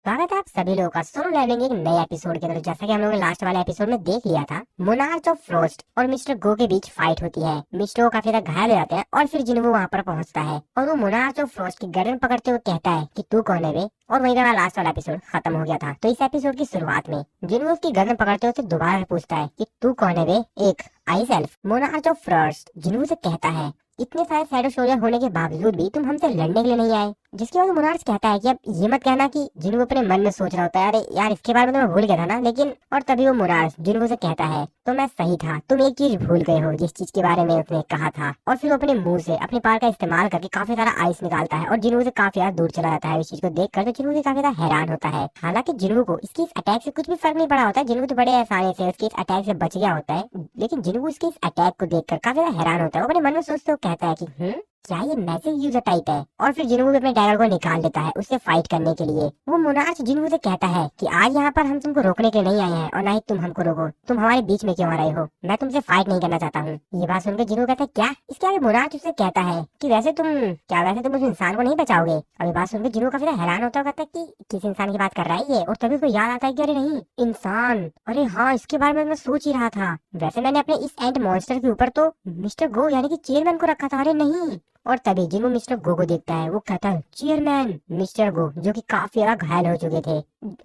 स्वागत है आप सभी लोगों का सोलो लेवलिंग एक नए एपिसोड के अंदर। जैसा कि हम लोगों ने लास्ट वाले एपिसोड में देख लिया था, मोनार्च ऑफ फ्रोस्ट और मिस्टर गो के बीच फाइट होती है। मिस्टर गो काफी ज्यादा घायल हो जाते हैं और फिर जिन्हों वहाँ पर पहुंचता है और वो मोनार्च ऑफ फ्रोस्ट की गर्दन पकड़ते हुए कहता है कि तू कौन है बे। और वहीं पे लास्ट वाला एपिसोड खत्म हो गया था। तो इस एपिसोड की शुरुआत में जिन्हों उसकी गर्दन पकड़ते हुए दोबारा से पूछता है कि तू कौन है बे। एक I self monarch of frost जिन्हों से कहता है इतने सारे शैडो सोल्जर होने के बावजूद भी तुम हमसे लड़ने के लिए नहीं आए। जिसके बाद मोनार्च कहता है कि अब ये मत कहना कि जिन्हों अपने मन में सोच रहा होता है, अरे यार इसके बारे में तो मैं भूल गया था ना। लेकिन और तभी वो मोनार्च जिन्हों से कहता है तो मैं सही था, तुम एक चीज भूल गए हो जिस चीज के बारे में उसने कहा था। और फिर वो अपने मुंह से अपने पार का इस्तेमाल करके काफी सारा आइस निकालता है और जिन्हों से काफी ज्यादा दूर चला जाता है। इस चीज को देख कर तो जिन्हों काफी ज्यादा हैरान होता है। हालांकि जिन्हों को इसकी इस अटैक से कुछ भी फर्क नहीं पड़ा होता है। जिन्हों तो बड़े आसानी से इसके इस अटैक से बच गया होता है, लेकिन जिन्हों इसके इस अटैक को देखकर काफी ज्यादा हैरान होता है। वो अपने मन में सोचते हुए कहता है कि क्या ये मैजिक यूजर टाइप है। और फिर जिन्हों भी अपने डैगर को निकाल देता है उससे फाइट करने के लिए। वो मोनार्च जिन्हों से कहता है कि आज यहाँ पर हम तुमको रोकने के लिए नहीं आए हैं और ना ही तुम हमको रोको, तुम हमारे बीच में क्यों आ रहे हो, मैं तुमसे फाइट नहीं करना चाहता हूँ। ये बात सुनकर जिन्हों कहता है क्या। इसके आगे मोनार्च उससे कहता है कि वैसे तुम उस इंसान को नहीं बचाओगे। अब ये बात सुनकर जिन्हों काफी हैरान होता है, कहता है कि किस इंसान की बात कर रहा है ये। और तभी उसको याद आता है कि अरे नहीं, इंसान, अरे हाँ इसके बारे में मैं सोच ही रहा था। वैसे मैंने अपने इस एंड मॉन्स्टर के ऊपर तो मिस्टर गो यानी कि चेयरमैन को रखा था। अरे नहीं। और तभी जिन्हों मिस्टर गो को देखता है वो कहता है चेयरमैन। मिस्टर गो जो कि काफी ज्यादा घायल हो चुके थे।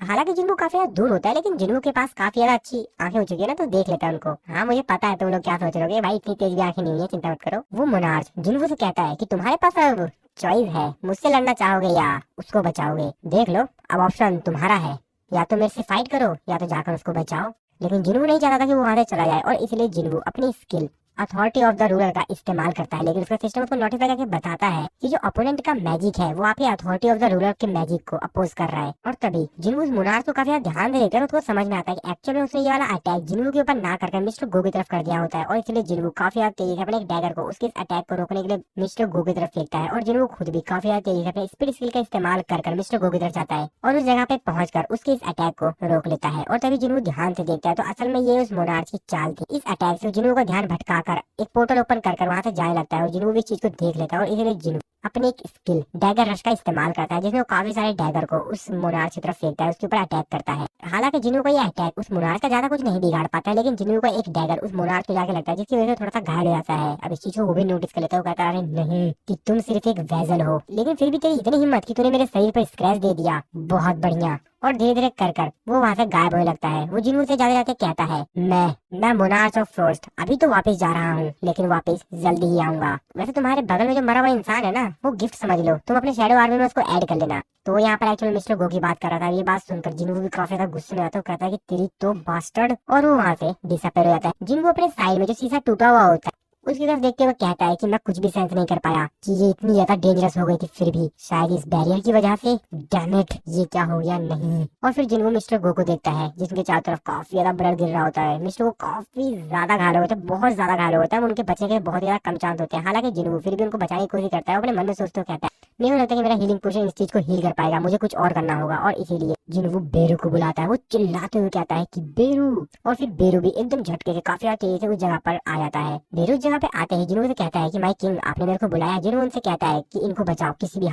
हालांकि जिन्हों काफी ज्यादा दूर होता है, लेकिन जिन्हों के पास काफी ज्यादा अच्छी आंखें हो चुकी है ना, तो देख लेता है उनको। हाँ मुझे पता है तुम लोग क्या सोच रहे होगे, भाई इतनी तेज भी आंखें नहीं है, चिंता मत करो। वो मोनार्च जिन्हों से कहता है कि तुम्हारे पास अब चॉइस है, मुझसे लड़ना चाहोगे या उसको बचाओगे, देख लो अब ऑप्शन तुम्हारा है। या तो मेरे से फाइट करो या तो जाकर उसको बचाओ। लेकिन जिन्हों नहीं चाहता था कि वो वहां से चला जाए और इसलिए जिन्हों अपनी skill authority of the ruler का इस्तेमाल करता है। लेकिन उसका सिस्टम उसको नोटिफाई करके बताता है कि जो अपोनेंट का मैजिक है वो आपके अथॉरिटी ऑफ द रूलर के मैजिक को अपोज कर रहा है। और तभी जिन्हों उस मोनार्च को काफी ध्यान दे देकर उसको समझ में आता है कि एक्चुअल में उसने ये वाला अटैक जिन्हों के ऊपर ना करके मिस्टर गो की तरफ कर दिया होता है। और इसलिए जिन्हों काफी ज्यादा तेजी से अपने डैगर को उसके अटैक को रोकने के लिए मिस्टर गो की तरफ फेंकता है। और जिन्हों खुद भी काफी ज्यादा तेजी से अपने स्पीड स्किल का इस्तेमाल कर मिस्टर गो की तरफ जाता है और उस जगह पे पहुंचकर उसके इस अटैक को रोक लेता है। और तभी जिन्हों ध्यान से देखता है तो असल में ये उस मोनार्च की चाल थी। इस अटैक से जिन्हों का ध्यान भटकाकर एक पोर्टल ओपन कर वहां से जाने लगता है और जिन्हों भी चीज को देख लेता है। और इसलिए जिन्हों अपनी एक स्किल डैगर रश का इस्तेमाल करता है जिसमें वो काफी सारे डैगर को उस मोनार्च की तरफ फेंकता है, उसके ऊपर अटैक करता है। हालांकि जिन्हों को ये अटैक उस मोनार्च का ज्यादा कुछ नहीं बिगाड़ पाता है, लेकिन जिन्हों को एक डैगर उस मोनार्च पे जाके लगता है जिसकी वजह से थोड़ा सा घायल हो जाता है। अब इस चीज को वो भी नोटिस कर लेता है। वो कहता है अरे नहीं कि तुम सिर्फ एक वेजल हो, लेकिन फिर भी तेरी इतनी हिम्मत कि तूने मेरे शरीर पर स्क्रैच दे दिया, बहुत बढ़िया। और धीरे धीरे कर वो वहाँ से गायब होने लगता है। वो जिन्हों से जाते जाते कहता है मैं मोनार्च ऑफ फ्रोस्ट अभी तो वापस जा रहा हूँ, लेकिन वापस जल्दी ही आऊंगा। वैसे तुम्हारे बगल में जो मरा हुआ इंसान है ना, वो गिफ्ट समझ लो, तुम अपने शैडो आर्मी में उसको ऐड कर लेना। तो वो यहाँ पर एक्चुअली मिस्टर गो की बात कर रहा था। ये बात सुनकर जिन्हों भी काफी ज्यादा गुस्से में आता है, कहता है कि तेरी तो बास्टर्ड। और वो वहाँ से डिसअपीयर हो जाता है। जिन्हों अपने साइड में जो शीशा टूटा हुआ होता है उसकी तरफ देखते हुए कहता है कि मैं कुछ भी सेंस नहीं कर पाया, चीजें इतनी ज्यादा डेंजरस हो गई थी, फिर भी शायद इस बैरियर की वजह से। डैम इट, ये क्या हो गया नहीं। और फिर जिन्हों मिस्टर गो को देखता है जिसके चारों तरफ काफी ज्यादा ब्लड गिर रहा होता है। मिस्टर गो काफी ज्यादा घायल होते हैं, बहुत ज्यादा घायल होता है। उनके बचने के बहुत ज्यादा कम चांस होते हैं। हालांकि जिन्हों फिर भी उनको बचाने की कोशिश करता है। अपने मन में सोचते हुए कहता है मेरे को लगता है कि मेरा हीलिंग पोशन इस चीज को हील कर पाएगा, मुझे कुछ और करना होगा। और इसीलिए जिन्हों वो बेरू को बुलाता है। वो चिल्लाते हुए कहता है कि बेरू। और फिर बेरू भी एकदम झटके से काफी तेजी से उस जगह पर आ जाता है। बेरू उस जगह पे आते ही जिन्हों कहता है कि माय किंग आपने मेरे को बुलाया। जिन्हों उनसे कहता है कि इनको बचाओ, किसी भी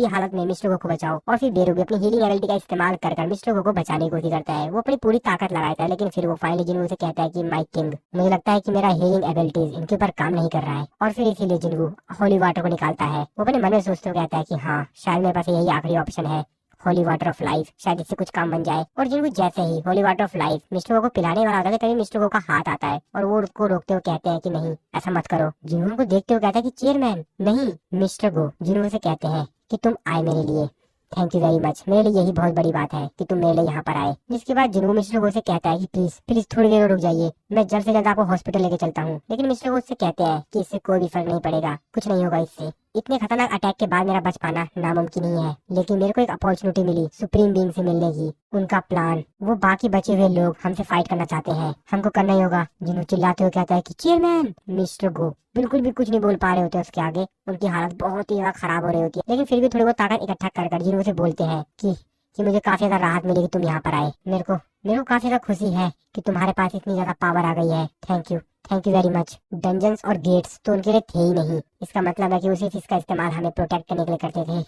हालत में मिस्टर गो को बचाओ। और फिर बेरू भी अपनी हीलिंग एबिलिटी का इस्तेमाल कर मिस्टर गो को बचाने की कोशिश करता है। वो अपनी पूरी ताकत लगाता है, लेकिन फिर वो फाइनली जिन्हों से कहता है कि माय किंग मुझे लगता है कि मेरा हीलिंग एबिलिटीज इनके ऊपर काम नहीं कर रहा है। और फिर इसीलिए जिन्हों होली वाटर को निकालता है। वो अपने मन में सोचते हुए कहता है कि हाँ शायद मेरे पास यही आखिरी ऑप्शन है, होली वाटर ऑफ लाइफ, शायद इससे कुछ काम बन जाए। और जिनको जैसे ही holy water of life mister Go को पिलाने वाला होता है, तभी मिस्टर गो का हाथ आता है और वो उसको रोकते हुए कहते हैं कि नहीं ऐसा मत करो। जिन्हों को देखते हुए कहता है कि चेयरमैन नहीं मिस्टर गो। जिन्हों से कहते हैं कि तुम आए मेरे लिए, थैंक यू वेरी मच, मेरे लिए यही बहुत बड़ी बात है कि तुम मेरे लिए यहाँ पर आए। जिसके बाद जिन्हों मिस्टर गो से कहता है कि प्लीज प्लीज थोड़ी देर रुक जाइए, मैं जल्द से जल्द आपको हॉस्पिटल लेके चलता हूँ। लेकिन मिस्टर गो उससे कहते हैं कि इससे कोई भी फर्क नहीं पड़ेगा, कुछ नहीं होगा इससे। इतने खतरनाक अटैक के बाद मेरा बच पाना नामुमकिन ही है, लेकिन मेरे को एक अपॉर्चुनिटी मिली सुप्रीम बीइंग से मिलने की। उनका प्लान, वो बाकी बचे हुए लोग हमसे फाइट करना चाहते हैं, हमको करना ही होगा। जिन्हों चिल्लाते हुए कहता है कि चेयरमैन। मिस्टर गो बिल्कुल भी कुछ नहीं बोल पा रहे होते उसके आगे। उनकी हालत बहुत ही ज्यादा खराब हो रही होती है, लेकिन फिर भी थोड़ी बहुत ताकत इकट्ठा कर जिन्हों से बोलते हैं कि मुझे काफी ज्यादा राहत मिलेगी तुम यहाँ पर आए। मेरे को काफी ज्यादा खुशी है कि तुम्हारे पास इतनी ज्यादा पावर आ गई है। Thank you very much. Dungeons और गेट्स तो उनके लिए थे ही नहीं, इसका मतलब है कि उसी चीज का इस्तेमाल हमें प्रोटेक्ट करने के लिए करते थे।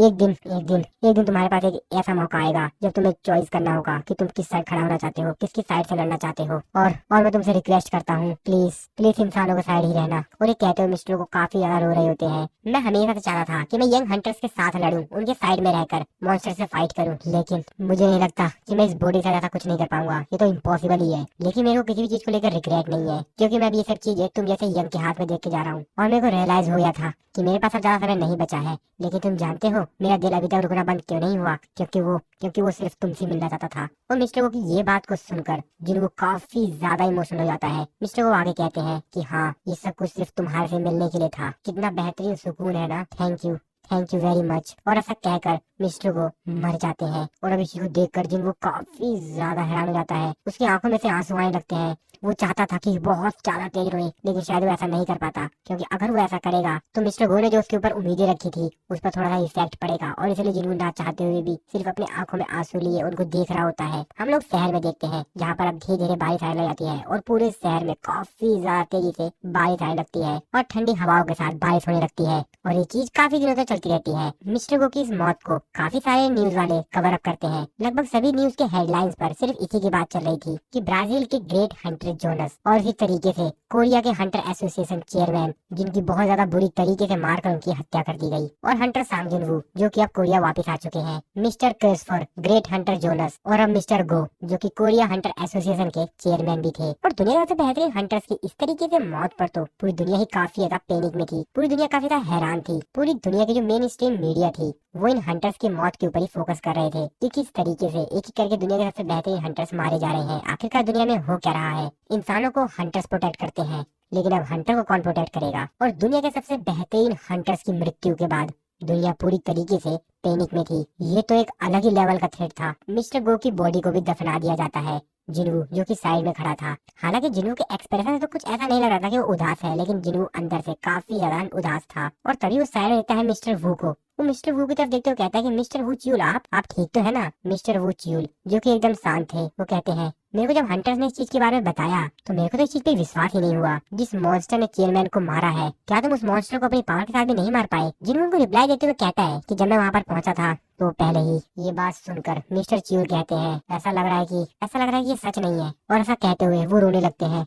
एक दिन तुम्हारे पास एक ऐसा मौका आएगा जब तुम्हें चॉइस करना होगा कि तुम किस साइड खड़ा होना चाहते हो, किसकी साइड से लड़ना चाहते हो। और मैं तुमसे रिक्वेस्ट करता हूँ, प्लीज प्लीज इंसानों के साइड ही रहना। और ये कहते हुए मिस्टर को काफी ज्यादा रो रहे होते हैं। मैं हमेशा से चाहता था कि मैं यंग हंटर्स के साथ लड़ूं, उनके साइड में रहकर मॉन्स्टर से फाइट करूं, लेकिन मुझे नहीं लगता कि मैं इस बॉडी से ऐसा कुछ नहीं कर पाऊंगा। ये तो इम्पॉसिबल ही है। लेकिन मेरे को किसी भी चीज को लेकर रिग्रेट नहीं है, क्योंकि मैं भी ये सब चीजें तुम जैसे यंग के हाथ में देख के जा रहा हूँ। और मेरे को रियलाइज हो गया था कि मेरे पास अब ज्यादा समय नहीं बचा है। लेकिन तुम जानते हो मेरा दिल अभी तक रुकना बंद क्यों नहीं हुआ? क्योंकि वो सिर्फ तुमसे मिलना चाहता था। और मिस्टर वो की ये बात को सुनकर जिनको काफी ज्यादा इमोशनल हो जाता है। मिस्टर वो आगे कहते हैं कि हाँ, ये सब कुछ सिर्फ तुम्हारे से मिलने के लिए था। कितना बेहतरीन सुकून है ना। Thank you very much. और ऐसा कहकर मिस्टर वो मर जाते हैं। और अब इसी को देखकर जिनको काफी ज्यादा हैरान हो जाता है, उसकी आंखों में से आंसू आने लगते हैं। वो चाहता था कि बहुत ज्यादा तेज रोए, लेकिन शायद वो ऐसा नहीं कर पाता, क्योंकि अगर वो ऐसा करेगा तो मिस्टर गो ने जो उसके ऊपर उम्मीदें रखी थी उस पर थोड़ा सा इफेक्ट पड़ेगा। और इसलिए जिनको ना चाहते हुए भी सिर्फ अपनी आंखों में आंसू लिए उनको देख रहा होता है। हम लोग शहर में देखते हैं जहाँ पर अब धीरे धीरे बारिश आने लग जाती है, और पूरे शहर में काफी ज्यादा तेजी से बारिश आने लगती है और ठंडी हवाओं के साथ बारिश होने लगती है। और ये चीज काफी दिनों तक चलती रहती है। मिस्टर गो की इस मौत को काफी सारे न्यूज वाले कवर अप करते हैं। लगभग सभी न्यूज के हेडलाइंस पर सिर्फ इसी की बात चल रही थी कि ब्राजील के ग्रेट हंटर जोनस और इसी तरीके से कोरिया के हंटर एसोसिएशन चेयरमैन, जिनकी बहुत ज्यादा बुरी तरीके से मारकर उनकी हत्या कर दी गई, और हंटर सांग जिन वू जो कि अब कोरिया वापस आ चुके हैं, मिस्टर क्रिस्फर ग्रेट हंटर जोनस, और अब मिस्टर गो जो कि कोरिया हंटर एसोसिएशन के चेयरमैन भी थे। और दुनिया के सबसे बेहतरीन हंटर्स की इस तरीके से मौत पर तो पूरी दुनिया ही काफी ज्यादा पैनिक में थी। पूरी दुनिया काफी ज्यादा हैरान थी। पूरी दुनिया की जो मेन स्ट्रीम मीडिया थी वो इन हंटर्स की मौत के ऊपर ही फोकस कर रहे थे कि किस तरीके से एक एक करके दुनिया के सबसे बेहतरीन हंटर्स मारे जा रहे हैं। आखिरकार दुनिया में हो क्या रहा है? इंसानों को हंटर्स प्रोटेक्ट करते हैं, लेकिन अब हंटर को कौन प्रोटेक्ट करेगा? और दुनिया के सबसे बेहतरीन हंटर्स की मृत्यु के बाद दुनिया पूरी तरीके से पैनिक में थी। ये तो एक अलग ही लेवल का थ्रेट था। मिस्टर गो की बॉडी को भी दफना दिया जाता है। जिनवू जो कि साइड में खड़ा था, हालांकि जिनवू के एक्सप्रेशन से तो कुछ ऐसा नहीं लग रहा था कि वो उदास है, लेकिन जिनवू अंदर से काफी ज्यादा उदास था। और तभी वो साइड देता है मिस्टर वू को। वो मिस्टर वू की तरफ देखते हुए कहता है कि मिस्टर वू च्यूल, आप ठीक तो है ना? मिस्टर वू च्यूल जो कि एकदम शांत थे, वो कहते हैं, मेरे को जब हंटर्स ने इस चीज के बारे में बताया तो मेरे को तो इस चीज पे विश्वास ही नहीं हुआ। जिस मॉन्स्टर ने चेयरमैन को मारा है, क्या तुम उस मॉन्स्टर को अपनी पावर के साथ भी नहीं मार पाए? जिनवू को रिप्लाई देते हुए कहता है कि जब मैं वहाँ पर पहुंचा था तो पहले ही। ये बात सुनकर मिस्टर च्यूल कहते हैं, ऐसा लग रहा है कि ये सच नहीं है। और ऐसा कहते हुए वो रोने लगते हैं।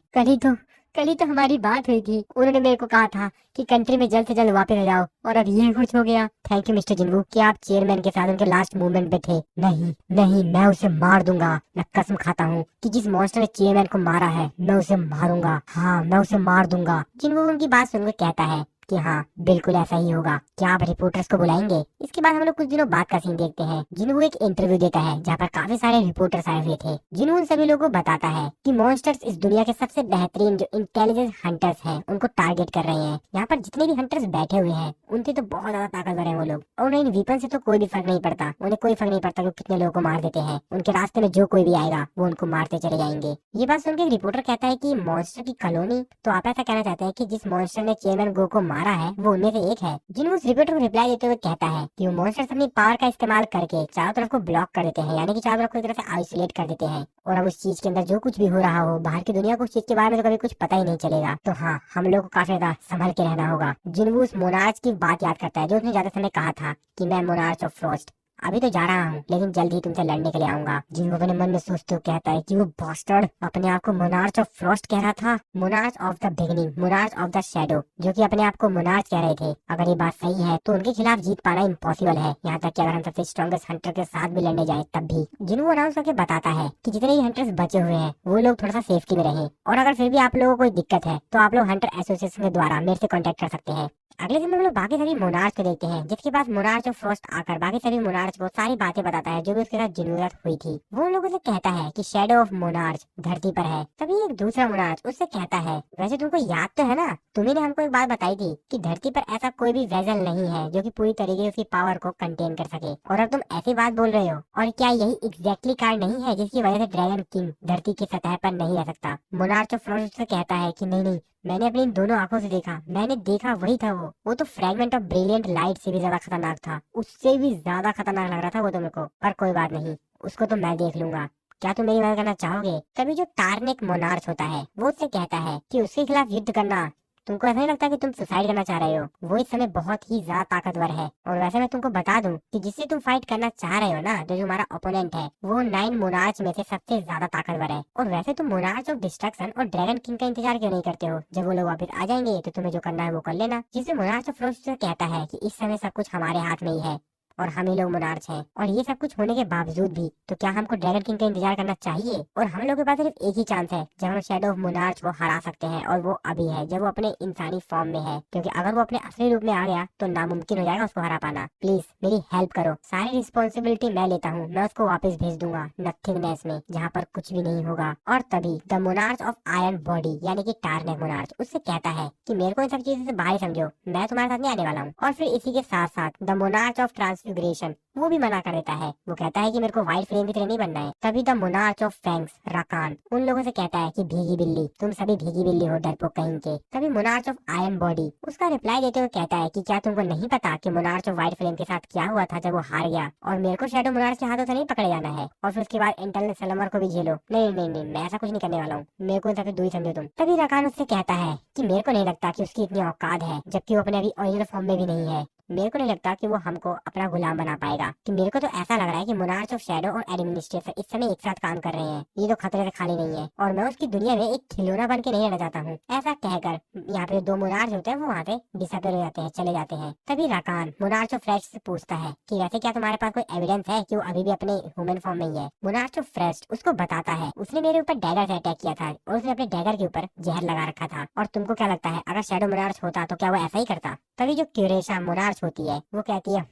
कल ही तो हमारी बात हुई थी, उन्होंने मेरे को कहा था कि कंट्री में जल्द से जल्द वापस आ जाओ, और अब ये कुछ हो गया। थैंक यू मिस्टर जिनवू कि आप चेयरमैन के साथ उनके लास्ट मूवमेंट पे थे। नहीं, मैं उसे मार दूंगा। मैं कसम खाता हूँ कि जिस मॉन्स्टर ने चेयरमैन को मारा है मैं उसे मारूंगा। हाँ, मैं उसे मार दूंगा। जिनवू उनकी बात सुनकर कहता है कि हाँ, बिल्कुल ऐसा ही होगा। क्या आप रिपोर्टर्स को बुलाएंगे? इसके बाद हम लोग कुछ दिनों बाद का सीन देखते हैं। जिनवू एक इंटरव्यू देता है जहाँ पर काफी सारे रिपोर्टर्स आए हुए थे। जिनवू उन सभी लोगों को बताता है कि मॉन्स्टर्स इस दुनिया के सबसे बेहतरीन जो इंटेलिजेंस हंटर्स हैं उनको टारगेट कर रहे हैं। यहाँ पर जितने भी हंटर्स बैठे हुए हैं उनसे तो बहुत ज्यादा ताकतवर है वो लोग, और इन वीपन से तो कोई भी फर्क नहीं पड़ता। उन्हें कोई फर्क नहीं पड़ता कि कितने लोगों को मार देते हैं। उनके रास्ते में जो कोई भी आएगा वो उनको मारते चले जाएंगे। ये बात सुनकर एक रिपोर्टर कहता है कि मॉन्स्टर की कॉलोनी, तो आप ऐसा कहना चाहते हैं कि जिस मॉन्स्टर ने चेयरमैन गो को मारा है वो उनमें से एक है? जिनवू उस रिपोर्टर को रिप्लाई देते हुए कहता है कि वो मॉन्स्टर्स अपनी पावर का इस्तेमाल करके चारों तरफ को ब्लॉक कर देते हैं, यानी कि चारों तरफ को एक तरह से आइसोलेट कर देते हैं, और अब उस चीज के अंदर जो कुछ भी हो रहा हो बाहर की दुनिया को उस चीज के बारे में तो कभी कुछ पता ही नहीं चलेगा। तो हाँ, हम लोग को काफी ज्यादा संभल के रहना होगा। जिनवू उस मोनार्च की बात याद करता है जो उसने ज्यादा समय कहा था कि मैं मोनार्च ऑफ फ्रॉस्ट अभी तो जा रहा हूँ, लेकिन जल्द ही तुमसे लड़ने के लिए आऊंगा। जिनको अपने मन में सोचते हुए कहता है कि वो बास्टर्ड अपने आप को मोनार्च ऑफ फ्रॉस्ट कह रहा था। Monarch of the beginning, monarch of the shadow, जो कि अपने आप को मोनार्च कह रहे थे। अगर ये बात सही है तो उनके खिलाफ जीत पाना इम्पॉसिबल है, यहाँ तक कि अगर हम सबसे स्ट्रॉन्गेस्ट हंटर के साथ भी लड़ने जाए तब भी। जिनको अनाउंस करके बताता है कि जितने भी हंटर्स बचे हुए हैं वो लोग थोड़ा सा सेफ्टी में रहें, और अगर फिर भी आप लोगों को कोई दिक्कत है तो आप लोग हंटर एसोसिएशन के द्वारा मेरे से कॉन्टेक्ट कर सकते हैं। अगले दिन में हम लोग बाकी सभी मोनार्च को देखते हैं, जिसके पास मोनार्च ऑफ फ्रॉस्ट आकर बाकी सभी मोनार्च को सारी बातें बताता है जो भी उसके साथ जरूरत हुई थी। वो उन लोगों से कहता है कि शेडो ऑफ मोनार्च धरती पर है। तभी एक दूसरा मोनार्च उससे कहता है, वैसे तुमको याद तो है ना, तुम्ही ने हमको एक बात बताई थी कि धरती पर ऐसा कोई भी वेसल नहीं है जो कि पूरी तरीके से उसकी पावर को कंटेन कर सके, और अब तुम ऐसी बात बोल रहे हो। और क्या यही एग्जैक्टली कारण नहीं है जिसकी वजह से ड्रैगन किंग धरती की सतह पर नहीं रह सकता? मोनार्च ऑफ फ्रॉस्ट से कहता है कि नहीं, मैंने अपनी इन दोनों आंखों से देखा, मैंने देखा वही था वो तो फ्रैगमेंट ऑफ ब्रिलियंट लाइट से भी ज्यादा खतरनाक था, उससे भी ज्यादा खतरनाक लग रहा था वो तो मेरे को। पर कोई बात नहीं, उसको तो मैं देख लूंगा। क्या तुम मेरी मदद करना चाहोगे? तभी जो टार्निक मोनार्च होता है वो उससे कहता है कि उसके खिलाफ युद्ध करना, तुमको ऐसा नहीं लगता कि तुम सुसाइड करना चाह रहे हो? वो इस समय बहुत ही ज्यादा ताकतवर है। और वैसे मैं तुमको बता दूं कि जिससे तुम फाइट करना चाह रहे हो ना, जो तुम्हारा ओपोनेंट है, वो 9 मोनार्च में से सबसे ज्यादा ताकतवर है। और वैसे तुम मोनार्च ऑफ डिस्ट्रक्शन और ड्रैगन किंग का इंतजार क्यों नहीं करते हो? जब वो लोग वापस आ जाएंगे तो तुम्हें जो करना है वो कर लेना। जिससे मोनार्च ऑफ फ्रोस्ट कहता है कि इस समय सब कुछ हमारे हाथ में ही है और हम ही लोग मोनार्च हैं। और ये सब कुछ होने के बावजूद भी तो क्या हमको ड्रैगन किंग का इंतजार करना चाहिए? और हम लोगों के पास सिर्फ एक ही चांस है जब हम शैडो ऑफ मोनार्च को हरा सकते हैं, और वो अभी है जब वो अपने इंसानी फॉर्म में है। क्योंकि अगर वो अपने असली रूप में आ गया तो नामुमकिन हो जाएगा उसको हरा पाना। प्लीज मेरी हेल्प करो, सारी रिस्पॉन्सिबिलिटी मैं लेता हूँ, मैं उसको वापस भेज दूंगा नथिंगनेस में जहाँ पर कुछ भी नहीं होगा। और तभी the monarch of iron body यानी कि टार्नेक मोनार्च उससे कहता है कि मेरे को इन सब चीजों से बाहर समझो, मैं तुम्हारे साथ नहीं आने वाला हूँ। और फिर इसी के साथ साथ द मोनार्च ऑफ ट्रांसफिगरेशन वो भी मना कर देता है। वो कहता है कि मेरे को व्हाइट फ्लेम की तरह नहीं बनना है। तभी द मोनार्च ऑफ फैंग्स राकान उन लोगों से कहता है कि भीगी बिल्ली, तुम सभी भीगी बिल्ली हो डरपोक कहीं के। तभी मोनार्च ऑफ आयरन बॉडी उसका रिप्लाई देते हुए कहता है कि क्या तुमको नहीं पता कि मोनार्च ऑफ व्हाइट फ्लेम के साथ क्या हुआ था जब वो हार गया, और मेरे को शैडो मोनार्च के हाथों से नहीं पकड़े जाना है और फिर उसके बाद इंटरनल सलमर को भी झेलो। नहीं नहीं नहीं, मैं ऐसा कुछ नहीं करने वाला हूँ, मेरे को सबसे दूरी समझो तुम। तभी राकान उससे कहता है कि मेरे को नहीं लगता कि उसकी इतनी औकात है, जबकि वो अपने अभी ओरिजिनल फॉर्म में भी नहीं है। मेरे को नहीं लगता कि वो हमको अपना गुलाम बना पाएगा। कि मेरे को तो ऐसा लग रहा है कि मोनार्च ऑफ शैडो और एडमिनिस्ट्रेटर इस समय एक साथ काम कर रहे हैं, ये तो खतरे से खाली नहीं है, और मैं उसकी दुनिया में एक खिलौना बन के नहीं रहना चाहता हूँ। ऐसा कहकर यहाँ पे 2 मोनार्च होते हैं वो वहाँ से डिसअपियर हो जाते हैं, चले जाते हैं। तभी राकान मोनार्च ऑफ फ्रेस्ट से पूछता है कि वैसे क्या तुम्हारे पास कोई एविडेंस है कि वो अभी भी अपने ह्यूमन फॉर्म में ही है? मोनार्च ऑफ फ्रेस्ट उसको बताता है उसने मेरे ऊपर डैगर से अटैक किया था और उसने अपने डैगर के ऊपर जहर लगा रखा था। और तुमको क्या लगता है अगर शैडो मोनार्च होता तो क्या वो ऐसा ही करता? तभी जो क्यूरेशा मोनार्च होती है वो कहती है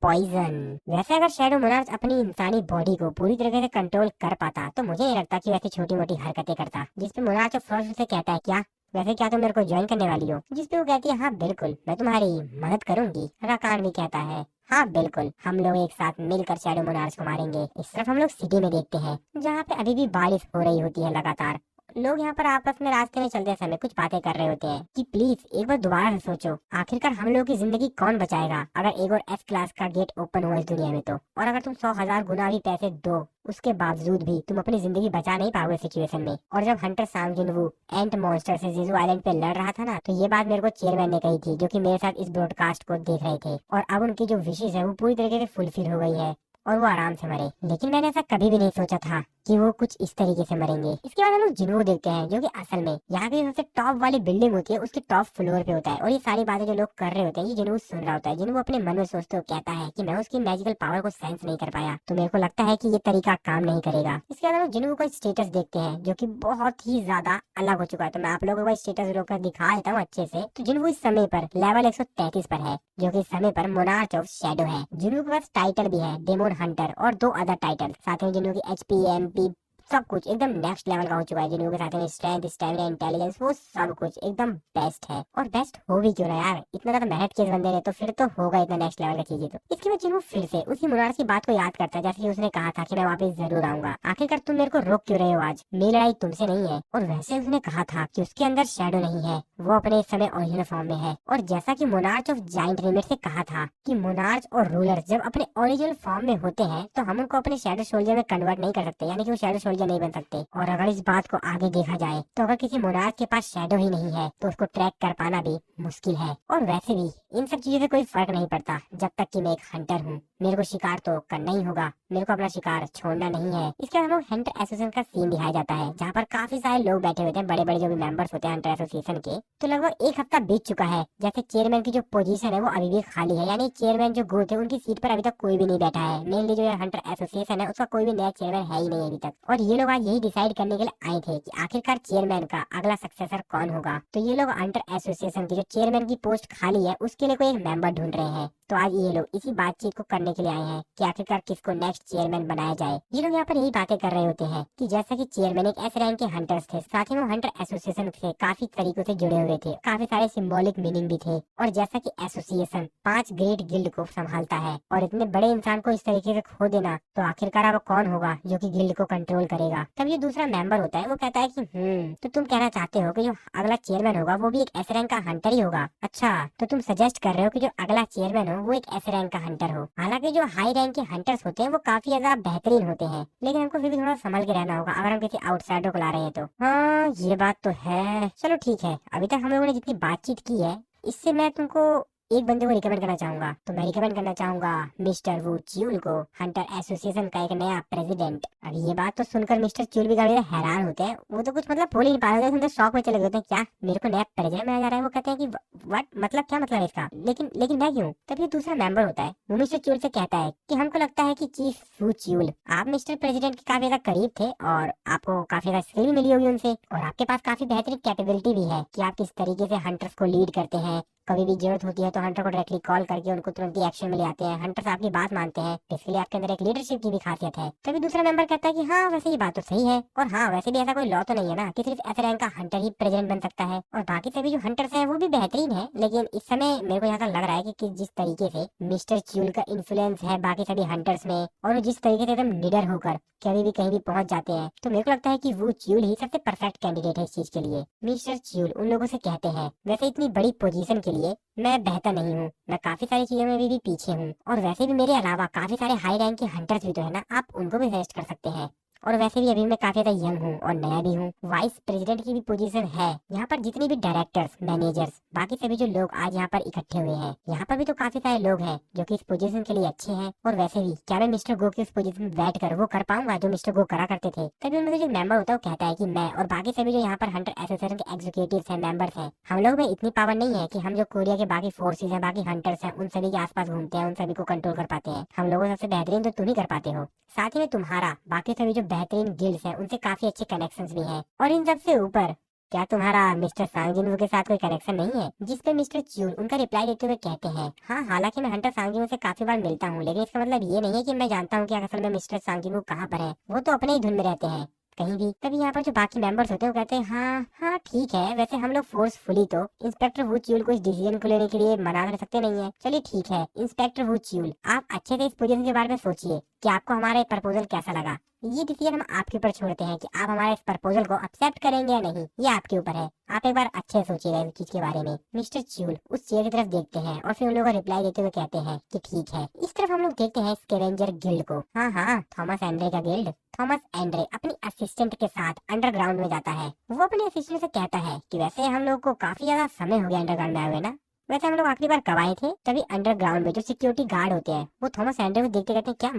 पॉइजन। वैसे अगर शैडो मोनार्च अपनी इंसानी बॉडी को पूरी तरीके से कंट्रोल कर पाता तो मुझे नहीं लगता कि वैसी छोटी मोटी हरकतें करता। जिसपे मोनार्च ऑफ फ्रॉस्ट से कहता है क्या तुम मेरे को ज्वाइन करने वाली हो? जिसपे वो कहती है हाँ बिल्कुल, मैं तुम्हारी मदद करूंगी। राकान भी कहता है हाँ बिल्कुल, हम लोग एक साथ मिलकर शैडो मोनार्च को मारेंगे। इस तरफ हम लोग सिटी में देखते हैं जहाँ पे अभी भी बारिश हो रही होती है लगातार। लोग यहाँ पर आपस में रास्ते में चलते समय कुछ बातें कर रहे होते हैं कि प्लीज एक बार दोबारा से सोचो, आखिरकार हम लोग की जिंदगी कौन बचाएगा अगर एक और एस क्लास का गेट ओपन हुआ इस दुनिया में तो। और अगर तुम 100,000 गुना भी पैसे दो उसके बावजूद भी तुम अपनी जिंदगी बचा नहीं पाओगे सिचुएशन में। और जब हंटर सांग जिनवू एंट मॉन्स्टर से जीजू आइलैंड पे लड़ रहा था ना, तो ये बात मेरे को चेयरमैन ने कही थी जो कि मेरे साथ इस ब्रॉडकास्ट को देख रहे थे। और अब उनकी जो विशेष है वो पूरी तरीके से फुलफिल हो गई है और वो आराम से मरे। लेकिन मैंने ऐसा कभी भी नहीं सोचा था कि वो कुछ इस तरीके से मरेंगे। इसके बाद हम लोग जिनवू देखते हैं जो कि असल में यहाँ की सबसे टॉप वाली बिल्डिंग होती है उसके टॉप फ्लोर पे होता है। और ये सारी बातें जो लोग कर रहे होते हैं ये जिनवू सुन रहा होता है। जिनवू अपने मन में सोचते हुए कहता है कि मैं उसकी मैजिकल पावर को सेंस नहीं कर पाया, तो मेरे को लगता है कि ये तरीका काम नहीं करेगा। इसके बाद हम लोग जिनवू का स्टेटस देखते हैं जो की बहुत ही ज्यादा अलग हो चुका है। तो मैं आप लोगों को स्टेटस रोक कर दिखा देता हूँ अच्छे से। तो जिनवू इस समय पर लेवल 133 पर है, जो कि इस समय पर मोनार्च ऑफ शैडो है। जिनवू के पास टाइटल भी है डेमोन हंटर और 2 अदर टाइटल। साथ में जिनवू की HP MP सब कुछ एकदम नेक्स्ट लेवल का हो चुका है। जिनके साथ में स्ट्रेंथ, स्टैमिना, इंटेलिजेंस वो सब कुछ एकदम बेस्ट है। और बेस्ट हो भी क्यों ना यार, इतना ज्यादा मेहनत किए इस बंदे ने, तो फिर तो होगा इतना नेक्स्ट लेवल का चीजें। तो इसके बाद जिन्हों फिर से उसी मोनार्च की बात को याद करता है जैसे कि उसने कहा था कि मैं वापस जरूर आऊंगा। आखिरकार तुम मेरे को रोक क्यों रहे हो आज? मेरी लड़ाई तुमसे नहीं है। और वैसे उसने कहा था कि उसके अंदर शैडो नहीं है, वो अपने इस समय ओरिजिनल फॉर्म में है। और जैसा कि मोनार्च ऑफ जाइंट रिमिट से कहा था कि मोनार्च और रूलर जब अपने ओरिजिनल फॉर्म में होते हैं तो हम उनको अपने शैडो सोल्जर में कन्वर्ट नहीं कर सकते, यानी कि वो शैडो सोल्जर नहीं बन सकते। और अगर इस बात को आगे देखा जाए तो अगर किसी मोनार्च के पास शैडो ही नहीं है तो उसको ट्रैक कर पाना भी मुश्किल है। और वैसे भी इन सब चीजों से कोई फर्क नहीं पड़ता जब तक कि मैं एक हंटर हूँ। मेरे को शिकार तो करना ही होगा, मेरे को अपना शिकार छोड़ना नहीं है। इसके बाद हम लोग हंटर एसोसिएशन का सीन दिखाया जाता है जहाँ पर काफी सारे लोग बैठे हुए थे, बड़े बड़े जो भी मेंबर्स होते हैं हंटर एसोसिएशन के। तो लगभग 1 हफ्ता बीत चुका है जैसे चेयरमैन की जो पोजीशन है वो अभी भी खाली है, यानी चेयरमैन जो गो थे उनकी सीट पर अभी तक कोई भी नहीं बैठा है। मेनली जो हंटर एसोसिएशन है उसका कोई भी नया चेयरमैन है ही नहीं अभी तक। और ये लोग आज यही डिसाइड करने के लिए आए थे कि आखिरकार चेयरमैन का अगला सक्सेसर कौन होगा। तो ये लोग हंटर एसोसिएशन की जो चेयरमैन की पोस्ट खाली है उसके लिए कोई एक मेंबर ढूंढ रहे हैं। तो आज ये लोग इसी बातचीत को करने के लिए आए हैं कि आखिरकार किसको नेक्स्ट चेयरमैन बनाया जाए। ये लोग यहाँ पर यही बातें कर रहे होते हैं कि जैसा कि चेयरमैन एक ऐसे रैंक के हंटर्स थे, साथ ही वो हंटर एसोसिएशन से काफी तरीकों से जुड़े हुए थे, काफी सारे सिंबॉलिक मीनिंग भी थे। और जैसा कि एसोसिएशन 5 ग्रेट गिल्ड को संभालता है और इतने बड़े इंसान को इस तरीके से खो देना, तो आखिरकार अब कौन होगा जो कि गिल्ड को कंट्रोल करेगा। तब ये दूसरा मेंबर होता है वो कहता है कि तो तुम कहना चाहते हो कि जो अगला चेयरमैन होगा वो भी एक एस रैंक का हंटर ही होगा। अच्छा, तो तुम सजेस्ट कर रहे हो कि जो अगला चेयरमैन हो वो एक एस रैंक का हंटर हो। हालांकि जो हाई रैंक के हंटर्स होते हैं वो काफी ज्यादा बेहतरीन होते हैं, लेकिन हमको फिर भी थोड़ा संभल के रहना होगा अगर हम किसी आउटसाइडर को ला रहे हैं तो। हाँ, ये बात तो है। चलो ठीक है, अभी तक हम लोगों ने जितनी बातचीत की है इससे मैं तुमको एक बंदे को रिकमेंड करना चाहूंगा। तो मैं रिकमेंड करना चाहूंगा मिस्टर वू च्यूल को, हंटर एसोसिएशन का एक नया प्रेसिडेंट। अब ये बात तो सुनकर मिस्टर च्यूल भी काफी हैरान होते हैं। वो तो कुछ मतलब बोल ही नहीं पा रहे थे, शॉक में चले गए होते हैं। क्या मेरे को नया प्रेसिडेंट बनाया जा रहा है? वो कहते हैं कि व्हाट, मतलब क्या मतलब है इसका? लेकिन मैं क्यों? तब ये दूसरा मेंबर होता है वो मिस्टर च्यूल से कहता है कि हमको लगता है कि चीफ वू च्यूल, आप मिस्टर प्रेसिडेंट के काफी ज्यादा करीब थे और आपको काफी ज्यादा स्किल भी मिली होगी उनसे, और आपके पास काफी बेहतरीन कैपेबिलिटी भी है कि आप किस तरीके से हंटर्स को लीड करते हैं। कभी भी जरूरत होती है तो हंटर को डायरेक्टली कॉल करके उनको तुरंत ही एक्शन में ले आते हैं। हंटर्स आपकी बात मानते हैं, इसलिए आपके अंदर एक लीडरशिप की भी खासियत है। तभी दूसरा मेंबर कहता है कि हाँ वैसे ये बात तो सही है, और हाँ वैसे भी ऐसा कोई लॉ तो नहीं है ना कि सिर्फ ऐसे रैंक का हंटर ही प्रेसिडेंट बन सकता है, और बाकी सभी जो हंटर्स हैं वो भी बेहतरीन है। लेकिन इस समय मेरे को यहाँ लग रहा है कि जिस तरीके से मिस्टर च्यूल का इन्फ्लुएंस है बाकी सभी हंटर्स में, और वो जिस तरीके से एकदम निडर होकर कभी भी कहीं भी पहुंच जाते हैं, तो मेरे को लगता है कि वो च्यूल ही सबसे परफेक्ट कैंडिडेट है इस चीज के लिए। मिस्टर च्यूल उन लोगों से कहते हैं वैसे इतनी बड़ी पोजीशन के लिए मैं बेहतर नहीं हूँ, मैं काफी सारी चीजों में भी पीछे हूँ, और वैसे भी मेरे अलावा काफी सारे हाई रैंक के हंटर्स भी तो है ना, आप उनको भी सजेस्ट कर सकते हैं। और वैसे भी अभी मैं काफी ज्यादा यंग हूँ और नया भी हूँ, वाइस प्रेसिडेंट की भी पोजीशन है। यहाँ पर जितने भी डायरेक्टर्स, मैनेजर्स, बाकी सभी जो लोग आज यहाँ पर इकट्ठे हुए हैं, यहाँ पर भी तो काफी सारे लोग हैं जो कि इस पोजीशन के लिए अच्छे हैं। और वैसे भी क्या मैं मिस्टर गो की उस पोजीशन में बैठ कर वो कर पाऊंगा जो मिस्टर गो करा करते थे? तभी उनमें से जो मेंबर होता है वो कहता है कि मैं और बाकी सभी जो यहाँ पर हंटर एसोसिएशन के एग्जीक्यूटिव्स हैं, मेंबर्स हैं, हम लोग में इतनी पावर नहीं है कि हम जो कोरिया के बाकी फोर्सेज हैं, बाकी हंटर्स हैं, उन सभी के आसपास घूमते हैं, उन सभी को कंट्रोल कर पाते हैं। हम लोगों सबसे बेहतरीन तो तुम ही कर पाते हो। साथ ही में तुम्हारा बाकी सभी जो बेहतरीन गिल्ड्स हैं उनसे काफी अच्छे कनेक्शंस भी हैं, और इन सबसे ऊपर क्या तुम्हारा मिस्टर सांगिनू के साथ कोई कनेक्शन नहीं है? जिस पे मिस्टर च्यूल उनका रिप्लाई देते हुए कहते हैं हाँ, हालांकि मैं हंटर सांगिनू से काफी बार मिलता हूँ, लेकिन इसका मतलब ये नहीं है कि मैं जानता हूँ कि असल में मिस्टर सांगिनू कहाँ पर है। वो तो अपने ही धुन में रहते हैं कहीं भी। तभी यहाँ पर जो बाकी मेंबर्स होते हैं वो कहते हैं हाँ हाँ ठीक है, वैसे हम लोग फोर्सफुली तो इंस्पेक्टर वू च्यूल को इस डिसीजन को लेने के लिए मना कर सकते नहीं है। चलिए ठीक है इंस्पेक्टर वू च्यूल, आप अच्छे से इस पोजीशन के बारे में सोचिए कि आपको हमारा प्रपोजल कैसा लगा। ये डिसीजन हम आपके ऊपर छोड़ते हैं कि आप हमारे इस प्रपोजल को एक्सेप्ट करेंगे या नहीं, ये आपके ऊपर है। आप एक बार अच्छे से सोचिएगा इस चीज के बारे में। मिस्टर च्यूल उस चेयर की तरफ देखते हैं और फिर उन लोगों को रिप्लाई देते हुए कहते हैं कि ठीक है। इस तरफ हम लोग देखते हैं स्कैवेंजर गिल्ड को। हाँ हाँ, थॉमस एंड्रे का गिल्ड। थॉमस एंड्रे अपनी असिस्टेंट के साथ अंडरग्राउंड में जाता है। वो अपने असिस्टेंट से कहता है कि वैसे हम लोग को काफी ज्यादा समय हो गया अंडरग्राउंड में आए हुए ना, वैसे हम लोग आखिरी बार कब आए थे? तभी अंडरग्राउंड में जो सिक्योरिटी गार्ड होते हैं वो थॉमस एंड्रे को देखते कहते हैं क्या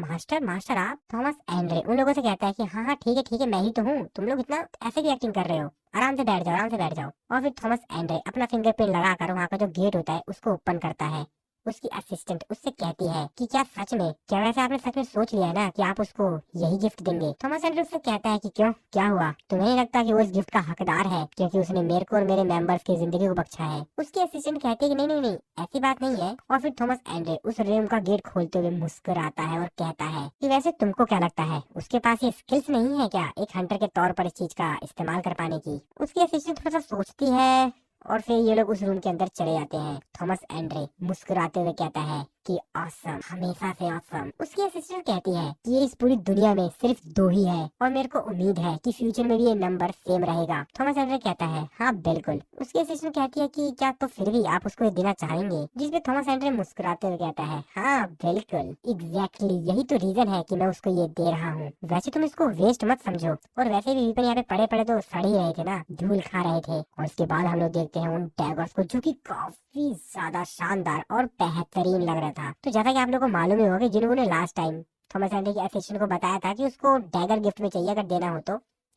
मास्टर आप? थॉमस एंड्रे उन लोगों से कहता है कि हाँ हाँ ठीक है मैं ही तो हूँ, तुम लोग इतना ऐसे भी एक्टिंग कर रहे हो, आराम से बैठ जाओ, आराम से बैठ जाओ। और फिर थॉमस एंड्रे अपना फिंगरप्रिंट लगाकर वहाँ का जो गेट होता है उसको ओपन करता है। उसकी असिस्टेंट उससे कहती है कि क्या सच में, क्या वैसे आपने सच में सोच लिया है ना कि आप उसको यही गिफ्ट देंगे? थॉमस एंड्रे उससे कहता है कि क्यों, क्या हुआ? तुम्हें नहीं लगता कि वो इस गिफ्ट का हकदार है क्योंकि उसने मेरे को और मेरे मेंबर्स की जिंदगी को बख्शा है? उसकी असिस्टेंट कहती है कि नहीं ऐसी बात नहीं है। और फिर थॉमस एंड्रे उस रूम का गेट खोलते हुए मुस्कुराता है और कहता है कि वैसे तुमको क्या लगता है उसके पास ये स्किल्स नहीं है क्या एक हंटर के तौर पर इस चीज का इस्तेमाल कर पाने की? उसकी असिस्टेंट थोड़ा सा सोचती है और फिर ये लोग उस रूम के अंदर चले जाते हैं। थॉमस एंड्रे मुस्कुराते हुए कहता है कि ऑसम, हमेशा से ऑसम। उसकी असिस्टेंट कहती है कि ये इस पूरी दुनिया में सिर्फ 2 ही है और मेरे को उम्मीद है कि फ्यूचर में भी ये नंबर सेम रहेगा। थॉमस एंड्रे कहता है हाँ बिल्कुल। उसकी असिस्टेंट कहती है कि क्या तो फिर भी आप उसको ये देना चाहेंगे? जिसपे थॉमस एंड्रे मुस्कुराते हुए कहता है हाँ बिल्कुल, एग्जैक्टली यही तो रीजन है कि मैं उसको ये दे रहा हूँ। वैसे तुम इसको वेस्ट मत समझो, और वैसे भी यहाँ पे पड़े पड़े तो सड़ ही रहे थे ना, धूल खा रहे थे। और उसके बाद हम लोग देखते हैं उन डैगर्स को जो की काफी ज्यादा शानदार और बेहतरीन लग रहा था। तो जैसा कि आप लोगों को मालूम ही होगा कि जिन्होंने लास्ट टाइम थॉमस एंड्रे के असिस्टेंट को बताया था कि उसको डैगर गिफ्ट में चाहिए अगर देना हो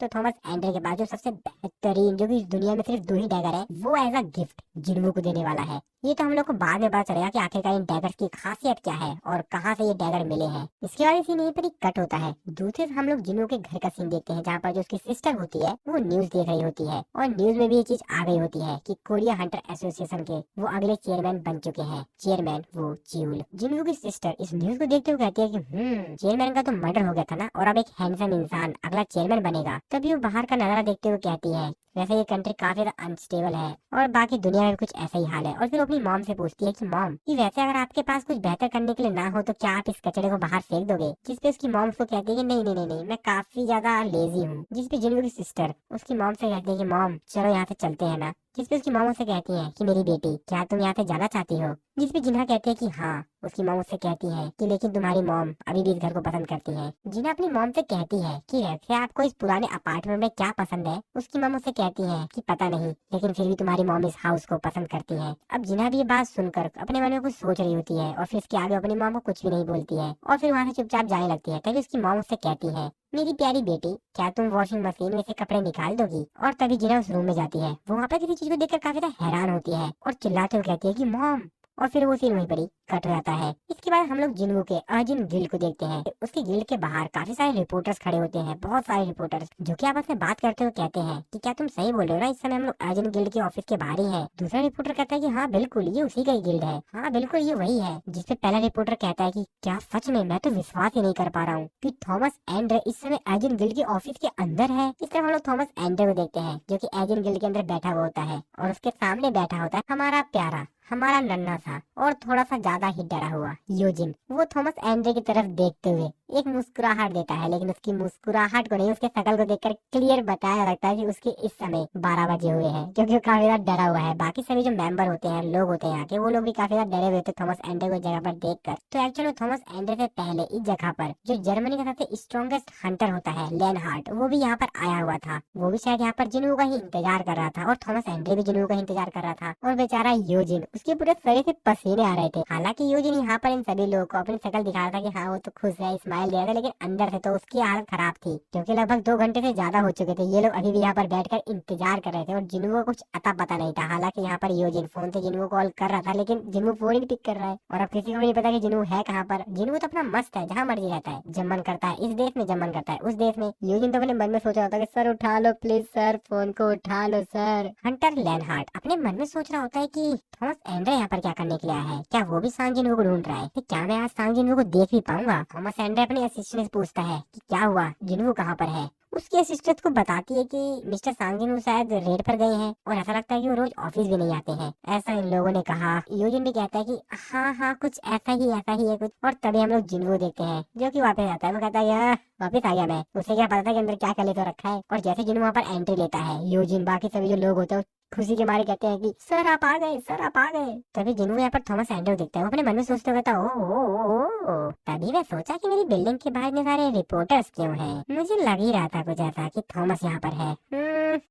तो थॉमस एंड्रे के पास जो सबसे बेहतरीन, जो कि इस दुनिया में सिर्फ 2 ही डैगर है, वो एज अ गिफ्ट जिन्हों को देने वाला है। ये तो हम लोग को बाद में पता चलेगा कि आखिरकार इन डैगर्स की खासियत क्या है और कहाँ से ये डैगर मिले हैं। इसके बाद सीन यहीं पर ही कट होता है। दूसरे हम लोग जिन्हों के घर का सीन देखते हैं जहाँ पर जो उसकी सिस्टर होती है वो न्यूज देख रही होती है, और न्यूज में भी ये चीज आ गई होती है कि कोरिया हंटर एसोसिएशन के वो अगले चेयरमैन बन चुके हैं, चेयरमैन वो च्यूल। जिन्हों की सिस्टर इस न्यूज को देखते हुए कहती है कि चेयरमैन का तो मर्डर हो गया था ना, और अब एक हैंडसम इंसान अगला चेयरमैन बनेगा, तभी वो बाहर का नजारा देखते हुए कहती है, वैसे ये कंट्री काफी ज्यादा अनस्टेबल है और बाकी दुनिया में भी कुछ ऐसा ही हाल है। और फिर वो अपनी मॉम से पूछती है कि मॉम, कि वैसे अगर आपके पास कुछ बेहतर करने के लिए ना हो तो क्या आप इस कचरे को बाहर फेंक दोगे? जिसपे उसकी मॉम उसको कहती है कि नहीं नहीं नहीं नहीं, मैं काफी ज्यादा लेजी हूँ। जिसपे जिन्हों की सिस्टर उसकी मॉम से कहती है कि मॉम चलो यहाँ से चलते हैं ना। जिसपे उसकी मॉम उससे कहती है कि मेरी बेटी, क्या तुम यहाँ से जाना चाहती हो? जिसपे जिन्हा कहती है कि हाँ। उसकी मॉम उससे कहती है कि लेकिन तुम्हारी मॉम अभी भी इस घर को पसंद करती है। जिन्हा अपनी मॉम से कहती है कि वैसे आपको इस पुराने अपार्टमेंट में क्या पसंद है? उसकी मॉम उससे कहती है कि पता नहीं, लेकिन फिर भी तुम्हारी मॉम इस हाउस को पसंद करती है। अब जिन्हा भी ये बात सुनकर अपने मन में कुछ सोच रही होती है और फिर इसके आगे अपनी मॉम को कुछ भी नहीं बोलती है और फिर वहाँ से चुपचाप जाने लगती है। तभी उसकी मॉम उससे कहती है, मेरी प्यारी बेटी, क्या तुम वॉशिंग मशीन में से कपड़े निकाल दोगी? और तभी जिन्हा उस रूम में जाती है। वो वहाँ पर किसी चीज को देखकर काफी ज्यादा हैरान होती है और चिल्लाते हुए कहती है कि मॉम। और फिर वो सीन वहीं पर ही कट जाता है। इसके बाद हम लोग जिन्हू के अर्जुन गिल्ड को देखते हैं। उसके गिल्ड के बाहर काफी सारे रिपोर्टर्स खड़े होते हैं, बहुत सारे रिपोर्टर्स, जो कि आपस में बात करते हुए कहते हैं कि क्या तुम सही बोल रहे हो ना, इस समय हम लोग अर्जुन गिल्ड के ऑफिस के बाहर ही है। दूसरा रिपोर्टर कहता है कि हाँ बिल्कुल, ये उसी का ही गिल्ड है। हाँ बिल्कुल, ये वही है। जिसपे पहला रिपोर्टर कहता है कि क्या सच में? मैं तो विश्वास ही नहीं कर पा रहा हूँ कि थॉमस एंड्रे इस समय अर्जुन गिल्ड के ऑफिस के अंदर है। इस तरह हम लोग थॉमस एंड्रे को देखते हैं, जो कि अर्जुन गिल्ड के अंदर बैठा हुआ होता है और उसके सामने बैठा होता है हमारा प्यारा, हमारा नन्हा सा और थोड़ा सा ज्यादा ही डरा हुआ योजिन। वो थॉमस एंड्रे की तरफ देखते हुए एक मुस्कुराहट देता है, लेकिन उसकी मुस्कुराहट को नहीं, उसके शकल को देखकर क्लियर बताया लगता है कि उसके इस समय 12 बजे हुए हैं, क्योंकि वो काफी ज्यादा डरा हुआ है। बाकी सभी जो मेंबर होते हैं, लोग होते हैं यहाँ के, वो लोग भी काफी ज्यादा डरे हुए थे थॉमस एंड्रे को जगह पर देखकर। तो एक्चुअली थॉमस एंड्रे से पहले इस जगह पर जो जर्मनी का सबसे स्ट्रॉन्गेस्ट हंटर होता है लेनहार्ट, वो भी यहाँ पर आया हुआ था। वो भी शायद यहाँ पर जिन्हू का ही इंतजार कर रहा था और थॉमस एंड्रे भी जिन्हू का ही इंतजार कर रहा था। और बेचारा योजिन, उसके पूरे शरीर से पसीने आ रहे थे। हालांकि योजिन यहाँ पर इन सभी लोगों को अपनी शक्ल दिखा रहा था कि हाँ वो तो खुश है, स्माइल दे रहा था, लेकिन अंदर से तो उसकी हालत खराब थी, क्योंकि लगभग 2 घंटे से ज्यादा हो चुके थे। ये लोग अभी भी यहाँ पर बैठकर इंतजार कर रहे थे और जिन्हू को कुछ अता पता नहीं था। हालांकि यहाँ पर योजिन फोन से जिन्हू को कॉल कर रहा था, लेकिन जिन्हू फोन ही नहीं पिक कर रहा है और अब किसी को भी नहीं पता कि जिन्हू है कहाँ पर। जिन्हू तो अपना मस्त है, जहाँ मर्जी रहता है, जब मन करता है इस देश में, जब मन करता है उस देश में। योजिन तो अपने मन में सोच रहा होता है कि सर उठा लो प्लीज सर, फोन को उठा लो सर। हंटर लेनहार्ट अपने मन में सोच रहा होता है कि थॉमस एंड्रे यहाँ पर क्या करने के लिए आया है? क्या वो भी सांग जिन्हू को ढूंढ रहा है? कि क्या मैं आज सांग जिन्हू को देख भी पाऊंगा? थॉमस एंड्रे अपने असिस्टेंट से पूछता है कि क्या हुआ, जिन्हू कहाँ पर है? उसकी असिस्टेंट को बताती है कि मिस्टर सांगिन शायद रेड पर गए हैं और ऐसा लगता है कि वो रोज ऑफिस भी नहीं आते हैं, ऐसा इन लोगों ने कहा। योजिन भी कहता है कि हाँ हाँ कुछ ऐसा ही है कुछ। और तभी हम लोग जिन्हू देखते हैं, जो कि वापस आता है। वो कहता है यार वापस आ गया मैं। उसे क्या पता था कि अंदर क्या कर लेकर रखा है। और जैसे जिन्हू वहाँ पर एंट्री लेता है, योजिन बाकी सभी जो लोग होते हैं खुशी के मारे कहते हैं कि सर आप आ गए, सर आप आ गए। तभी जिन्हू यहाँ पर थॉमस एंड्रे देखता है। वो अपने मन में सोचते हुए कहता ओ। तभी मैं सोचा कि मेरी बिल्डिंग के बाहर इतने सारे रिपोर्टर्स क्यों हैं? मुझे लग ही रहा था कुछ ऐसा कि थॉमस यहाँ पर है।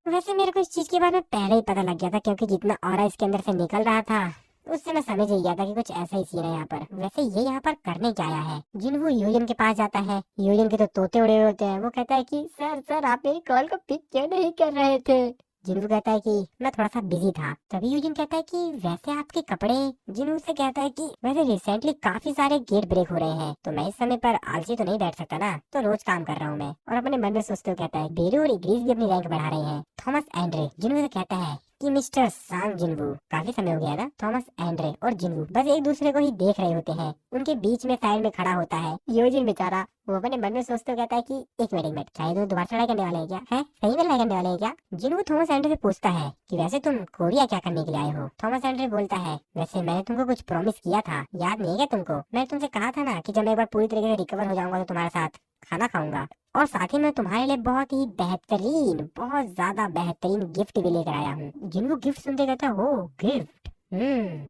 वैसे मेरे को इस चीज के बारे में पहले ही पता लग गया था, क्योंकि जितना ऑरा इसके अंदर से निकल रहा था उससे मैं समझ ही गया था कि कुछ ऐसा ही सीन है यहाँ पर। वैसे ये यहाँ पर करने क्या आया है? जिन्हू योजिन के पास जाता है। योजिन के तो तोते उड़े हुए होते हैं। वो कहता है कि सर आप मेरी कॉल को पिक क्यों नहीं कर रहे थे? जिन्हू कहता है कि मैं थोड़ा सा बिजी था। तभी यूजिन कहता है कि वैसे आपके कपड़े। जिन्हू से कहता है कि वैसे रिसेंटली काफी सारे गेट ब्रेक हो रहे हैं, तो मैं इस समय पर आलसी तो नहीं बैठ सकता ना, तो रोज काम कर रहा हूँ मैं। और अपने मन में सोचते हुए कहता है बेरू और इग्रीस भी अपनी रैंक बढ़ा रहे हैं। थॉमस एंड्रे जिन्हू से कहता है कि मिस्टर सांग जिन्हू, काफी समय हो गया ना। थॉमस एंड्रे और जिन्हू बस एक दूसरे को ही देख रहे होते हैं। उनके बीच में साइड में खड़ा होता है योजिन बेचारा। वो अपने मन में सोचते हुए कहता है कि एक मिनट शायद वो दोबारा लड़ाई करने वाले हैं क्या? है सही में लड़ाई करने वाले हैं क्या? जिन्हू थॉमस एंड्रे से पूछता है कि वैसे तुम कोरिया क्या करने के लिए आए हो? थॉमस एंड्रे बोलता है वैसे मैंने तुमको कुछ प्रॉमिस किया था, याद नहीं है क्या तुमको? मैं तुमसे कहा था ना कि जब मैं एक बार पूरी तरीके से रिकवर हो जाऊंगा तो तुम्हारे साथ खाना खाऊंगा, और साथ ही मैं तुम्हारे लिए बहुत ही बेहतरीन, बहुत ज्यादा बेहतरीन गिफ्ट भी लेकर आया हूँ। जिनको गिफ्ट सुनते कहता है हो गिफ्ट।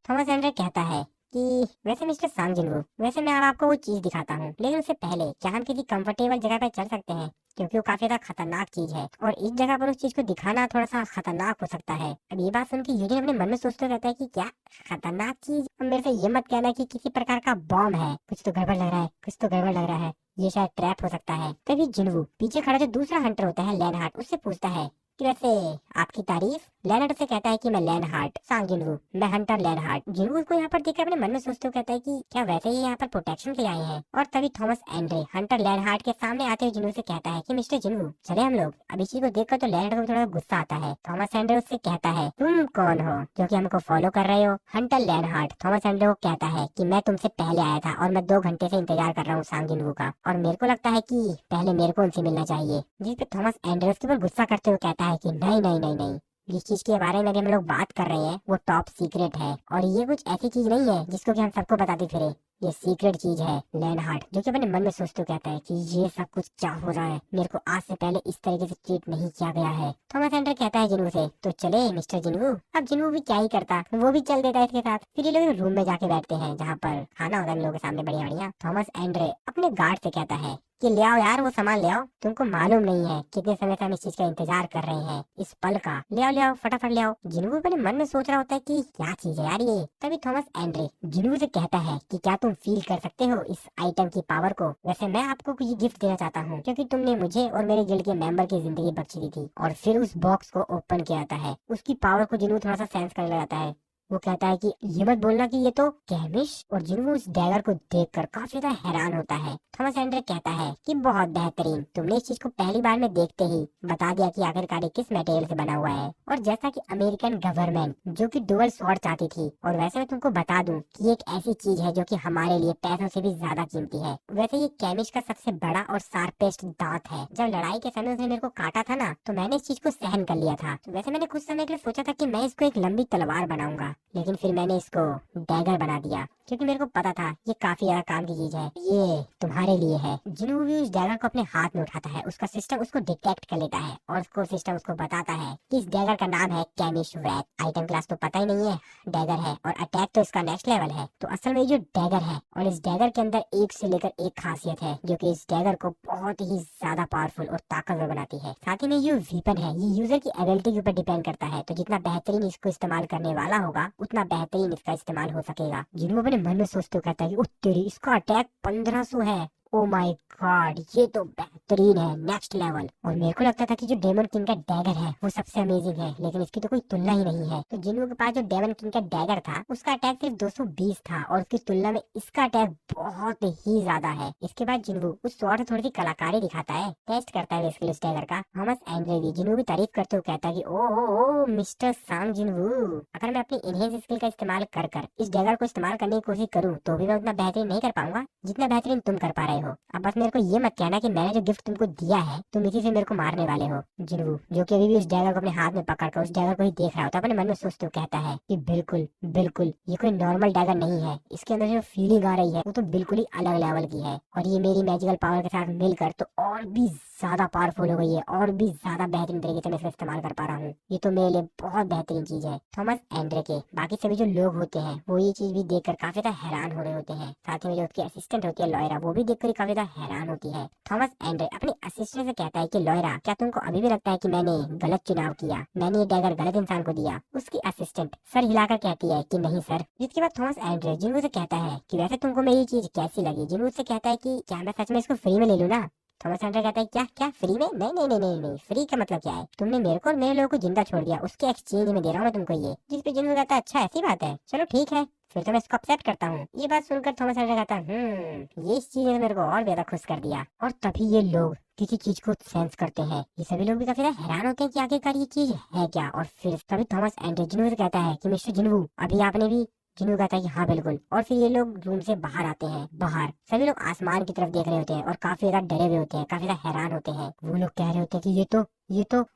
थॉमस एंड्रे कहता है कि वैसे मिस्टर सांग जिन्हू, वैसे मैं अब आपको वो चीज दिखाता हूँ, लेकिन उससे पहले क्या हम किसी कंफर्टेबल जगह पे चल सकते हैं? क्योंकि वो काफी ज्यादा खतरनाक चीज है और इस जगह पर उस चीज को दिखाना थोड़ा सा खतरनाक हो सकता है। अब ये बात सुन के यूजिन अपने मन में सोचते रहता है कि क्या खतरनाक चीज? अब मेरे से ये मत कहना कि किसी प्रकार का बॉम्ब है। कुछ तो गड़बड़ लग रहा है, कुछ तो गड़बड़ लग रहा है, ये शायद ट्रैप हो सकता है। तभी जिन्हू पीछे खड़ा जो दूसरा हंटर होता है लेनहार्ट, उससे पूछता है कि वैसे आपकी तारीफ लेनहार्ड से कहता है कि मैं लेनहार्ड सांग जिनवू, मैं हंटर लेनहार्ड। जिनवू उसको यहाँ पर देखकर अपने मन में सोचते हुए कहता है कि क्या वैसे ही यहाँ पर प्रोटेक्शन के आए हैं। और तभी थॉमस एंड्रे हंटर लेनहार्ड के सामने आते हुए जिनवू से कहता है कि मिस्टर जिनवू चले हम लोग। अब इसी को देखकर तो लेनहार्ड को थोड़ा गुस्सा आता है। थॉमस एंड्रे उससे कहता है तुम कौन हो जो कि हमको फॉलो कर रहे हो। हंटर लेनहार्ड थॉमस एंड्रे को कहता है कि मैं तुमसे पहले आया था और मैं 2 घंटे से इंतजार कर रहा हूँ सांग जिनवू का, और मेरे को लगता है कि पहले मेरे को उनसे मिलना चाहिए। जिस पे थॉमस एंड्रे उसके ऊपर गुस्सा करते हुए कहता है कि नहीं नहीं नहीं नहीं, जिस चीज के बारे में अभी हम लोग बात कर रहे हैं वो टॉप सीक्रेट है, और ये कुछ ऐसी चीज नहीं है जिसको कि हम सबको बताते फिरे। ये सीक्रेट चीज है। लेनहार्ड जो कि अपने मन में सोचते कहता है कि ये सब कुछ क्या हो रहा है, मेरे को आज से पहले इस तरीके से ट्रीट नहीं किया गया है। थॉमस एंड्रे कहता है जिनवू से तो चले मिस्टर जिनवू। अब जिनवू भी क्या ही करता, वो भी चल देता है इसके साथ। फिर ये लोग रूम में जाके बैठते हैं जहाँ पर खाना होता है इन लोगों के सामने बढ़िया बढ़िया। थॉमस एंड्रे अपने गार्ड से कहता है कि ले आओ यार वो सामान ले आओ, तुमको मालूम नहीं है कितने समय से हम इस चीज का इंतजार कर रहे हैं, इस पल का। ले आओ फटाफट ले आओ। जिनवू अपने मन में सोच रहा होता है कि क्या चीज है यार ये। तभी थॉमस एंड्रे जिनवू से कहता है कि क्या तुम फील कर सकते हो इस आइटम की पावर को। वैसे मैं आपको ये गिफ्ट देना चाहता हूँ क्योंकि तुमने मुझे और मेरे गिल्ड के मेंबर की जिंदगी बख्शी दी थी। और फिर उस बॉक्स को ओपन किया जाता है। उसकी पावर को जिनवू थोड़ा सा सेंस करने लगता है। वो कहता है कि ये मत बोलना कि ये तो कैमिश। और जिनवू उस डैगर को देखकर काफी ज्यादा हैरान होता है। थॉमस एंड्रे कहता है कि बहुत बेहतरीन, तुमने इस चीज को पहली बार में देखते ही बता दिया कि आखिरकार ये किस मटेरियल से बना हुआ है। और जैसा कि अमेरिकन गवर्नमेंट जो कि डुअल स्वॉर्ड चाहती थी, और वैसे मैं तुमको बता दूं कि एक ऐसी चीज है जो कि हमारे लिए पैसों से भी ज्यादा कीमती है। वैसे ये कैमिश का सबसे बड़ा और शार्पेस्ट दांत है। जब लड़ाई के समय उसने मेरे को काटा था ना, तो मैंने इस चीज को सहन कर लिया था। वैसे मैंने कुछ समय के लिए सोचा था कि मैं इसको एक लंबी तलवार बनाऊंगा, लेकिन फिर मैंने इसको डैगर बना दिया क्योंकि मेरे को पता था ये काफी ज्यादा काम की चीज है, ये तुम्हारे लिए है। जिनवू भी उस डैगर को अपने हाथ में उठाता है। उसका सिस्टम उसको डिटेक्ट कर लेता है और उसको सिस्टम उसको बताता है कि इस डैगर का नाम है कैमिश व्रैथ। आइटम क्लास तो पता ही नहीं है, डैगर है, और अटैक तो इसका नेक्स्ट लेवल है। तो असल में ये जो डैगर है, और इस डैगर के अंदर एक से लेकर एक खासियत है जो कि इस डैगर को बहुत ही ज्यादा पावरफुल और ताकतवर बनाती है। साथ ही में ये वीपन है, ये यूजर की एबिलिटी के ऊपर डिपेंड करता है। तो जितना बेहतरीन इसको इस्तेमाल करने वाला होगा उतना बेहतरीन इसका इस्तेमाल हो सकेगा। जिनवू अपने मन में सोचते हुए कहता है कि तेरी इसका अटैक 1500 है। ओ माय गॉड, ये तो बेहतरीन है, नेक्स्ट लेवल। और मेरे को लगता था कि जो डेमन किंग का डैगर है वो सबसे अमेजिंग है, लेकिन इसकी तो कोई तुलना ही नहीं है। तो जिनवू के पास जो डेमन किंग का डैगर था उसका अटैक सिर्फ 220 था, और उसकी तुलना में इसका अटैक बहुत ही ज्यादा है। इसके बाद जिनवू उस स्वॉर्ड से थोड़ी सी कलाकारी दिखाता है, टेस्ट करता है बेसिकली उस डैगर का। थॉमस एंड्रे भी जिनवू की तारीफ करते हुए कहता है कि ओ मिस्टर सांग जिनवू, अगर मैं अपनी इनहेंस स्किल का इस्तेमाल कर कर इस डैगर को इस्तेमाल करने की कोशिश करूँ तो भी मैं उतना बेहतरीन नहीं कर पाऊंगा जितना बेहतरीन तुम कर पा रहे हो। अब बस मेरे को ये मत कहना कि मैंने जो गिफ्ट तुमको दिया है तुम इसी से मेरे को मारने वाले हो। जिनवू जो कि अभी भी उस डैगर को अपने हाथ में पकड़कर उस डैगर को ही देख रहा होता है, अपने मन में सोचते हुए कहता है कि बिल्कुल बिल्कुल ये कोई नॉर्मल डैगर नहीं है, इसके अंदर जो फीलिंग आ रही है वो तो बिल्कुल ही अलग लेवल की है। और ये मेरी मैजिकल पावर के साथ मिलकर तो और भी ज्यादा पावरफुल हो गई है, और भी ज्यादा बेहतरीन तरीके से मैं इसका इस्तेमाल कर पा रहा हूँ। ये तो मेरे लिए बहुत बेहतरीन चीज है। थॉमस एंड्रे के बाकी सभी जो लोग होते हैं वो ये चीज भी देखकर काफी ज्यादा हैरान हो रहे होते हैं। साथ ही में जो उसकी असिस्टेंट होती है लॉयरा, वो भी देखकर काफी ज्यादा हैरान होती है। थॉमस एंड्रे अपने असिस्टेंट से कहता है कि लॉयरा, क्या तुमको अभी भी लगता है कि मैंने गलत चुनाव किया, मैंने ये डैगर गलत इंसान को दिया? उसकी असिस्टेंट सर हिलाकर कहती है कि नहीं सर। जिसके बाद थॉमस एंड्रे जिनवू से कहता है कि वैसे तुमको मेरी चीज कैसी लगी? जिनवू से कहता है कि क्या मैं सच में इसको फ्री में ले लूं ना? थॉमस एंड्रे कहता है क्या क्या फ्री में? नहीं नहीं नहीं नहीं नहीं, फ्री का मतलब क्या है? तुमने मेरे को और मेरे लोगों को जिंदा छोड़ दिया, उसके एक्सचेंज में दे रहा हूँ मैं तुमको ये। जिस पे जिनवू कहता है अच्छा ऐसी बात है, चलो ठीक है फिर तो मैं इसको अपसेट करता हूँ। ये बात सुनकर थॉमस एंड्रे कहता है ये इस चीज ने मेरे को और ज्यादा खुश कर दिया। और तभी ये लोग किसी चीज को सेंस करते हैं। ये सभी लोग भी काफी हैरान होते हैं कि आखिरकार ये चीज है क्या। और फिर तभी थॉमस एंड्रे जिनवू से कहता है कि मिस्टर जिनवू, अभी आपने भी? जिनवू कहता है कि हाँ बिल्कुल। और फिर ये लोग रूम से बाहर आते हैं। बाहर सभी लोग आसमान की तरफ देख रहे होते हैं और काफी ज्यादा डरे हुए होते हैं, काफी ज्यादा हैरान होते हैं। वो लोग कह रहे होते हैं कि ये तो।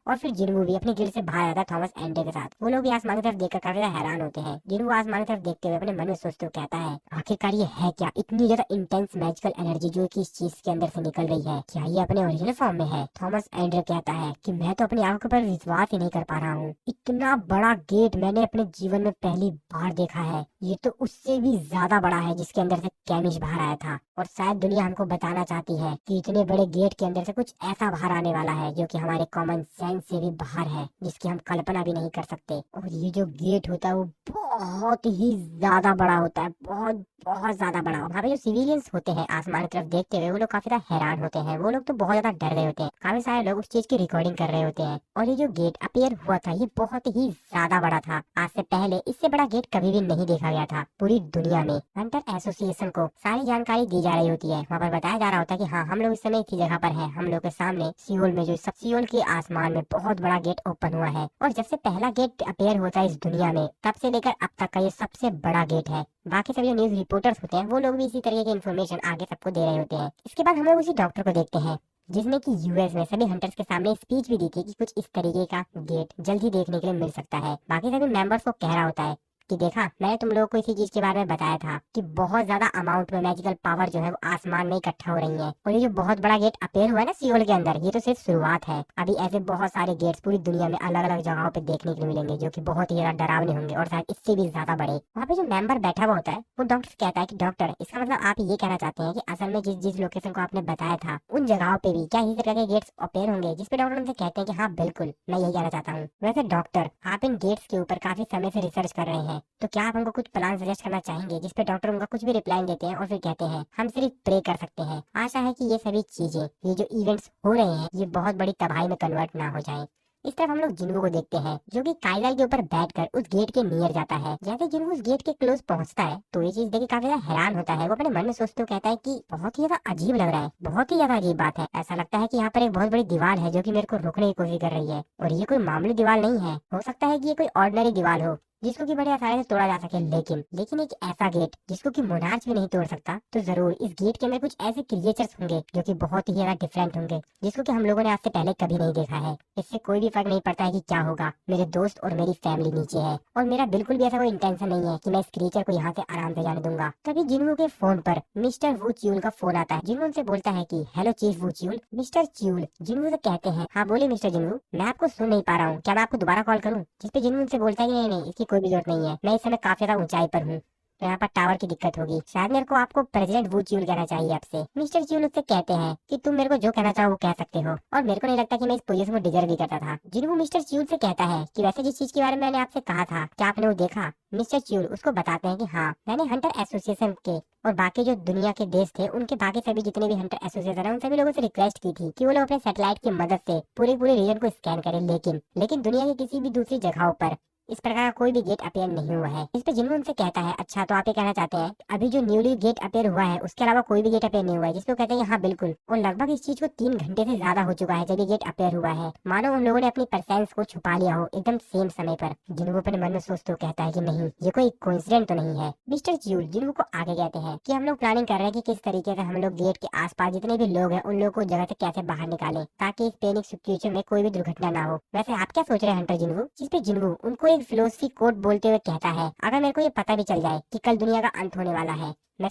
और फिर जिनवू भी अपने गिल्ड से बाहर आता है थॉमस एंड्रे के साथ। वो लोग भी आसमान की तरफ देखकर काफी ज्यादा हैरान होते हैं। जिनवू आसमान की तरफ देखते हुए अपने मन में सोचते हुए कहता है आखिरकार ये है क्या? इतनी ज्यादा इंटेंस मैजिकल एनर्जी जो कि इस चीज के अंदर से निकल रही है, क्या ये अपने ओरिजिनल फॉर्म में है? थॉमस एंड्रे कहता है कि मैं तो अपनी आंखों पर विश्वास ही नहीं कर पा रहा हूँ। इतना बड़ा गेट मैंने अपने जीवन में पहली बार देखा है। ये तो उससे भी ज्यादा बड़ा है जिसके अंदर से कैमिश बाहर आया था। और शायद दुनिया हमको बताना चाहती है कि इतने बड़े गेट के अंदर से कुछ ऐसा बाहर आने वाला है जो कि हमारे कॉमन सेंस से भी बाहर है, जिसकी हम कल्पना भी नहीं कर सकते। और ये जो गेट होता है वो बहुत ही ज्यादा बड़ा होता है, बहुत बहुत ज्यादा बड़ा। वहाँ पे जो सिविलियंस होते हैं आसमान की तरफ देखते हुए, वो लोग काफी ज्यादा हैरान होते हैं। वो लोग तो बहुत ज्यादा डर गए होते हैं। काफी सारे लोग उस चीज की रिकॉर्डिंग कर रहे होते हैं। और ये जो गेट अपीयर हुआ था ये बहुत ही ज्यादा बड़ा था। आज से पहले इससे बड़ा गेट कभी भी नहीं देखा गया था पूरी दुनिया में। हंटर एसोसिएशन को सारी जानकारी दी जा रही होती है। वहाँ पर बताया जा रहा होता है कि हाँ, हम लोग इस समय इसी जगह पर हैं। हम लोग के सामने सियोल में जो सियोल के आसमान में बहुत बड़ा गेट ओपन हुआ है। और जब से पहला गेट अपीयर होता है इस दुनिया में, तब से लेकर अब तक का ये सबसे बड़ा गेट है। बाकी सभी न्यूज रिपोर्टर्स होते हैं वो लोग भी इसी तरीके की इन्फॉर्मेशन आगे सबको दे रहे होते हैं। इसके बाद हम लोग उसी डॉक्टर को देखते हैं जिसने कि यूएस में सभी हंटर्स के सामने स्पीच भी दी थी कि कुछ इस तरीके का गेट जल्दी देखने के लिए मिल सकता है। बाकी सभी मेंबर्स को कह रहा होता है कि देखा, मैंने तुम लोगों को इसी चीज के बारे में बताया था कि बहुत ज्यादा अमाउंट में मैजिकल पावर जो है वो आसमान में इकट्ठा हो रही है। और ये जो बहुत बड़ा गेट अपीयर हुआ है ना सियोल के अंदर, ये तो सिर्फ शुरुआत है। अभी ऐसे बहुत सारे गेट्स पूरी दुनिया में अलग अलग जगहों पे देखने को मिलेंगे, जो कि बहुत ही ज्यादा डरावने होंगे और शायद इससे भी ज्यादा बड़े। वहाँ पे जो मेंबर बैठा हुआ होता है वो डॉक्टर से कहता है कि डॉक्टर, इसका मतलब आप ये कहना चाहते हैं कि असल में जिस जिस लोकेशन को आपने बताया था उन जगहों पे भी क्या इसी तरह के गेट्स अपीयर होंगे? जिसपे डॉक्टर उनसे कहते हैं कि हाँ बिल्कुल, मैं यही कहना चाहता हूँ। वैसे डॉक्टर, आप इन गेट्स के ऊपर काफी समय से रिसर्च कर रहे हैं, तो क्या आप हमको कुछ प्लान सजेस्ट करना चाहेंगे? जिसपे डॉक्टर उनका कुछ भी रिप्लाई देते हैं और फिर कहते हैं हम सिर्फ प्रे कर सकते हैं। आशा है कि ये सभी चीजें, ये जो इवेंट्स हो रहे हैं, ये बहुत बड़ी तबाही में कन्वर्ट ना हो जाएं। इस तरफ हम लोग जिन्गू को देखते हैं जो कि काइजल के ऊपर बैठकर उस गेट के नियर जाता है। जैसे जिन्गू उस गेट के क्लोज पहुंचता है तो ये चीज देख के काफी ज्यादा हैरान होता है। वो अपने मन में सोचते हुए कहता है कि बहुत ही ज्यादा अजीब लग रहा है, बहुत ही ज्यादा अजीब बात है। ऐसा लगता है कि यहाँ पर एक बहुत बड़ी दीवार है जो कि मेरे को रोकने की कोशिश कर रही है। और ये कोई मामूली दीवार नहीं है, हो सकता है कि ये कोई ऑर्डिनरी दीवार हो जिसको कि बड़े आसानी से तोड़ा जा सके। लेकिन एक ऐसा गेट जिसको कि मोनार्च भी नहीं तोड़ सकता, तो जरूर इस गेट के अंदर कुछ ऐसे क्रिएचर्स होंगे जो कि बहुत ही ज्यादा डिफरेंट होंगे, जिसको कि हम लोगों ने आज से पहले कभी नहीं देखा है। इससे कोई भी फर्क नहीं पड़ता है कि क्या होगा। मेरे दोस्त और मेरी फैमिली नीचे है और मेरा बिल्कुल भी ऐसा कोई इंटेंशन नहीं है कि मैं इस क्रिएचर को यहाँ से आराम से जाने दूंगा। तभी जिन्हू के फोन पर मिस्टर वू च्यूल का फोन आता है। जिन्हू उनसे बोलता है कि हेलो चीफ वू च्यूल। मिस्टर च्यूल जिन्हू से कहते हैं हाँ बोले मिस्टर जिन्हू, मैं आपको सुन नहीं पा रहा हूँ, क्या मैं आपको दोबारा कॉल करूँ? जिसपे जिन्हू उनसे बोलता है कि नहीं नहीं, इसकी कोई भी जरूरत नहीं है, मैं इस समय काफी ज्यादा ऊंचाई पर हूँ तो यहाँ पर टावर की दिक्कत होगी। शायद मेरे को आपको प्रेसिडेंट वू च्यूल कहना चाहिए आपसे। मिस्टर च्यूल उससे कहते हैं कि तुम मेरे को जो कहना चाहो वो कह सकते हो, और मेरे को नहीं लगता कि मैं इस पोजीशन को डिजर्व भी करता था। जिन्हों मिस्टर च्यूल से कहता है कि वैसे जिस चीज के बारे में मैंने आपसे कहा था क्या आपने वो देखा? मिस्टर च्यूल उसको बताते हैं कि हाँ, मैंने हंटर एसोसिएशन के और बाकी जो दुनिया के देश थे उनके बाकी सभी जितने भी हंटर एसोसिएशन है उन सभी लोगों से रिक्वेस्ट की थी कि वो लोग अपने सैटेलाइट की मदद से पूरे रीजन को स्कैन करें, लेकिन दुनिया की किसी भी दूसरी जगहों पर इस प्रकार का कोई भी गेट अपीयर नहीं हुआ है। इस पे जिन्हों उनसे कहता है अच्छा, तो आप ये कहना चाहते हैं अभी जो न्यूली गेट अपीयर हुआ है उसके अलावा कोई भी गेट अपीयर नहीं हुआ है? जिसको कहते हैं हाँ बिल्कुल, और लगभग इस चीज को 3 घंटे से ज्यादा हो चुका है जब ये गेट अपीयर हुआ है। मानो उन लोगों ने अपनी प्रेजेंस को छुपा लिया हो एकदम सेम समय पर। जिन्हों अपने मन में सोचते हुए कहता है कि नहीं, ये कोई कोइंसिडेंट तो नहीं है। मिस्टर च्यूल जिन्हों को आगे कहते हैं कि हम लोग प्लानिंग कर रहे हैं कि किस तरीके से हम लोग गेट के आसपास जितने भी लोग हैं उन लोगों को जगह से कैसे बाहर निकालें ताकि इस पैनिक सिचुएशन में कोई भी दुर्घटना ना हो। वैसे आप क्या सोच रहे हैं हंटर जिन्हू? जिसपे जिन्हू उनको एक फिलोसफी कोट बोलते हुए कहता है अगर मेरे को ये पता भी चल जाए कि कल दुनिया का अंत होने वाला है, मैं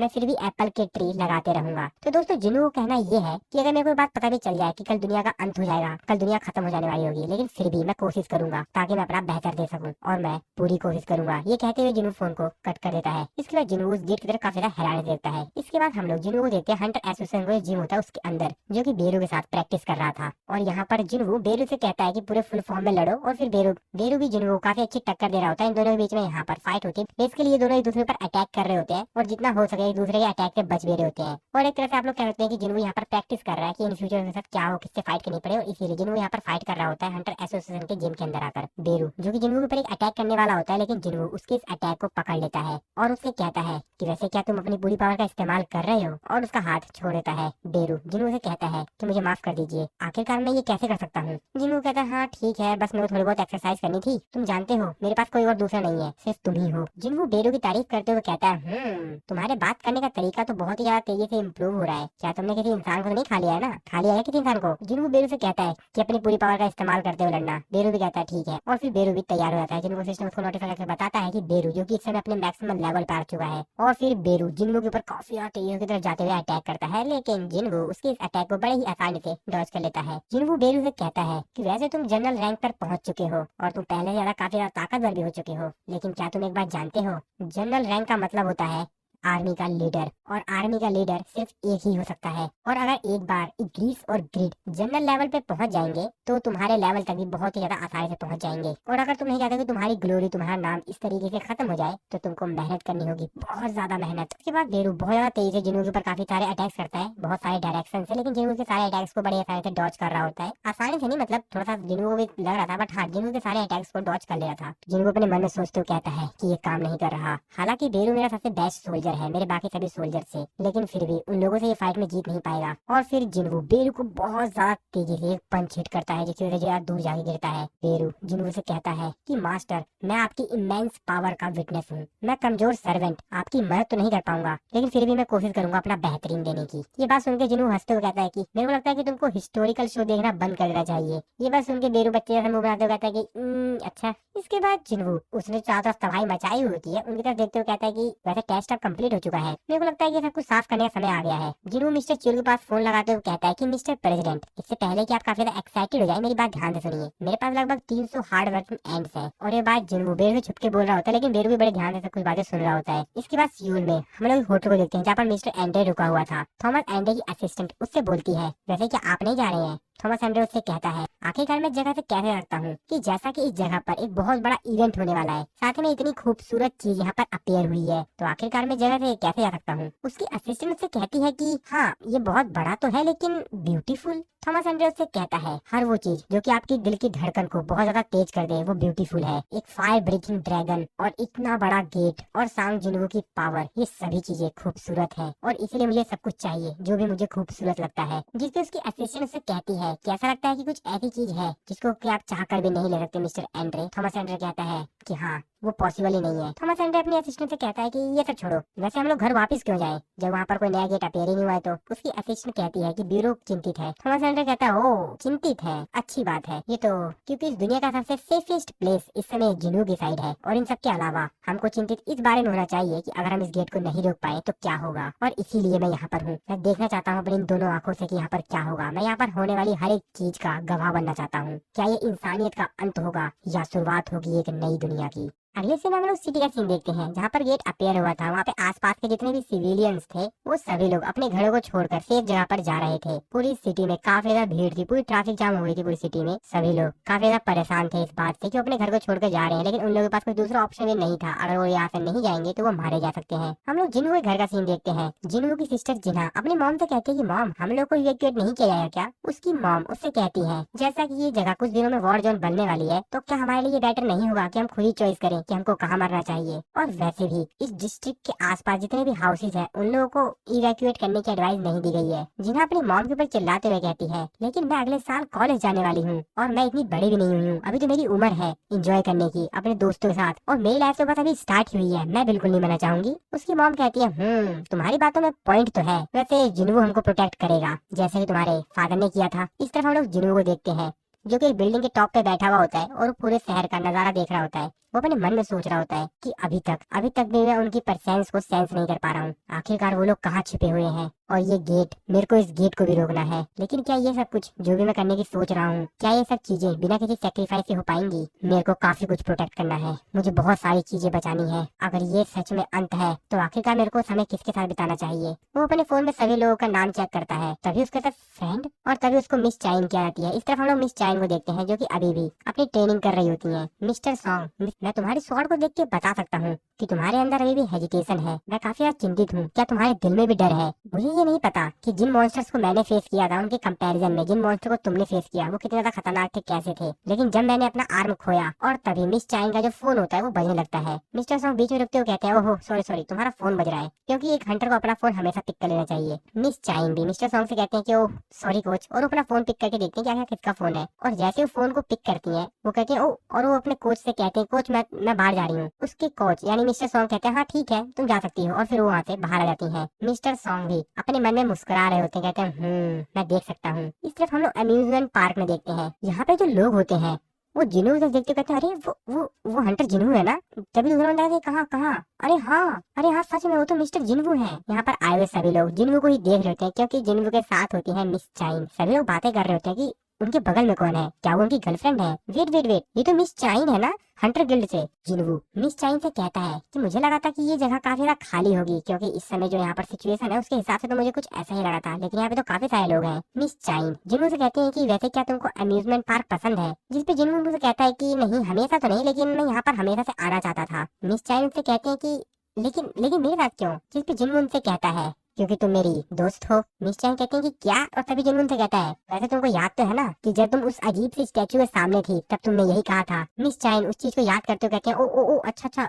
फिर भी एप्पल के ट्री लगाते रहूंगा। तो दोस्तों जिन्हों को कहना ये है कि अगर मेरे को बात पता भी चल जाए कि कल दुनिया का अंत हो जाएगा, कल दुनिया खत्म हो जाने वाली होगी, लेकिन फिर भी मैं कोशिश करूंगा ताकि मैं अपना बेहतर दे सकूं और मैं पूरी कोशिश करूंगा। ये कहते हुए जिन्हों फोन को कट कर देता है। इसके बाद जिन्हों उस गेट की तरफ काफी ज्यादा हैरानी से देखता है। इसके बाद हम लोग जिन्हों को देखते हैं हंटर एसोसिएशन का जिम होता है उसके अंदर, जो की बेरू के साथ प्रैक्टिस कर रहा था। और यहाँ पर जिन्हों बेरू से कहता है कि पूरे फुल फॉर्म में लड़ो, और फिर बेरू भी जिन्हों को काफी अच्छी टक्कर दे रहा होता है। इन दोनों के बीच में यहाँ पर फाइट होती है। बेसिकली ये दोनों एक दूसरे पर अटैक कर रहे होते हैं और जितना हो सके दूसरे के अटैक से बच भी रहे होते हैं। और एक तरह से आप लोग कह सकते हैं कि जिन्हों यहाँ पर प्रैक्टिस कर रहा है कि इन फ्यूचर के साथ क्या हो, किससे फाइट करनी पड़े, और इसीलिए जिन्हों यहाँ पर फाइट कर रहा होता है हंटर एसोसिएशन के जिम के अंदर आकर। बेरू जो कि जिन्हों के ऊपर एक अटैक करने वाला होता है, लेकिन जिन्हों उसके इस अटैक को पकड़ लेता है और उससे कहता है कि वैसे क्या तुम अपनी पूरी पावर का इस्तेमाल कर रहे हो, और उसका हाथ छोड़ देता है। बेरू जिन्हों से कहता है कि मुझे माफ कर दीजिए, आखिरकार मैं ये कैसे कर सकता हूँ? जिन्हों कहता है हाँ ठीक है, बस मेरे को थोड़ी बहुत एक्सरसाइज करनी थी, तुम जानते हो मेरे पास कोई और दूसरा नहीं है, सिर्फ तुम ही हो। जिन्हों बेरू की तारीफ करते हुए कहता है तुम्हारे बात करने का तरीका तो बहुत ही ज्यादा तेजी से इम्प्रूव हो रहा है, क्या तुमने किसी इंसान को तो नहीं खा लिया है ना? खा लिया है किसी इंसान को? जिन्हों बेरू से कहता है कि अपनी पूरी पावर का इस्तेमाल करते हुए लड़ना। बेरू भी कहता है ठीक है, और फिर बेरू भी तैयार हो जाता है। जिन्हों सिस्टम उसको नोटिफाई करके बताता है कि बेरू जो कि इस समय अपने मैक्सिमम लेवल पर आ चुका है, और फिर बेरू जिन्हों के ऊपर काफी ज्यादा तेजी की तरफ जाते हुए अटैक करता है, लेकिन जिन्हों उसके इस अटैक को बड़े ही आसानी से डॉज कर लेता है। जिन्हों बेरू से कहता है कि वैसे तुम जनरल रैंक पर पहुंच चुके हो और तुम पहले ज्यादा काफी ज्यादा ताकतवर भी हो चुके हो, लेकिन क्या तुम एक बात जानते हो, जनरल रैंक का मतलब होता है आर्मी का लीडर, और आर्मी का लीडर सिर्फ एक ही हो सकता है। और अगर एक बार ग्रीस और ग्रिड जनरल लेवल पे पहुंच जाएंगे तो तुम्हारे लेवल तक भी बहुत ही ज्यादा आसानी से पहुंच जाएंगे। और अगर तुम नहीं चाहते कि तुम्हारी ग्लोरी, तुम्हारा नाम इस तरीके से खत्म हो जाए, तो तुमको मेहनत करनी होगी, बहुत ज्यादा मेहनत। उसके बाद बेरू बहुत ज्यादा तेजी से जिन्हों के ऊपर काफी सारे अटैक्स करता है, बहुत सारे डायरेक्शन से, लेकिन जिन्हों के सारे अटैक्स को बड़ी आसानी से डॉज कर रहा होता है। आसानी से नहीं, मतलब थोड़ा सा जिन्हों को भी लग रहा था, बट हाँ, जिन्हों के सारे अटैक्स को डॉज कर लिया था। जिन्हों अपने मन में सोचते हुए कहता है कि ये काम नहीं कर रहा। हालांकि बेरू मेरा सबसे बेस्ट सोल्जर है मेरे बाकी सभी सोल्जर से, लेकिन फिर भी उन लोगों से ये फाइट में जीत नहीं पाएगा। और फिर जिन्हों बेरू को बहुत ज्यादा तेजी से एक पंच हिट करता है, जिसकी वजह से दूर जाके गिरता है। बेरू जिन्हों से कहता है कि मास्टर, मैं आपकी इमेंस पावर का विटनेस हूँ, मैं कमजोर सर्वेंट आपकी मदद तो नहीं कर पाऊंगा, लेकिन फिर भी मैं कोशिश करूंगा अपना बेहतरीन देने की। ये बात सुनकर जिन्हों हंसते हुए कहता है कि मेरे को लगता है कि तुमको हिस्टोरिकल शो देखना बंद कर देना चाहिए। ये बात सुनकर बेरू बच्चे जैसा मुंह बनाते हुए कहता है कि अच्छा। इसके बाद जिन्हों, उसने चारों तरफ तबाही मचाई हुई होती है, उनकी तरफ देखते हुए कहता है कि वैसे टेस्ट अब कंप्लीट हो चुका है, मेरे को लगता है कि सब कुछ साफ करने का समय आ गया है। जिन्हों मिस्टर च्यूल के पास फोन लगाते हुए कहता है कि मिस्टर प्रेसिडेंट, इससे पहले कि आप काफी ज्यादा एक्साइटेड हो जाए, मेरी बात ध्यान से सुनिए। मेरे पास लगभग 300 हार्ड वर्किंग एंड्स है। और ये बात जिन्हों बेरू से छुप के बोल रहा होता है, लेकिन बेरू भी बड़े ध्यान से कुछ बातें सुन रहा होता है। इसके बाद सियोल में हम लोग होटल को देखते हैं जहाँ पर मिस्टर एंड्रे रुका हुआ था। थॉमस एंड्रे की असिस्टेंट उससे बोलती है, वैसे क्या आप नहीं जा रहे हैं? थॉमस एंड्रे उससे कहता है, आखिरकार मैं इस जगह से कैसे रखता हूँ कि जैसा कि इस जगह पर एक बहुत बड़ा इवेंट होने वाला है, साथ में इतनी खूबसूरत चीज यहाँ पर अपेयर हुई है, तो आखिरकार मैं जगह से कैसे जा सकता हूँ? उसकी असिस्टेंट उससे कहती है कि हाँ, ये बहुत बड़ा तो है लेकिन ब्यूटीफुल। थॉमस एंड्रे उससे कहता है, हर वो चीज जो कि आपकी दिल की धड़कन को बहुत ज्यादा तेज कर दे वो ब्यूटीफुल है। एक फायर ब्रीथिंग ड्रैगन और इतना बड़ा गेट और सांग जिन्हों की पावर, ये सभी चीजें खूबसूरत है और इसीलिए मुझे सब कुछ चाहिए जो भी मुझे खूबसूरत लगता है। जिसपे उसकी असिस्टेंट उससे कहती है कि ऐसा लगता है कि कुछ ऐसी चीज है जिसको कि आप चाह कर भी नहीं ले सकते मिस्टर एंड्रे। थॉमस एंड्रे कहता है कि हाँ, वो पॉसिबल ही नहीं है। थॉमस एंड्रे अपनी असिस्टेंट से कहता है कि ये सब छोड़ो, वैसे हम लोग घर वापस क्यों जाएं जब वहाँ पर कोई नया गेट अपेयर ही नहीं हुआ है? तो उसकी असिस्टेंट कहती है कि ब्यूरो चिंतित है। थॉमस एंड्रे कहता है, ओह चिंतित है, अच्छी बात है ये तो, क्योंकि इस दुनिया का सबसे सेफेस्ट प्लेस इस समय जिन्हों की साइड है। और इन सब के अलावा हमको चिंतित इस बारे में होना चाहिए कि अगर हम इस गेट को नहीं रोक पाए तो क्या होगा, और इसीलिए मैं यहाँ पर हूँ। मैं देखना चाहता हूँ अपनी इन दोनों आंखों से कि यहाँ पर क्या होगा। मैं यहाँ पर होने वाली हर एक चीज का गवाह बनना चाहता हूँ। क्या ये इंसानियत का अंत होगा या शुरुआत होगी एक नई दुनिया की? अगले सीन में हम लोग सिटी का सीन देखते हैं जहाँ पर गेट अपेयर हुआ था। वहाँ पे आसपास के जितने भी सिविलियंस थे वो सभी लोग अपने घरों को छोड़कर सेफ जगह पर जा रहे थे। पूरी सिटी में काफी ज्यादा भीड़ थी, पूरी ट्रैफिक जाम हो गई थी पूरी सिटी में। सभी लोग काफी ज्यादा परेशान थे इस बात से कि अपने घर को छोड़कर जा रहे हैं, लेकिन उन लोगों के पास कोई दूसरा ऑप्शन भी नहीं था। अगर वो यहाँ से नहीं जाएंगे तो वो मारे जा सकते हैं। हम लोग जिन्हों के घर का सीन देखते हैं। जिन्हों की सिस्टर जिन्हा अपनी मॉम से कहती है कि मॉम, हम लोग को इवैक्यूएट नहीं किया जाएगा क्या? उसकी मॉम उससे कहती है, जैसा कि ये जगह कुछ दिनों में वॉर जोन बनने वाली है, तो क्या हमारे लिए बेटर नहीं होगा कि हम खुद ही चॉइस करें कि हमको कहाँ मरना चाहिए? और वैसे भी इस डिस्ट्रिक्ट के आसपास जितने भी हाउसेज हैं उन लोगों को इवैक्यूएट करने की एडवाइस नहीं दी गई है। जिन्हा अपनी मॉम के ऊपर चिल्लाते हुए कहती है, लेकिन मैं अगले साल कॉलेज जाने वाली हूँ और मैं इतनी बड़ी भी नहीं हुई हूँ, अभी तो मेरी उम्र है एंजॉय करने की अपने दोस्तों के साथ, और मेरी लाइफ तो बस अभी स्टार्ट हुई है, मैं बिल्कुल नहीं मरना चाहूंगी। उसकी मॉम कहती है, तुम्हारी बातों में पॉइंट तो है, वैसे जिन्हों हमको प्रोटेक्ट करेगा जैसे कि तुम्हारे फादर ने किया था। इस तरफ हम लोग जिन्हों को देखते हैं जो कि एक बिल्डिंग के टॉप पे बैठा हुआ होता है और पूरे शहर का नजारा देख रहा होता है। वो अपने मन में सोच रहा होता है कि अभी तक भी मैं उनकी प्रेजेंस को सेंस नहीं कर पा रहा हूँ। आखिरकार वो लोग कहाँ छिपे हुए हैं, और ये गेट, मेरे को इस गेट को भी रोकना है। लेकिन क्या ये सब कुछ जो भी मैं करने की सोच रहा हूँ, क्या ये सब चीजें बिना किसी सेक्रीफाइस के हो पाएंगी? मेरे को काफी कुछ प्रोटेक्ट करना है, मुझे बहुत सारी चीजें बचानी है। अगर ये सच में अंत है तो आखिरकार मेरे को समय किसके साथ बिताना चाहिए? वो अपने फोन में सभी लोगों का नाम चेक करता है, तभी उसके साथ फ्रेंड, और तभी उसको मिस चाइन किया जाती है। इस तरफ हम लोग मिस चाइन को देखते हैं जो कि अभी भी अपनी ट्रेनिंग कर रही होती है। मिस्टर सॉन्ग, मैं तुम्हारी स्वॉर्ड को देख के बता सकता हूँ कि तुम्हारे अंदर अभी भी हेजिटेशन है। मैं काफी ज्यादा चिंतित हूँ, क्या तुम्हारे दिल में भी डर है? मुझे ये नहीं पता कि जिन मॉन्स्टर्स को मैंने फेस किया था उनके कंपैरिजन में जिन मॉन्स्टर को तुमने फेस किया वो कितने ज्यादा खतरनाक थे, कैसे थे। लेकिन जब मैंने अपना आर्म खोया और तभी मिस चाइन का जो फोन होता है वो बजने लगता है। मिस्टर सॉन्ग बीच में रुकते हुए कहते हैं, ओहो सॉरी तुम्हारा फोन बज रहा है, क्योंकि एक हंटर को अपना फोन हमेशा पिक कर लेना चाहिए। मिस चाइन भी मिस्टर सॉन्ग से कहते हैं कि ओह सॉरी कोच, और अपना फोन पिक करके देखते हैं क्या किसका फोन है। और जैसे वो फोन को पिक करती है वो कहती है ओ, और वो अपने कोच से कहते हैं कोच मैं बाहर जा रही हूँ। उसके कोच यानी मिस्टर सॉन्ग कहते हैं हाँ ठीक है तुम जा सकती हो, और फिर वो वहाँ से बाहर आ जाती है। मिस्टर सॉन्ग भी अपने मन में मुस्कुरा रहे होते हैं, कहते हैं मैं देख सकता हूँ। इस तरफ हम लोग अम्यूजमेंट पार्क में देखते हैं, यहाँ पे जो लोग होते हैं वो जिन्हों से देखते कहते हैं अरे वो हंटर जिन्हों है ना। तभी दूसरा बंदा कहता है कहाँ कहाँ, अरे हाँ सच में वो तो मिस्टर जिन्हों है। यहाँ पर आए हुए सभी लोग जिन्हों को ही देख रहे होते हैं, क्योंकि जिन्हों के साथ होती है मिस चाइन। सभी लोग बातें कर रहे होते हैं कि उनके बगल में कौन है? क्या वो उनकी गर्लफ्रेंड है? वेट वेट वेट, ये तो मिस चाइन है ना, हंटर गिल्ड से। जिनवू मिस चाइन से कहता है कि मुझे लगा था कि ये जगह काफी ज्यादा खाली होगी, क्योंकि इस समय जो यहाँ पर सिचुएशन है उसके हिसाब से तो मुझे कुछ ऐसा ही लगा था, लेकिन यहाँ पे तो काफी सारे लोग हैं। मिस चाइन जिनवू से कहते हैं कि वैसे क्या तुमको अम्यूजमेंट पार्क पसंद है? जिस पे जिनवू मुझे कहता है कि नहीं, हमेशा तो नहीं, लेकिन मैं यहाँ पर हमेशा से आना चाहता था। मिस चाइन उनसे कहते हैं कि लेकिन लेकिन मेरे साथ क्यों? जिस पे जिनवू उनसे कहता है क्योंकि तुम मेरी दोस्त हो। मिस चाइन कहते हैं कि क्या? और तभी जुनून से कहता है वैसे तुमको याद तो है ना कि जब तुम उस अजीब सी स्टैचू के सामने थी तब तुमने यही कहा था। मिस चाइन उस चीज को याद करते हुए कहते हैं ओ अच्छा अच्छा,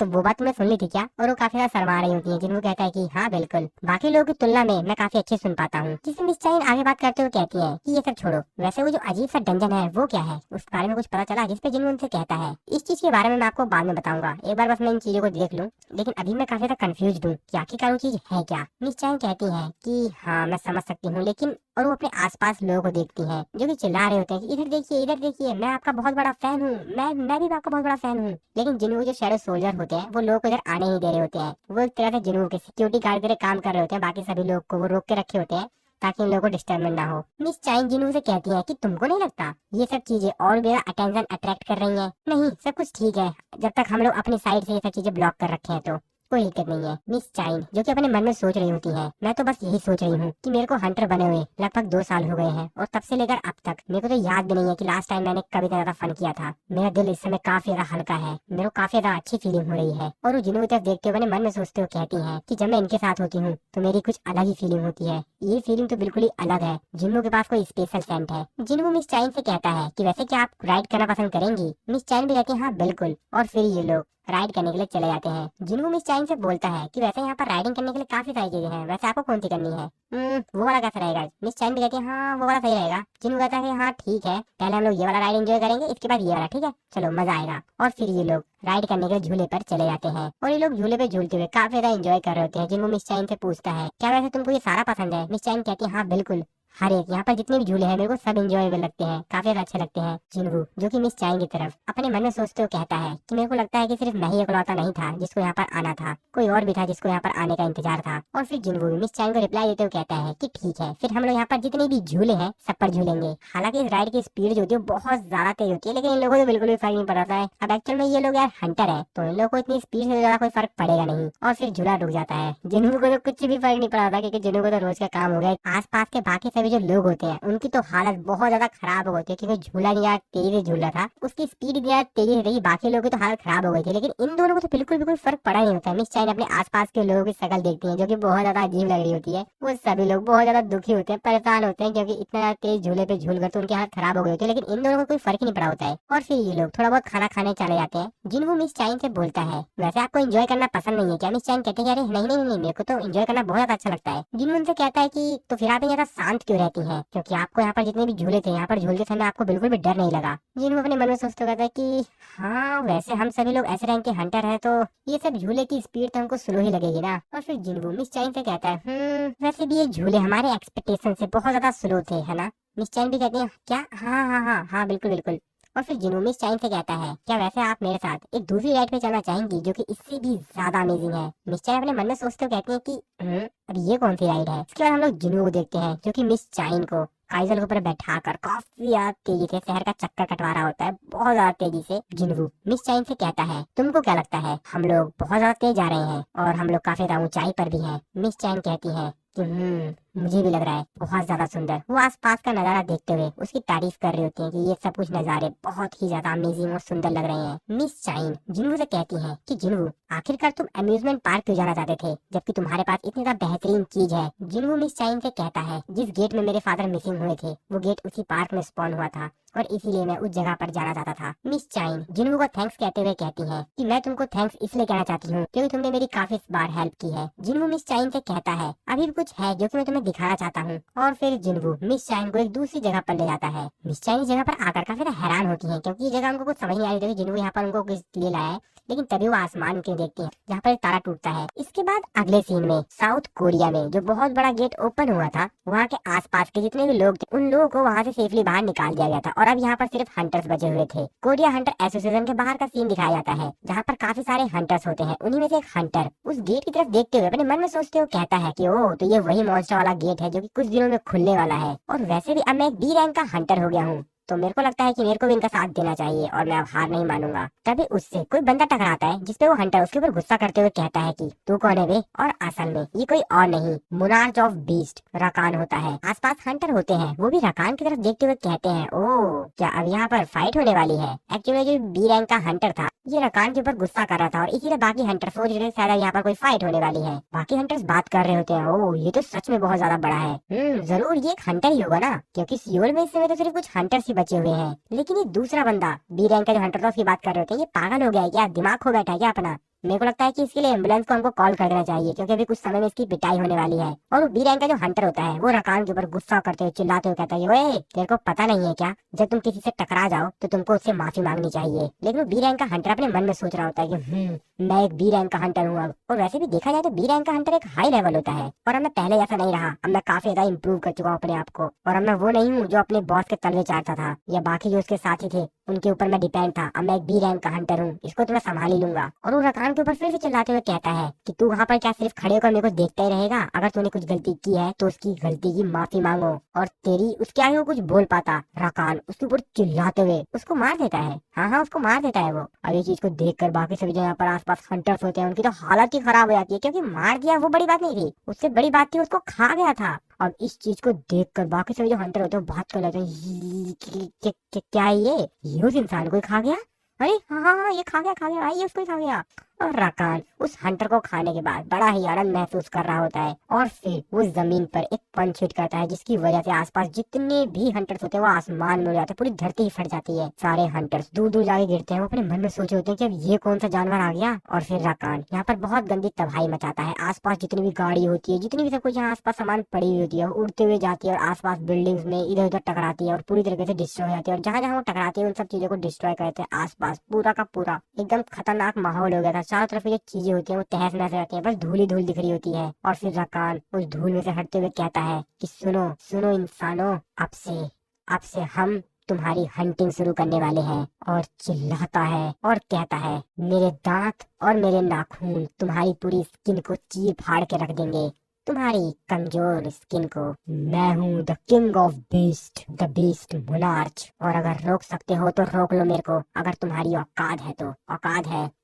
वो बात तुमने सुन ली थी क्या? और वो काफी ज्यादा शर्मा रही होती है। जिनू कहता है कि हाँ बिल्कुल, बाकी लोगों की तुलना में मैं काफी अच्छे सुन पाता हूँ। जिससे मिस चाइन आगे बात करते हुए कहती है कि ये सब छोड़ो, वैसे वो जो अजीब सा डंजन है वो क्या है? उस बारे में कुछ पता चला? जिसपे जिनू उनसे कहता है इस चीज के बारे में मैं आपको बाद में बताऊंगा, एक बार बस मैं इन चीजों को देख लूँ, लेकिन अभी मैं काफी ज्यादा कंफ्यूज हूँ कि आखिरकार वो चीज है क्या। मिस चाइन कहती है कि हाँ मैं समझ सकती हूँ, लेकिन और वो अपने आसपास लोगों को देखती है जो कि चिल्ला रहे होते हैं कि इधर देखिए मैं आपका बहुत बड़ा फैन हूँ, मैं भी आपका बहुत बड़ा फैन हूँ। लेकिन जिनू जो शैडो सोल्जर होते हैं वो लोगों को इधर आने ही दे रहे होते हैं। वो एक तरह से जिनू के सिक्योरिटी गार्ड की तरह काम कर रहे होते हैं, बाकी सभी लोग को वो रोक के रखे होते हैं ताकि इन लोगों को डिस्टर्बेंस ना हो। मिस चाइन जिनू से कहती है कि तुमको नहीं लगता ये सब चीजें और मेरा अटेंशन अट्रैक्ट कर रही हैं? नहीं, सब कुछ ठीक है जब तक हम लोग अपनी साइड से ये सब चीजें ब्लॉक कर रखे हैं तो कोई दिक्कत नहीं है। मिस चाइन जो कि अपने मन में सोच रही होती है मैं तो बस यही सोच रही हूँ कि मेरे को हंटर बने हुए लगभग 2 साल हो गए हैं, और तब से लेकर अब तक मेरे को तो याद भी नहीं है कि लास्ट टाइम मैंने कभी ज्यादा फन किया था। मेरा दिल इस समय काफी ज्यादा हल्का है, मेरे को काफी ज्यादा अच्छी फीलिंग हो रही है। और वो जिन्हों की तरफ देखते हुए अपने मन में सोचते हुए कहती है कि जब मैं इनके साथ होती हूँ तो मेरी कुछ अलग ही फीलिंग होती है। ये फीलिंग तो बिल्कुल ही अलग है। जिन्हों के पास कोई स्पेशल सेंट है। जिन्हों मिस चाइन से कहता है कि वैसे क्या आप राइड करना पसंद करेंगी? मिस चाइन भी कहती है हाँ बिल्कुल, और फिर ये लोग राइड करने के लिए चले जाते हैं। जिन्हों मिस चाइन से बोलता है कि वैसे यहाँ पर राइडिंग करने के लिए काफी सारी चीजें हैं, वैसे आपको कौन सी करनी है? वो वाला कैसा रहेगा? मिस चाइन भी कहती है हाँ वो वाला सही रहेगा। जिन्हों कहता है हाँ ठीक है, पहले हम लोग ये वाला राइड एंजॉय करेंगे, इसके बाद ये वाला, ठीक है चलो मजा आएगा। और फिर ये लोग राइड करने के लिए झूले पर चले जाते हैं, और ये लोग झूले पे झूलते हुए काफी ज्यादा एंजॉय कर रहे होते हैं। जिन्हों मिस चाइन से पूछता है क्या वैसे तुमको ये सारा पसंद है? मिस चाइन कहती है हाँ बिल्कुल, हर एक यहाँ पर जितने भी झूले हैं मेरे को सब एंजॉयबल लगते हैं, काफी ज्यादा अच्छे लगते हैं। जिनवू जो कि मिस चाइन की तरफ अपने मन में सोचते हुए कहता है कि मेरे को लगता है कि सिर्फ मैं ही इकलौता नहीं था जिसको यहाँ पर आना था, कोई और भी था जिसको यहाँ पर आने का इंतजार था। और फिर जिनवू मिस चाइन को रिप्लाई देते हुए कहता है कि ठीक है, फिर हम लोग यहाँ पर जितने भी झूले हैं सब पर झूलेंगे। हालांकि इस राइड की स्पीड जो होती है बहुत ज्यादा तेज होती है, लेकिन इन लोगों को बिल्कुल भी फर्क नहीं पड़ता है। अब एक्चुअल में ये लोग यार हंटर है तो इन लोगों को इतनी स्पीड से ज्यादा कोई फर्क पड़ेगा नहीं। और फिर झूला रुक जाता है। जिनवू को तो कुछ भी फर्क नहीं पड़ा था, क्योंकि जिनवू को तो रोज का काम हो गया। आस के बाकी सभी जो लोग होते हैं उनकी तो हालत बहुत ज्यादा खराब हो गई थी, क्योंकि झूला नहीं यार तेजी से झूल रहा था, उसकी स्पीड यार तेजी से रही, बाकी लोगों की तो हालत खराब हो गई थी। लेकिन इन दोनों को तो बिल्कुल भी कोई फर्क पड़ा नहीं होता। मिस चाइन अपने आसपास के लोगों की शक्ल देखती है जो कि बहुत ज्यादा अजीब लग रही होती है। वो सभी लोग बहुत ज्यादा दुखी होते हैं, परेशान होते हैं, क्योंकि इतना तेज झूले पे झूल कर तो उनकी हालत खराब हो गई होती है। लेकिन इन दोनों को कोई फर्क ही नहीं पड़ा होता है। और फिर ये लोग थोड़ा बहुत खाना खाने चले जाते हैं। जिनवू मिस चाइन से बोलता है वैसे आपको एंजॉय करना पसंद नहीं है क्या? मिस चाइन कहते हैं अरे नहीं नहीं नहीं, मेरे को तो एंजॉय करना बहुत ज्यादा अच्छा लगता है। जिनवू उनसे कहता है कि तो फिर आप ज्यादा शांत क्यों रहती हैं? क्योंकि आपको यहाँ पर जितने भी झूले थे यहाँ पर झूलते समय आपको बिल्कुल भी डर नहीं लगा? जिनवू अपने मन में सोचते कहता है कि हाँ वैसे हम सभी लोग ऐसे रैंक के हंटर हैं, तो ये सब झूले की स्पीड तो हमको स्लो ही लगेगी ना। और फिर जिनवू मिस चाइन से कहता है वैसे भी ये झूले हमारे एक्सपेक्टेशन से बहुत ज्यादा स्लो थे, है ना? मिस चाइन भी कहती है क्या? हाँ हाँ हाँ हाँ बिल्कुल बिल्कुल। और फिर जिनवू मिस चाइन से कहता है क्या वैसे आप मेरे साथ एक दूसरी राइड पे चलना चाहेंगी जो कि इससे भी ज्यादा अमेजिंग है? मिस चाइन अपने मन में सोचते हुए कहती है कि अब ये कौन सी राइड है? इसके बाद हम लोग जिनवू को देखते हैं जो कि मिस चाइन को काइजल के ऊपर बैठाकर काफी ज्यादा तेजी से शहर का चक्कर कटवा रहा होता है, बहुत ज्यादा तेजी से। जिनवू मिस चाइन से कहता है तुमको क्या लगता है हम लोग बहुत ज्यादा तेज जा रहे हैं और हम लोग काफी ज्यादा ऊंचाई पर भी हैं? मिस चाइन कहती है कि मुझे भी लग रहा है बहुत ज्यादा सुंदर। वो आसपास का नजारा देखते हुए उसकी तारीफ कर रही होती है कि ये सब कुछ नजारे बहुत ही ज्यादा अमेजिंग और सुंदर लग रहे हैं। मिस चाइन जिनवू से कहती है कि जिनवू आखिरकार तुम अम्यूजमेंट पार्क क्यों जाना चाहते थे जबकि तुम्हारे पास इतनी ज्यादा बेहतरीन चीज है? जिनवू मिस चाइन से कहता है जिस गेट में मेरे फादर मिसिंग हुए थे वो गेट उसी पार्क में स्पॉन हुआ था और इसीलिए मैं उस जगह पर जाना चाहता था। मिस चाइन जिनवू को थैंक्स कहते हुए कहती है कि मैं तुमको थैंक्स इसलिए कहना चाहती हूँ क्योंकि तुमने मेरी काफी बार हेल्प की है। जिनवू मिस चाइन से कहता है अभी भी कुछ है जो कि मैं तुम्हें दिखाना चाहता हूँ। और फिर जिनवू मिस चाइन को एक दूसरी जगह पर ले जाता है। मिस चाइन इस जगह पर आकर काफी हैरान होती है क्योंकि ये जगह उनको कुछ समझ नहीं आ रही थी। जिनवू यहाँ पर उनको किस लिए लाया है, लेकिन तभी वो आसमान के देखते हैं जहाँ पर एक तारा टूटता है। इसके बाद अगले सीन में साउथ कोरिया में जो बहुत बड़ा गेट ओपन हुआ था, वहाँ के आसपास के जितने भी लोग थे उन लोगों को वहाँ से सेफली बाहर निकाल दिया गया था और अब यहाँ पर सिर्फ हंटर्स बचे हुए थे। कोरिया हंटर एसोसिएशन के बाहर का सीन दिखाया जाता है जहाँ पर काफी सारे हंटर्स होते हैं। उन्हीं में से एक हंटर उस गेट की तरफ देखते हुए अपने मन में सोचते हुए कहता है कि ओ तो ये वही मॉन्स्टर वाला गेट है जो कि कुछ दिनों में खुलने वाला है, और वैसे भी अब मैं एक बी रैंक का हंटर हो गया हूँ, तो मेरे को लगता है कि मेरे को भी इनका साथ देना चाहिए और मैं अब हार नहीं मानूंगा। तभी उससे कोई बंदा टकराता है जिसपे वो हंटर उसके ऊपर गुस्सा करते हुए कहता है कि तू कौन है बे, और असल में ये कोई और नहीं मोनार्च ऑफ बीस्ट रकान होता है। आसपास हंटर होते हैं, वो भी रकान की तरफ देखते हुए कहते हैं ओ क्या अब यहाँ पर फाइट होने वाली है। एक्चुअली जो बी रैंक का हंटर था ये रकान के ऊपर गुस्सा कर रहा था और इसीलिए बाकी हंटर सोच रहे थे शायद यहाँ पर कोई फाइट होने वाली है। बाकी हंटर्स बात कर रहे होते हैं ओ ये तो सच में बहुत ज्यादा बड़ा है, जरूर ये एक हंटर ही होगा ना, क्योंकि सियोल में इस समय तो सिर्फ कुछ हंटर्स ही बचे हुए हैं। लेकिन ये दूसरा बंदा बी रैंक का जो हंटर था उसकी बात कर रहे होते हैं, ये पागल हो गया है क्या, दिमाग खो बैठा है क्या अपना। मेरे को लगता है कि इसके लिए एम्बुलेंस को हमको कॉल कर देना चाहिए क्योंकि अभी कुछ समय में इसकी पिटाई होने वाली है। और वो बी रैंक का जो हंटर होता है वो रकान के ऊपर गुस्सा करते हुए चिल्लाते हुए कहता है ओए तेरे को पता नहीं है क्या, जब तुम किसी से टकरा जाओ तो तुमको उससे माफी मांगनी चाहिए। लेकिन वो बी रैंक का हंटर अपने मन में सोच रहा होता है कि मैं एक बी रैंक का हंटर हूँ अब। और वैसे भी देखा जाए तो बी रैंक का हंटर एक हाई लेवल होता है और अब मैं पहले जैसा नहीं रहा, अब मैं काफी ज्यादा इम्प्रूव कर चुका हूँ अपने आप को, और अब मैं वो नहीं हूँ जो अपने बॉस के तलवे चाटता था या बाकी जो उसके साथी थे उनके ऊपर मैं डिपेंड था। अब मैं एक बी रैंक का हंटर हूँ, इसको तो मैं संभाल ही लूंगा। और वो रकान के ऊपर फिर से चिल्लाते हुए कहता है कि तू वहाँ पर क्या सिर्फ खड़े होकर मेरे को देखता ही रहेगा, अगर तूने कुछ गलती की है तो उसकी गलती की माफी मांगो। और तेरी उसके आगे वो कुछ बोल पाता, रकान उसके ऊपर चिल्लाते हुए उसको मार देता है। हाँ उसको मार देता है वो। अब ये चीज को देख कर बाकी सभी जो यहाँ पर आसपास हंटर्स होते हैं उनकी तो हालत ही खराब हो जाती है, क्योंकि मार दिया वो बड़ी बात नहीं थी, उससे बड़ी बात थी उसको खा गया था। अब इस चीज को देखकर बाकी सभी जो हंटर होते हैं बात कर लेते हैं क्या है ये उस इंसान को ही खा गया, अरे हाँ ये खा गया भाई, ये उसको ही खा गया। और रकान उस हंटर को खाने के बाद बड़ा ही आनंद महसूस कर रहा होता है और फिर वो जमीन पर एक पंच हिट करता है जिसकी वजह से आसपास जितने भी हंटर्स होते हैं वो आसमान में उड़ जाते हैं, पूरी धरती ही फट जाती है। सारे हंटर्स दूर दूर जाके गिरते हैं। वो अपने मन में सोचे होते हैं कि अब ये कौन सा जानवर आ गया। और फिर रकान यहाँ पर बहुत गंदी तबाही मचाता है। आसपास जितनी भी गाड़ी होती है, जितनी भी सब कुछ यहाँ आसपास सामान पड़ी हुई होती है, उड़ते हुए जाती है और आसपास बिल्डिंग्स में इधर उधर टकराती है और पूरी तरीके से डिस्ट्रॉय हो जाती है। और जहाँ जहाँ वो टकराती है उन सब चीजों को डिस्ट्रॉय करते हैं। आसपास पूरा का पूरा एकदम खतरनाक माहौल हो गया था। चारों तरफ ये चीजें होती है वो तहस नहस रहती है, बस धूल ही धूल दिख रही होती है। और फिर रकान उस धूल में से हटते हुए कहता है कि सुनो सुनो इंसानों, अब से हम तुम्हारी हंटिंग शुरू करने वाले हैं। और चिल्लाता है और कहता है मेरे दांत और मेरे नाखून तुम्हारी पूरी स्किन को चीर फाड़ के रख देंगे, तुम्हारी कमजोर स्किन को। मैं हूँ the king of beast, the beast monarch, और अगर रोक सकते हो तो रोक लो मेरे को, अगर तुम्हारी औकात है तो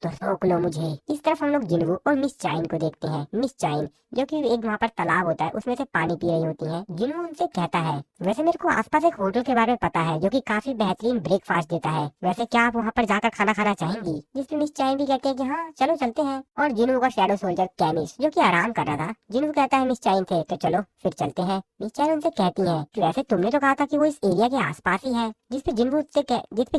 रोक लो मुझे। इस तरफ हम लोग जिन्वू और मिस चाइन को देखते हैं। मिस चाइन जो कि एक वहाँ पर तालाब होता है उसमें से पानी पी रही होती है। जिन्वू उनसे कहता है वैसे मेरे को आसपास एक होटल के बारे में पता है जो कि काफी बेहतरीन ब्रेकफास्ट देता है, वैसे क्या आप वहाँ पर जाकर खाना खाना चाहेंगी। जिसपे मिस चाइन भी कहते हैं कि हाँ चलो चलते हैं। और जिन्वू का शैडो सोल्जर कैमिस जो कि आराम कर रहा था, जिन्वू कहता है मिस चाइन थे तो चलो फिर चलते हैं। मिस चाइन उनसे कहती है कि वैसे तुमने तो कहा था कि वो इस एरिया के आसपास ही है। जिसपे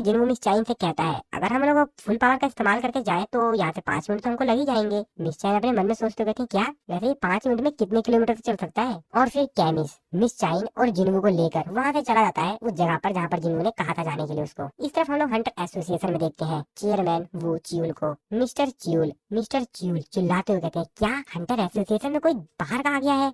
जिन्वू मिस चाइन से कहता है अगर हम लोग फुल पावर का इस्तेमाल करके जाए तो यहाँ से 5 मिनट तो हमको लग ही जाएंगे। मिस चाइन अपने मन में सोचते कहती है क्या वैसे ये 5 मिनट में कितने किलोमीटर से चल सकता है। और फिर कैमिस मिस चाइन और जिन्वू को लेकर वहाँ से चला जाता है उस जगह पर जहाँ पर जिन्वू ने कहा था जाने के लिए उसको। इस तरफ हम लोग हंटर एसोसिएशन में देखते हैं चेयरमैन वो च्यूल को। मिस्टर च्यूल चिल्लाते हुए कहते हैं क्या हंटर एसोसिएशन में कोई बाहर का आ गया है।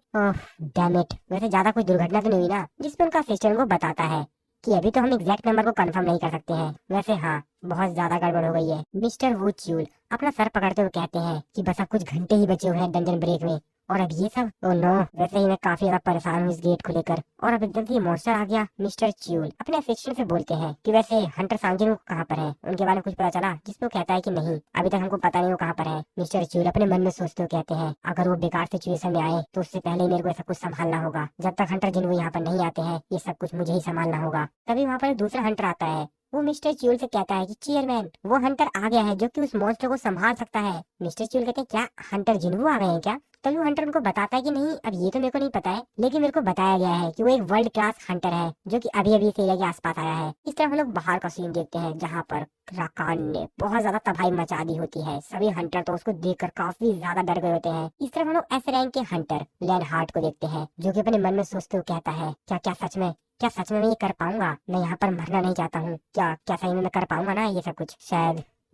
डैम इट, वैसे ज्यादा कोई दुर्घटना तो नहीं हुई ना। जिसपे उनका असिस्टेंट को बताता है कि अभी तो हम एग्जैक्ट नंबर को कंफर्म नहीं कर सकते हैं, वैसे हाँ बहुत ज्यादा गड़बड़ हो गई है। मिस्टर वू च्यूल अपना सर पकड़ते हुए कहते हैं कि बस अब कुछ घंटे ही बचे हुए हैं डंजन ब्रेक में, और अब ये सब। ओह नो, वैसे ही मैं काफी ज्यादा परेशान हूँ इस गेट को लेकर, और अब एकदम से ये मॉन्स्टर आ गया। मिस्टर च्यूल अपने असिस्टेंट से बोलते हैं कि वैसे हंटर सांजिन कहाँ पर है, उनके बारे में कुछ पता चला। जिसपे वो कहता है कि नहीं अभी तक हमको पता नहीं वो कहाँ पर है। मिस्टर च्यूल अपने मन में सोचते हुए कहते हैं अगर वो बेकार सिचुएशन में आए तो उससे पहले मेरे को ऐसा कुछ संभालना होगा। जब तक हंटर जिन्वू यहाँ पर नहीं आते हैं ये सब कुछ मुझे ही संभालना होगा। तभी वहाँ पर दूसरा हंटर आता है। वो मिस्टर च्यूल से कहता है कि चेयरमैन वो हंटर आ गया है जो कि उस मॉन्स्टर को संभाल सकता है। मिस्टर च्यूल कहते हैं क्या हंटर जिन्वू आ गए हैं क्या। तभी हंटर उनको बताता है कि नहीं अब ये तो मेरे को नहीं पता है, लेकिन मेरे को बताया गया है कि वो एक वर्ल्ड क्लास हंटर है जो कि अभी अभी इस एरिया के आसपास आया है। इस तरह हम लोग बाहर का सीन देखते हैं जहाँ पर रकान ने बहुत ज्यादा तबाही मचा दी होती है। सभी हंटर तो उसको देखकर काफी ज्यादा डर गए होते हैं। इस तरह हम लोग एस रैंक के हंटर लैंड हार्ट को देखते हैं जो कि अपने मन में सोचते हुए कहता है क्या सच में मैं ये कर पाऊंगा। मैं यहाँ पर मरना नहीं चाहता हूँ। क्या सही में मैं कर पाऊंगा ना ये सब कुछ।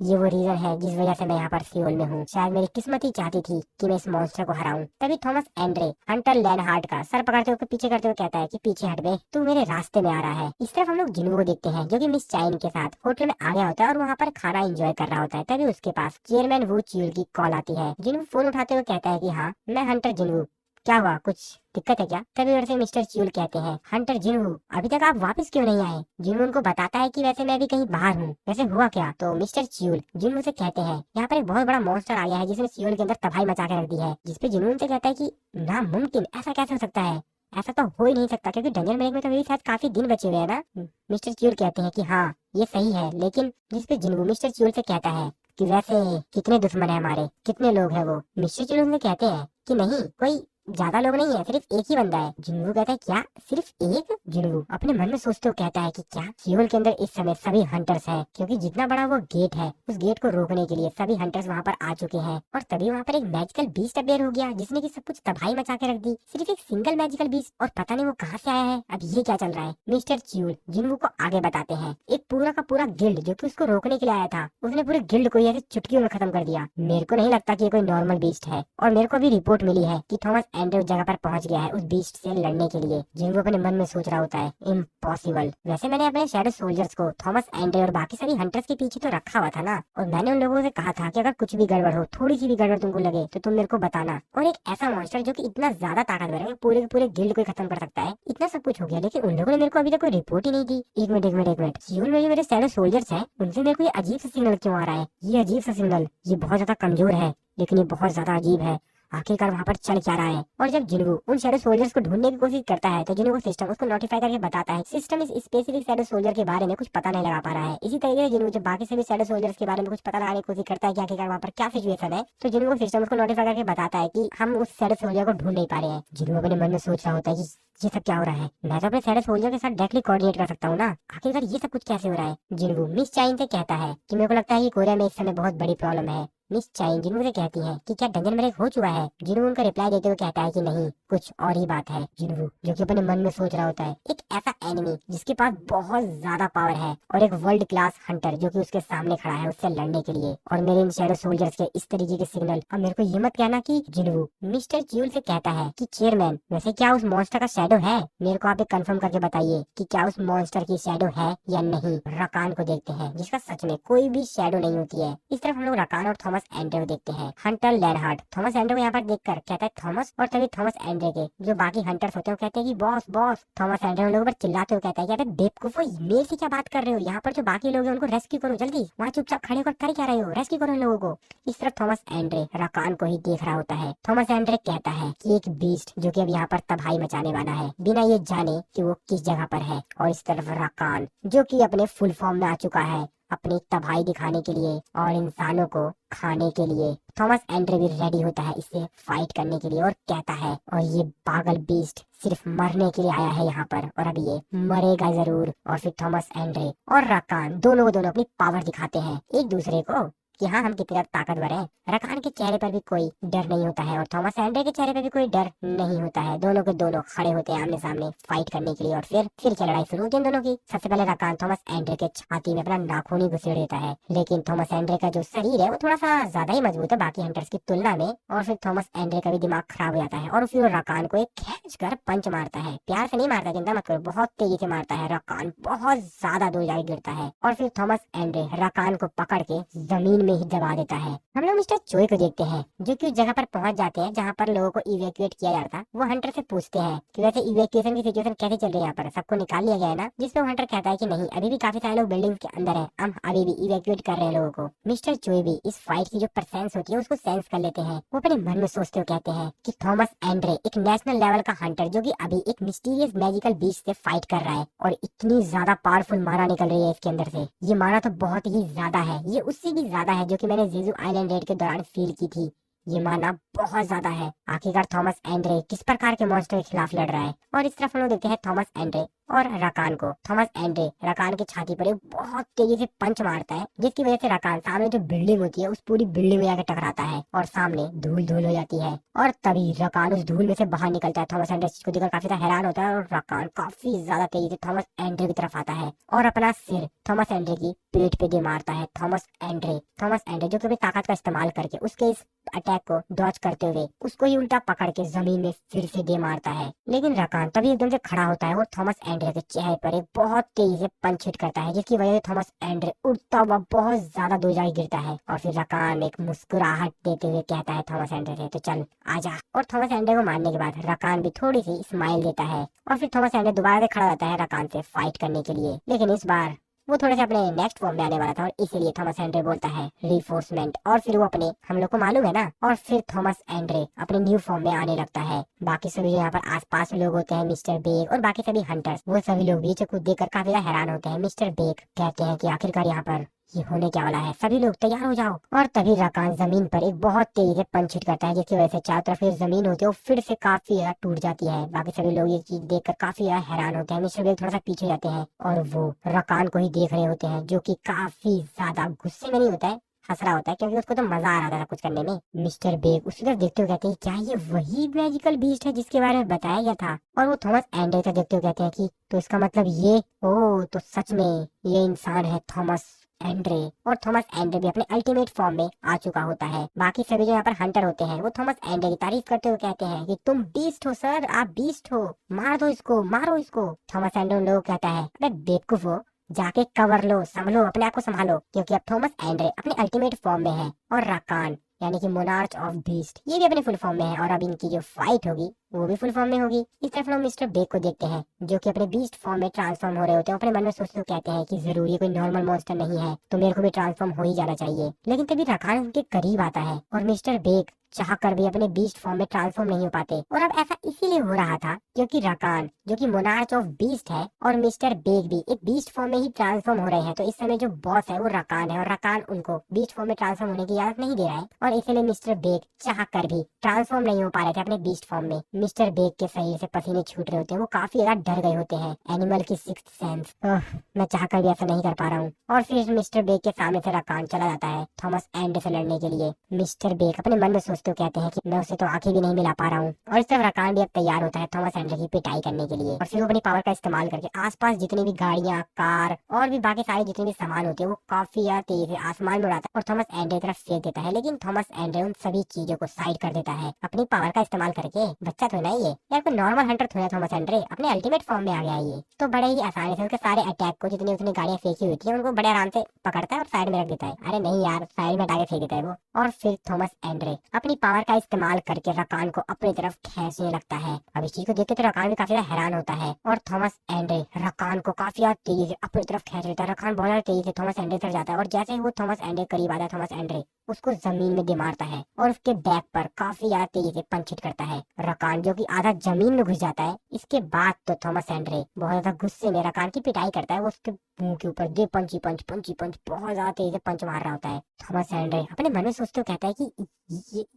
ये वो रीजन है जिस वजह से मैं यहाँ पर सियोल में हूँ। शायद मेरी किस्मत ही चाहती थी कि मैं इस मॉन्स्टर को हराऊं। तभी थॉमस एंड्रे हंटर लेनहार्ट का सर पकड़ते हुए पीछे करते हुए कहता है कि पीछे हट बे, तू मेरे रास्ते में आ रहा है। इस तरफ हम लोग जिन्नू को देखते हैं जो कि मिस चाइन के साथ होटल में आ गया होता है और वहाँ पर खाना एंजॉय कर रहा होता है। तभी उसके पास चेयरमैन वू च्यूल की कॉल आती है। जिन्नू फोन उठाते हुए कहता है कि हाँ, मैं हंटर जिन्नू, क्या हुआ, कुछ दिक्कत है क्या? तभी उधर से मिस्टर च्यूल कहते हैं, हंटर जिन्नू, अभी तक आप वापस क्यों नहीं आए? जिन्नू उनको बताता है कि वैसे मैं भी कहीं बाहर हूँ, वैसे हुआ क्या? तो मिस्टर च्यूल जिन्नू से कहते हैं, यहाँ पर एक बहुत बड़ा मॉन्स्टर आ गया है जिसने सियोल के अंदर तबाही मचा के रख दी है। जिसपे जिन्नू उनसे कहता है कि नामुमकिन, ऐसा कैसे हो सकता है? ऐसा तो हो ही नहीं सकता क्योंकि डंजन ब्रेक में तो अभी शायद काफी दिन बचे हुए हैं ना। मिस्टर च्यूल कहते हैं कि हाँ ये सही है, लेकिन जिसपे जिन्नू मिस्टर च्यूल से कहता है कि वैसे कितने दुश्मन है हमारे, कितने लोग हैं वो? मिस्टर च्यूल उनसे कहते हैं कि नहीं, कोई ज्यादा लोग नहीं है, सिर्फ एक ही बंदा है। जिन्नू कहता है क्या, सिर्फ एक? जिन्नू अपने मन में सोचते हुए कहता है कि क्या सियोल के अंदर इस समय सभी हंटर्स हैं, क्योंकि जितना बड़ा वो गेट है उस गेट को रोकने के लिए सभी हंटर्स वहाँ पर आ चुके हैं। और तभी वहाँ पर एक मैजिकल बीस्ट अपेयर हो गया जिसने की सब कुछ तबाही मचा के रख दी। सिर्फ एक सिंगल मैजिकल बीस्ट, और पता नहीं वो कहाँ से आया है। अब ये क्या चल रहा है? मिस्टर च्यूल जिन्नू को आगे बताते हैं, एक पूरा का पूरा गिल्ड जो कि उसको रोकने के लिए आया था, उसने पूरे गिल्ड को ऐसे चुटकियों में खत्म कर दिया। मेरे को नहीं लगता कि ये कोई नॉर्मल बीस्ट है, और मेरे को भी रिपोर्ट मिली है कि थॉमस एंड्रे उस जगह पर पहुंच गया है उस बीस्ट से लड़ने के लिए। जिन्नू अपने मन में सोच रहा होता है, इम्पॉसिबल। वैसे मैंने अपने शैडो सोल्जर्स को थॉमस एंड्रे और बाकी सभी हंटर्स के पीछे तो रखा हुआ था ना, और मैंने उन लोगों से कहा था कि अगर कुछ भी गड़बड़ हो, थोड़ी सी भी गड़बड़ तुमको लगे तो तुम मेरे को बताना। और एक ऐसा मॉन्स्टर जो कि इतना ज्यादा ताकतवर है, पूरे के पूरे गिल्ड को खत्म कर सकता है, इतना सब कुछ हो गया, लेकिन उन लोगों ने मेरे को अभी तक कोई रिपोर्ट ही नहीं दी। एक मिनट, सियोल में जो मेरे शैडो सोल्जर्स हैं उनसे मेरे को ये अजीब सा सिग्नल क्यों आ रहा है? ये अजीब सा सिग्नल, ये बहुत ज्यादा कमजोर है, लेकिन ये बहुत ज्यादा अजीब है। आखिरकार वहाँ पर चल क्या रहा है? और जब जिन्नू उन शैडो सोल्जर्स को ढूंढने की कोशिश करता है तो जिन्नू को सिस्टम उसको नोटिफाई करके बताता है सिस्टम इस स्पेसिफिक शैडो सोल्जर के बारे में कुछ पता नहीं लगा पा रहा है। इसी तरीके से जिन्नू जब बाकी सभी शैडो सोल्जर्स के बारे में कुछ पता लगाने की कोशिश करता है कि आखिरकार वहाँ पर क्या सिचुएशन है, तो जिन्नू को सिस्टम उसको नोटिफाई करके बताता है कि हम उस शैडो सोल्जर को ढूंढ नहीं पा रहे हैं। जिन्नू अपने मन में सोच रहा होता है कि ये सब क्या हो रहा है? मैं तो अपने शैडो सोल्जर के साथ डायरेक्टली कोऑर्डिनेट कर सकता हूँ ना, आखिरकार ये सब कुछ कैसे हो रहा है? जिन्नू मिस चाइन से कहता है कि मेरे को लगता है कि कोरिया में इस समय बहुत बड़ी प्रॉब्लम है। मिस चाइन जिन्नू से कहती है कि क्या डंजन ब्रेक हो चुका है? जिन्नू उनका रिप्लाई देते हुए कहता है कि नहीं, कुछ और ही बात है। जिन्नू जो कि अपने मन में सोच रहा होता है, एक ऐसा एनिमी जिसके पास बहुत ज्यादा पावर है और एक वर्ल्ड क्लास हंटर जो कि उसके सामने खड़ा है उससे लड़ने के लिए, और मेरे इन शैडो सोल्जर्स के इस तरीके के सिग्नल। अब मेरे को ये मत कहना कि जिन्नू मिस्टर च्यूल से कहता है कि चेयरमैन वैसे क्या उस मॉन्स्टर का शैडो है? मेरे को आप एक कंफर्म करके बताइए कि क्या उस मॉन्स्टर की शैडो है या नहीं। रकान को देखते हैं जिसका सच में कोई भी शैडो नहीं होती है। इस तरफ हम लोग रकान और थॉमस एंड्रे को देखते हैं। हंटर लेनहार्ट थॉमस एंड्रे को यहाँ पर देखकर कहता है थॉमस, और तभी थॉमस एंड्रे के जो बाकी हंटर्स होते हैं कहते हैं कि बॉस बॉस। थॉमस एंड्रे उन लोगों पर चिल्लाते हुए कहता है कि अबे बेवकूफो, मेरे से क्या बात कर रहे हो? यहाँ पर जो बाकी लोग हैं उनको रेस्क्यू करो जल्दी, वहाँ चुपचाप खड़े होकर कर क्या रहे हो? रेस्क्यू करो इन लोगों को। इस तरफ थॉमस एंड्रे रकान को ही देख रहा होता है। थॉमस एंड्रे कहता है कि एक बीस्ट जो कि अब यहाँ पर तबाही मचाने वाला है बिना ये जाने कि वो किस जगह पर है। और इस तरफ रकान जो कि अपने फुल फॉर्म में आ चुका है अपनी तबाही दिखाने के लिए और इंसानों को खाने के लिए। थॉमस एंड्रे भी रेडी होता है इससे फाइट करने के लिए और कहता है, और ये पागल बीस्ट सिर्फ मरने के लिए आया है यहाँ पर, और अब ये मरेगा जरूर। और फिर थॉमस एंड्रे और रकान दोनों अपनी पावर दिखाते हैं एक दूसरे को कि हाँ हम कितने ताकतवर हैं। रकान के चेहरे पर भी कोई डर नहीं होता है और थॉमस एंड्रे के चेहरे पर भी कोई डर नहीं होता है। दोनों के दोनों खड़े होते हैं आमने सामने फाइट करने के लिए, और फिर से लड़ाई शुरू होती है दोनों की। सबसे पहले रकान थॉमस एंड्रे के छाती में अपना नाखून ही घुसेड़ देता है, लेकिन थॉमस एंड्रे का जो शरीर है वो थोड़ा सा ज्यादा ही मजबूत है बाकी हंटर्स की तुलना में, और फिर थॉमस एंड्रे का भी दिमाग खराब हो जाता है और फिर रकान को एक खींच कर पंच मारता है। प्यार से नहीं मारता, चिंता मत करो, बहुत तेजी से मारता है। रकान बहुत ज्यादा दूर जाके गिरता है और फिर थॉमस एंड्रे रकान को पकड़ के जमीन में ही दबा देता है। हम लोग मिस्टर चोई को देखते हैं जो कि उस जगह पर पहुंच जाते हैं जहां पर लोगों को इवैक्यूएट किया जाता है। वो हंटर से पूछते हैं कि वैसे इवैक्यूएशन की सिचुएशन कैसे चल रही है, यहाँ पर सबको निकाल लिया गया है ना? जिसपे हंटर कहता है कि नहीं, अभी भी काफी सारे लोग बिल्डिंग के अंदर है, हम अभी भी इवैक्यूएट कर रहे हैं लोगों को। मिस्टर चोई भी इस फाइट की जो परसेंस होती है उसको सेंस कर लेते हैं। वो अपने मन में सोचते हुए कहते हैं कि थॉमस एंड्रे एक नेशनल लेवल का हंटर जो कि अभी एक मिस्टीरियस मैजिकल बीस्ट से फाइट कर रहा है, और इतनी ज्यादा पावरफुल मारा निकल रही है इसके अंदर से। ये मारा तो बहुत ही ज्यादा है, ये उससे भी ज्यादा है जो कि मैंने जेजू आइलैंड रेड के दौरान फील की थी। ये माना बहुत ज्यादा है। आखिरकार थॉमस एंड्रे किस प्रकार के मॉन्स्टर के खिलाफ लड़ रहा है। और इस तरफ हम लोग देखते हैं थॉमस एंड्रे और रकान को। थॉमस एंड्रे रकान की छाती पर एक बहुत तेजी से पंच मारता है, जिसकी वजह से रकान सामने जो बिल्डिंग होती है उस पूरी बिल्डिंग में जाकर टकराता है और सामने धूल धूल हो जाती है। और तभी रकान उस धूल में से बाहर निकलता है। थॉमस एंड्रे को देखकर काफी ज्यादा हैरान होता है और रकान काफी ज्यादा तेजी से थॉमस एंड्रे की तरफ आता है और अपना सिर थॉमस एंड्रे की पेट पे दे मारता है। थॉमस एंड्रे जो कि अपनी ताकत का इस्तेमाल करके उसके इस अटैक को डॉज करते हुए उसको ही उल्टा पकड़ के जमीन में फिर से दे मारता है। लेकिन रकान तभी एकदम से खड़ा होता है और थॉमस एंड्रे के चेहरे पर एक बहुत तेजी से पंच हिट करता है, जिसकी वजह से थॉमस एंड्रे उड़ता हुआ बहुत ज्यादा दूर जाके गिरता है। और फिर रकान एक मुस्कुराहट देते हुए कहता है थॉमस एंड्रे से, तो चल आजा। और थॉमस एंड्रे को मारने के बाद रकान भी थोड़ी सी स्माइल देता है और फिर थॉमस एंड्रे दोबारा से खड़ा रहता है रकान से फाइट करने के लिए। लेकिन इस बार वो थोड़े से अपने नेक्स्ट फॉर्म में आने वाला था और इसीलिए थॉमस एंड्रे बोलता है रिफोर्समेंट, और फिर वो अपने हम लोग को मालूम है ना, और फिर थॉमस एंड्रे अपने न्यू फॉर्म में आने लगता है। बाकी सभी जो यहाँ पर आसपास लोग होते हैं, मिस्टर बेग और बाकी सभी हंटर्स, वो सभी लोग नीचे को देखकर काफी ज्यादा हैरान होते हैं। मिस्टर बेग कहते हैं कि आखिरकार यहाँ पर ये होने क्या वाला है, सभी लोग तैयार हो जाओ। और तभी रकान जमीन पर एक बहुत तेजी से पंच हिट करता है, जिसकी वजह से चारों तरफ जो जमीन होती है वो फिर से काफी ज्यादा टूट जाती है। बाकी सभी लोग ये चीज देखकर काफी ज्यादा हैरान होते हैं। मिस्टर बेग थोड़ा सा पीछे जाते हैं और वो रकान को ही देख रहे होते हैं, जो कि काफी ज्यादा गुस्से में नहीं होता है, हंस रहा होता है, क्योंकि उसको तो मजा आ रहा था कुछ करने में। मिस्टर बेग उस तरफ देखते हुए कहते हैं, क्या ये वही मैजिकल बीस्ट है जिसके बारे में बताया गया था? और वो थॉमस एंड्रे तक देखते हुए कहते हैं कि तो इसका मतलब ये, ओ तो सच में ये इंसान है थॉमस एंड्रे। और थॉमस एंड्रे भी अपने अल्टीमेट फॉर्म में आ चुका होता है। बाकी सभी जो यहाँ पर हंटर होते हैं वो थॉमस एंड्रे की तारीफ करते हुए कहते हैं कि तुम बीस्ट हो सर, आप बीस्ट हो, मार दो इसको, मारो इसको। थॉमस एंड्रे उन लोगों को कहता है, अबे बेवकूफ हो, जाके कवर लो, संभलो, अपने आप को संभालो, क्योंकि अब थॉमस एंड्रे अपने अल्टीमेट फॉर्म में है और रकान यानी कि मोनार्च ऑफ बीस्ट ये भी अपने फुल फॉर्म में है और अब इनकी जो फाइट होगी वो भी फुल फॉर्म में होगी। इस तरफ हम मिस्टर बेग को देखते हैं जो कि अपने बीस्ट फॉर्म में ट्रांसफॉर्म हो रहे होते हैं। अपने मन में सोचते हुए कहते हैं कि जरूर ये कोई नॉर्मल मॉन्स्टर नहीं है, तो मेरे को भी ट्रांसफॉर्म हो ही जाना चाहिए। लेकिन तभी रकान उनके करीब आता है और मिस्टर बेग चाह कर भी अपने बीस्ट फॉर्म में ट्रांसफॉर्म नहीं हो पाते। और अब ऐसा इसीलिए हो रहा था क्योंकि रकान जो कि मोनार्च ऑफ बीस्ट है और मिस्टर बेग भी एक बीस्ट फॉर्म में ही ट्रांसफॉर्म हो रहे हैं, तो इस समय जो बॉस है वो रकान है और रकान उनको बीस्ट फॉर्म में ट्रांसफॉर्म होने की इजाजत नहीं दे रहा है और इसलिए मिस्टर बेग चाह कर भी ट्रांसफॉर्म नहीं हो पा रहे थे अपने बीस्ट फॉर्म में। मिस्टर बेग के शरीर से पसीने छूट रहे होते हैं, वो काफी ज्यादा डर गए होते हैं। एनिमल की सिक्स्थ सेंस, मैं चाह कर भी ऐसा नहीं कर पा रहा हूँ। और फिर मिस्टर बेग के सामने से रकान चला जाता है थॉमस एंड्रे से लड़ने के लिए। मिस्टर बेग अपने मन में सोचते हुए कहते हैं कि मैं उसे तो आंखें भी नहीं मिला पा रहा हूँ। और इस तरफ रकान भी अब तैयार होता है थॉमस एंड्रे की पिटाई करने के लिए और फिर वो अपनी पावर का इस्तेमाल करके आसपास जितनी भी गाड़ियाँ, कार और भी बाकी सारे जितने भी सामान होते हैं वो काफी ज्यादा तेजी से आसमान में उड़ाता है और थॉमस एंड्रे की तरफ फेंक देता है। लेकिन थॉमस एंड्रे उन सभी चीजों को साइड कर देता है अपनी पावर का इस्तेमाल करके। बच्चा तो नहीं है यार, कोई नॉर्मल हंटर थोड़ा थॉमस एंड्रे, अपने अल्टीमेट फॉर्म में आ गया ये तो बड़े ही आसानी से उसके सारे अटैक को जितनी उसने गाड़ियाँ फेंकी हुई थी उनको बड़े आराम से पकड़ता है और साइड में रख देता है। अरे नहीं यार, साइड में हटा के फेंक देता है वो। और फिर थॉमस एंड्रे अपनी पावर का इस्तेमाल करके रकान को अपनी तरफ खींचने लगता है। अब इस चीज को देख के तो रकान भी काफी ज्यादा हैरान होता है और थॉमस एंड्रे रकान को काफी ज्यादा तेजी से अपनी तरफ खींच लेता है। रकान बहुत ज्यादा तेजी से थॉमस एंड्रे तरफ जाता है और जैसे ही वो थॉमस एंड्रे करीब आता है थॉमस एंड्रे उसको जमीन में दे मारता है और उसके बैक पर काफी ज्यादा तेजी से पंच हिट करता है। रकान जो कि आधा जमीन में घुस जाता है। इसके बाद तो थॉमस एंड्रे बहुत ज्यादा गुस्से में रकान की पिटाई करता है। वो उसके मुंह के ऊपर दे पंची पंच बहुत ज्यादा तेजी से पंच मार रहा होता है। थॉमस एंड्रे अपने मन में सोचते हुए कहता है कि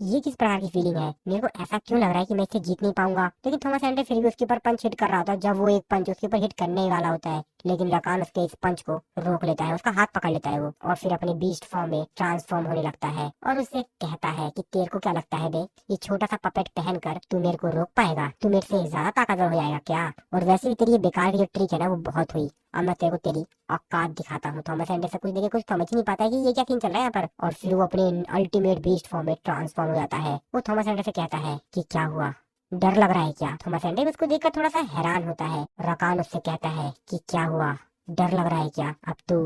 ये किस प्रकार की फीलिंग है, मेरे को ऐसा क्यों लग रहा है कि मैं इससे जीत नहीं पाऊंगा। लेकिन थॉमस एंड्रे फिर भी उसके ऊपर पंच हिट कर रहा होता है। जब वो एक पंच उसके ऊपर हिट करने वाला होता है लेकिन रकान उसके इस पंच को रोक लेता है, उसका हाथ पकड़ लेता है वो और फिर अपने बीस्ट फॉर्म में ट्रांसफॉर्म होने लगता है और उससे कहता है कि तेरे को क्या लगता है बे, ये छोटा सा पपेट पहनकर तू मेरे को रोक पाएगा? तू मेरे से ज्यादा ताकतवर हो जाएगा क्या? और वैसे भी तेरी ये बेकार की जो ट्रिक है ना वो बहुत हुई, अब मैं तेरे को तेरी औकात दिखाता हूँ। थॉमस एंड्रे से कुछ देखे कुछ समझ नहीं पाता है कि ये क्या सीन चल रहा है यहाँ पर। और फिर वो अपने अल्टीमेट बीस्ट फॉर्म में ट्रांसफॉर्म हो जाता है। वो थॉमस एंड्रे से कहता है कि क्या हुआ, डर लग रहा है क्या? थॉमस एंड्रे उसको देखकर थोड़ा सा हैरान होता है। रकान उससे कहता है कि क्या हुआ, डर लग रहा है क्या? अब तू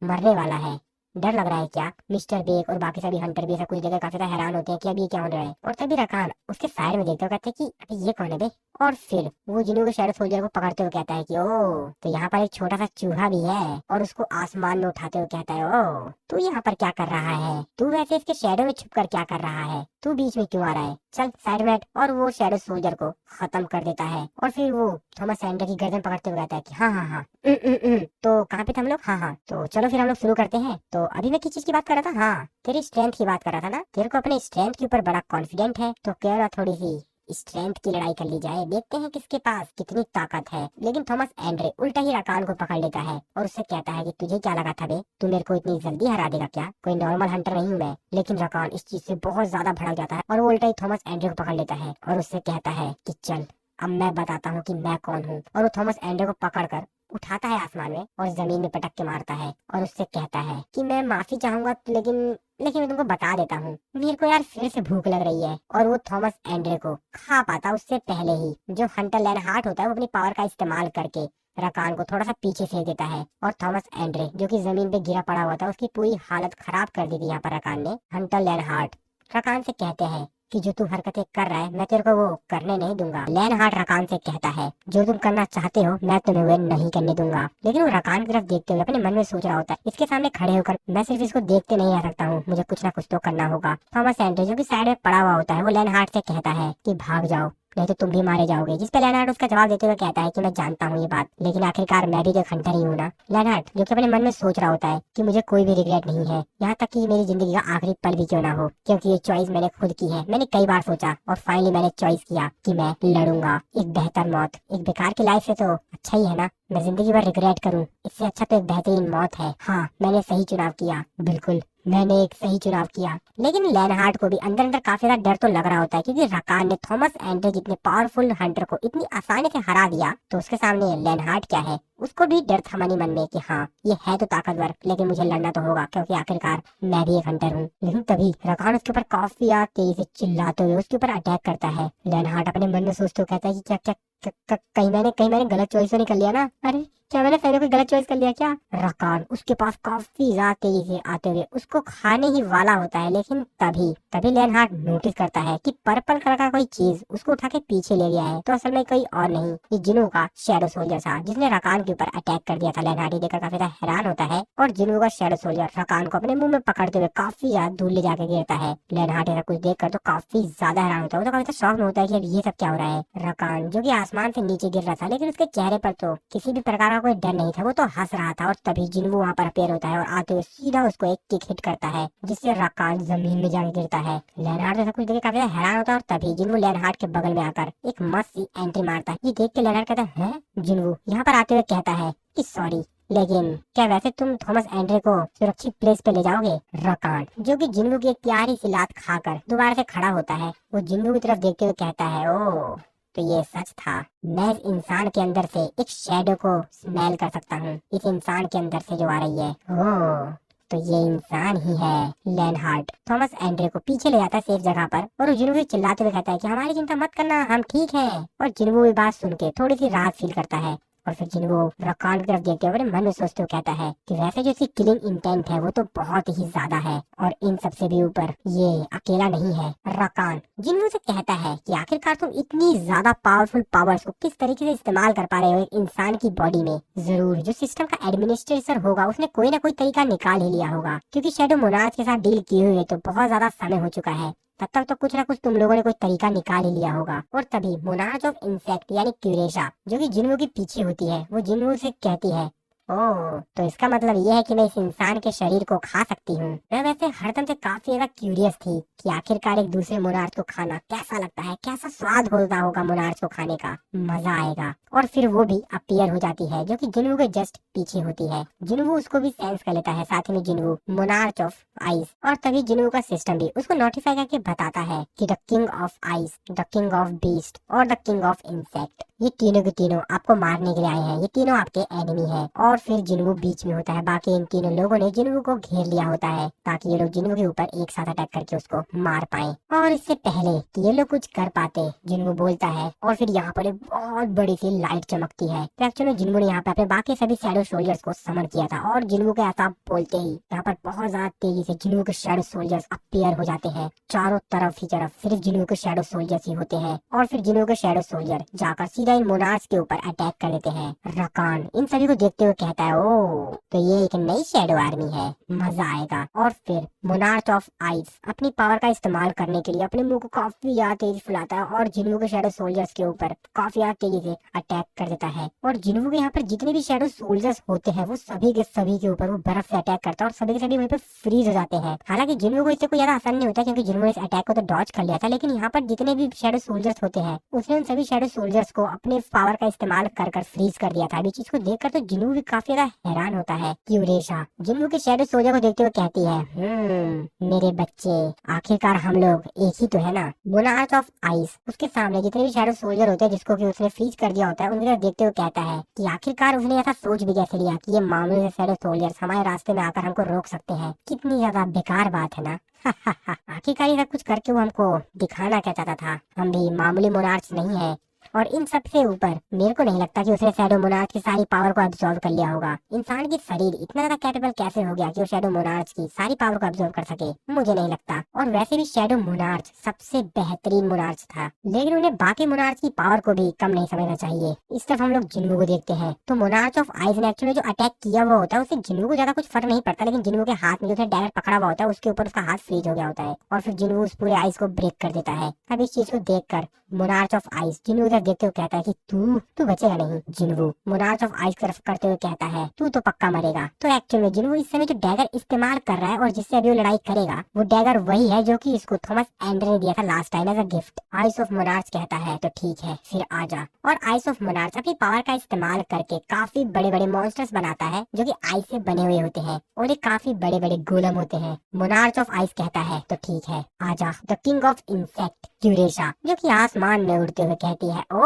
मरने वाला है, डर लग रहा है क्या? मिस्टर बेग और बाकी सभी हंटर भी ऐसा कुछ जगह काफी ज्यादा हैरान होते हैं कि अभी ये क्या हो रहा है। और तभी रकान उसके साइड में देखते हुए कहते हैं कि अभी ये कौन है बे। और फिर वो जिन्हों के शैडो सोल्जर को पकड़ते हुए कहता है कि ओ तो यहाँ पर एक छोटा सा चूहा भी है और उसको आसमान में उठाते हुए कहता है ओ तू यहाँ पर क्या कर रहा है, तू वैसे इसके शैडो में छुप कर क्या कर रहा है, तू बीच में क्यों आ रहा है, चल साइड में हट। और वो शैडो सोल्जर को खत्म कर देता है और फिर वो थॉमस एंड्रे की गर्दन पकड़ते हुए कहता है कि हाँ हाँ हाँ तो कहाँ पे थे हम लोग? हाँ हाँ तो चलो फिर हम लोग शुरू करते हैं। तो अभी मैं किस चीज की बात कर रहा था? हाँ तेरी स्ट्रेंथ की बात कर रहा था ना, तेरे को अपने स्ट्रेंथ के ऊपर बड़ा कॉन्फिडेंट है तो क्यों ना थोड़ी सी स्ट्रेंथ की लड़ाई कर ली जाए, देखते हैं किसके पास कितनी ताकत है। लेकिन थॉमस एंड्रे उल्टा ही रकान को पकड़ लेता है और उससे कहता है कि तुझे क्या लगा था बे, तू मेरे को इतनी जल्दी हरा देगा क्या? कोई नॉर्मल हंटर नहीं हूँ मैं। लेकिन रकान इस चीज से बहुत ज्यादा भड़क जाता है और वो उल्टा ही थॉमस एंड्रे को पकड़ लेता है और उससे कहता है कि चल अब मैं बताता हूँ कि मैं कौन हूँ। और वो थॉमस एंड्रे को पकड़कर उठाता है आसमान में और जमीन में पटक के मारता है और उससे कहता है कि मैं माफी चाहूंगा, लेकिन मैं तुमको बता देता हूँ, मेरे को यार फिर से भूख लग रही है। और वो थॉमस एंड्रे को खा पाता उससे पहले ही जो हंटर लेनहार्ट होता है वो अपनी पावर का इस्तेमाल करके रकान को थोड़ा सा पीछे फेंक देता है और थॉमस एंड्रे जो कि जमीन पे गिरा पड़ा हुआ था उसकी पूरी हालत खराब कर दी थी यहाँ पर रकान ने। हंटर लेनहार्ट रकान से कहते हैं कि जो तू हरकतें कर रहा है मैं तेरे को वो करने नहीं दूंगा। लेनहार्ट रकान से कहता है जो तुम करना चाहते हो मैं तुम्हें वो नहीं करने दूंगा। लेकिन वो रकान की तरफ देखते हुए अपने मन में सोच रहा होता है इसके सामने खड़े होकर मैं सिर्फ इसको देखते नहीं आ सकता हूँ, मुझे कुछ ना कुछ तो करना होगा। थॉमस एंड्रे जो कि साइड में पड़ा हुआ होता है वो लेनहार्ट से कहता है कि भाग जाओ नहीं तो तुम भी मारे जाओगे। जिस पे लेनहार्ट उसका जवाब देते हुए कहता है कि मैं जानता हूँ ये बात, लेकिन आखिरकार मैं भी तो एक हंटर ही हूँ ना। लेनहार्ट जो कि अपने मन में सोच रहा होता है कि मुझे कोई भी रिग्रेट नहीं है, यहाँ तक कि मेरी जिंदगी का आखिरी पल भी क्यों ना हो, क्योंकि ये चॉइस मैंने खुद की है। मैंने कई बार सोचा और फाइनली मैंने चॉइस किया कि मैं लड़ूंगा एक बेहतर मौत। एक बेकार की लाइफ से तो अच्छा ही है ना मैं जिंदगी भर रिग्रेट करूँ, इससे अच्छा तो एक बेहतरीन मौत है। हाँ मैंने सही चुनाव किया, बिल्कुल मैंने एक सही चुनाव किया। लेकिन लेनहार्ट को भी अंदर अंदर काफी ज्यादा डर तो लग रहा होता है क्योंकि रकान ने थॉमस एंड्रे जितने पावरफुल हंटर को इतनी आसानी से हरा दिया तो उसके सामने लेनहार्ट क्या है। उसको भी डर था मन ही मन में कि हाँ ये है तो ताकतवर लेकिन मुझे लड़ना तो होगा क्योंकि आखिरकार मैं भी एक हंटर हूँ। लेकिन तभी रकान उसके ऊपर काफी तेजी से चिल्लाते हुए उसके ऊपर अटैक करता है। लेनहार्ट अपने मन में सोचते हुए कहता है कि क्या क्या कहीं मैंने गलत चॉइस तो नहीं कर लिया ना? अरे क्या मैंने पहले कोई गलत चॉइस कर लिया क्या? रकान उसके पास काफी ज्यादा तेजी से आते हुए उसको खाने ही वाला होता है। लेकिन तभी तभी लेनहार्ट नोटिस करता है कि पर्पल कलर का कोई चीज उसको उठा के पीछे ले गया है। तो असल में कोई और नहीं ये जिनू का शैडो सोल्जर था जिसने रकान के ऊपर अटैक कर दिया था। लेनहार्ट देखकर काफी ज्यादा हैरान होता है और जिनू का शैडो सोल्जर रकान को अपने मुंह में पकड़ते हुए काफी ज्यादा दूर ले जाके गिरता है। लेनहार्ट ऐसा कुछ देखकर तो काफी ज्यादा हैरान होता है, वो तो काफी शौक में होता है कि अब ये सब क्या हो रहा है। रकान जो कि आसमान से नीचे गिर रहा था लेकिन उसके चेहरे पर तो किसी भी प्रकार का कोई डर नहीं था, वो तो हंस रहा था। और तभी जिन्वू वहाँ पर अपेयर होता है और आते हुए सीधा उसको एक किक हिट करता है जिससे रकान जमीन में जाकर गिरता है। लेनहार्ट ऐसा कुछ देख के काफी हैरान होता है और तभी जिन्वू लेनहार्ट के बगल में आकर एक मस्त सी एंट्री मारता है। ये देख के लेनहार्ट कहता है जिन्वू यहाँ पर आते हुए कहता है कि सॉरी लेकिन क्या वैसे तुम थॉमस एंड्रे को सुरक्षित प्लेस पे ले जाओगे? रकान जो कि जिन्वू की एक प्यारी सी लात खाकर दोबारा से खड़ा होता है वो जिन्वू की तरफ देखते हुए कहता है ओ तो ये सच था, मैं इस इंसान के अंदर से एक शैडो को स्मेल कर सकता हूँ, इस इंसान के अंदर से जो आ रही है। ओह तो ये इंसान ही है। लेनहार्ट थॉमस एंड्रे को पीछे ले जाता है सेफ जगह पर और जिन्वू से चिल्लाते हुए कहता है कि हमारी चिंता मत करना हम ठीक हैं। और जिन्वू भी बात सुन के थोड़ी सी राहत फील करता है और फिर जिन्वू रकान की तरफ देखते हुए अपने मन में सोचते हुए कहता है कि वैसे जो इसकी किलिंग इंटेंट है वो तो बहुत ही ज्यादा है और इन सबसे भी ऊपर ये अकेला नहीं है। रकान जिन्वू से कहता है कि आखिरकार तुम इतनी ज्यादा पावरफुल पावर्स को किस तरीके से इस्तेमाल कर पा रहे हो एक इंसान की बॉडी में। जरूर जो सिस्टम का एडमिनिस्ट्रेटर होगा उसने कोई ना कोई तरीका निकाल ही लिया होगा क्योंकि शैडो मोनार्च के साथ डील किए हुए तो बहुत ज्यादा समय हो चुका है, तब तक तो कुछ ना कुछ तुम लोगों ने कोई तरीका निकाल ही लिया होगा। और तभी मोनार्च ऑफ इंसेक्ट यानी क्यूरेशा जो कि जिन्वू के पीछे होती है वो जिन्वू से कहती है ओह तो इसका मतलब ये है कि मैं इस इंसान के शरीर को खा सकती हूँ। मैं वैसे हरदम से काफी ज्यादा क्यूरियस थी कि आखिरकार एक दूसरे मोनार्च को खाना कैसा लगता है, कैसा स्वाद होता होगा मोनार्च को खाने का, मजा आएगा। और फिर वो भी अपीयर हो जाती है जो कि जिन्वू के जस्ट पीछे होती है। जिन्वू उसको भी सेंस कर लेता है, साथ में जिन्वू मोनार्च ऑफ आइस। और तभी जिन्वू का सिस्टम भी उसको नोटिफाई करके बताता है कि the king of ice, the king of beast और द किंग ऑफ इंसेक्ट ये तीनों के तीनों आपको मारने के लिए आए हैं, ये तीनों आपके एनिमी हैं। और फिर जिन्वू बीच में होता है, बाकी इन तीनों लोगों ने जिन्वू को घेर लिया होता है ताकि ये लोग जिन्वू के ऊपर एक साथ अटैक करके उसको मार पाए। और इससे पहले कि ये लोग कुछ कर पाते जिन्वू बोलता है और फिर यहाँ पर एक बहुत बड़ी सी लाइट चमकती है। तो एक्चुअली जिन्वू ने यहाँ पे अपने बाकी सभी शैडो सोल्जर्स को समन किया था और जिन्वू के ऐसा बोलते ही यहाँ पर बहुत ज्यादा तेजी से जिन्वू के शैडो सोल्जर्स अपीयर हो जाते हैं। चारों तरफ ही तरफ सिर्फ जिन्वू के शैडो सोल्जर्स ही होते हैं और फिर जिन्वू के शैडो सोल्जर जाकर सीधा इन मोनार्च के ऊपर अटैक कर देते हैं। रकान इन सभी को देखते हुए कहता है ओ तो ये एक नई शैडो आर्मी है, मजा आएगा। और फिर मोनार्च ऑफ आइस अपनी पावर का इस्तेमाल करने के लिए अपने मुंह को काफी ज्यादा तेज फुलाता है और जिन्हों के शैडो सोल्जर्स के ऊपर काफी ज्यादा तेजी से अटैक कर देता है। और जिन्हों के यहाँ पर जितने भी शैडो सोल्जर्स होते हैं वो सभी के सभी के ऊपर वो बर्फ से अटैक करता है और सभी के सभी वहीं पर फ्रीज हो जाते हैं। हालांकि जिन्हों को इससे कोई ज्यादा आसान नहीं होता क्योंकि जिन्होंने इस अटैक को तो डॉज कर लिया था, लेकिन यहाँ पर जितने भी शैडो सोल्जर्स होते हैं उसने उन सभी शैडो सोल्जर्स को अपने पावर का इस्तेमाल कर कर फ्रीज कर दिया था। अभी चीज को देखकर तो जिन्हों भी काफी ज्यादा हैरान होता है। क्यूरेशा जिन्हों के शैडो सोल्जर को देखते हुए कहती है, मेरे बच्चे, आखिरकार हम लोग एक ही तो है ना। मोनार्च ऑफ आइस उसके सामने जितने भी शैडो सोल्जर होते हैं जिसको कि उसने फ्रीज कर दिया होता है उनकी तरफ देखते हुए कहता है कि आखिरकार उसने ऐसा सोच भी कैसे लिया कि ये मामूली से शैडो सोल्जर्स हमारे रास्ते में आकर हमको रोक सकते हैं। कितनी ज्यादा बेकार बात है ना। आखिरकार ये सब कुछ करके वो हमको दिखाना क्या चाहता था, हम भी मामूली मोनार्च नहीं है। और इन सब से ऊपर मेरे को नहीं लगता कि उसने शैडो मोनार्च की सारी पावर को अब्सॉर्ब कर लिया होगा। इंसान की शरीर इतना ज्यादा कैपेबल कैसे हो गया कि वो शैडो मोनार्च की सारी पावर को अब्सॉर्ब कर सके, मुझे नहीं लगता। और वैसे भी शैडो मोनार्च सबसे बेहतरीन मोनार्च था, लेकिन उन्हें बाकी मोनार्च की पावर को भी कम नहीं समझना चाहिए। इस तरफ हम लोग जिन्नू को देखते हैं तो मोनार्च ऑफ आइस ने एक्चुअली जो अटैक किया हुआ होता है उससे जिन्नू को ज्यादा कुछ फर्क नहीं पड़ता, लेकिन जिन्नू के हाथ में जो डैगर पकड़ा हुआ होता है उसके ऊपर उसका हाथ फ्रीज हो गया होता है और फिर जिन्नू उस पूरे आइस को ब्रेक कर देता है। अब इस चीज को देखकर मोनार्च ऑफ आइस जिन्नू उधर देखते हुए कहता है कि तू बचेगा नहीं। जिन्नू मोनार्च ऑफ आइस की तरफ करते हुए कहता है तू तो पक्का मरेगा। तो एक्चुअली में जिन्नू इस समय जो डैगर इस्तेमाल कर रहा है और जिससे अभी वो लड़ाई करेगा वो डैगर वही है जो कि इसको थॉमस एंडर ने दिया था last time as a gift. Ice of monarch कहता है तो ठीक है फिर आजा। और आइस ऑफ मोनार्च अपनी पावर का इस्तेमाल करके काफी बड़े बड़े मॉन्स्टर्स बनाता है जो कि आइस से बने हुए होते हैं और ये काफी बड़े बड़े गोलम होते हैं। मोनार्च ऑफ आइस कहता है तो ठीक है आजा। द किंग ऑफ इंसेक्ट क्यूरेशा जो कि आसमान में उड़ते हुए कहती है ओ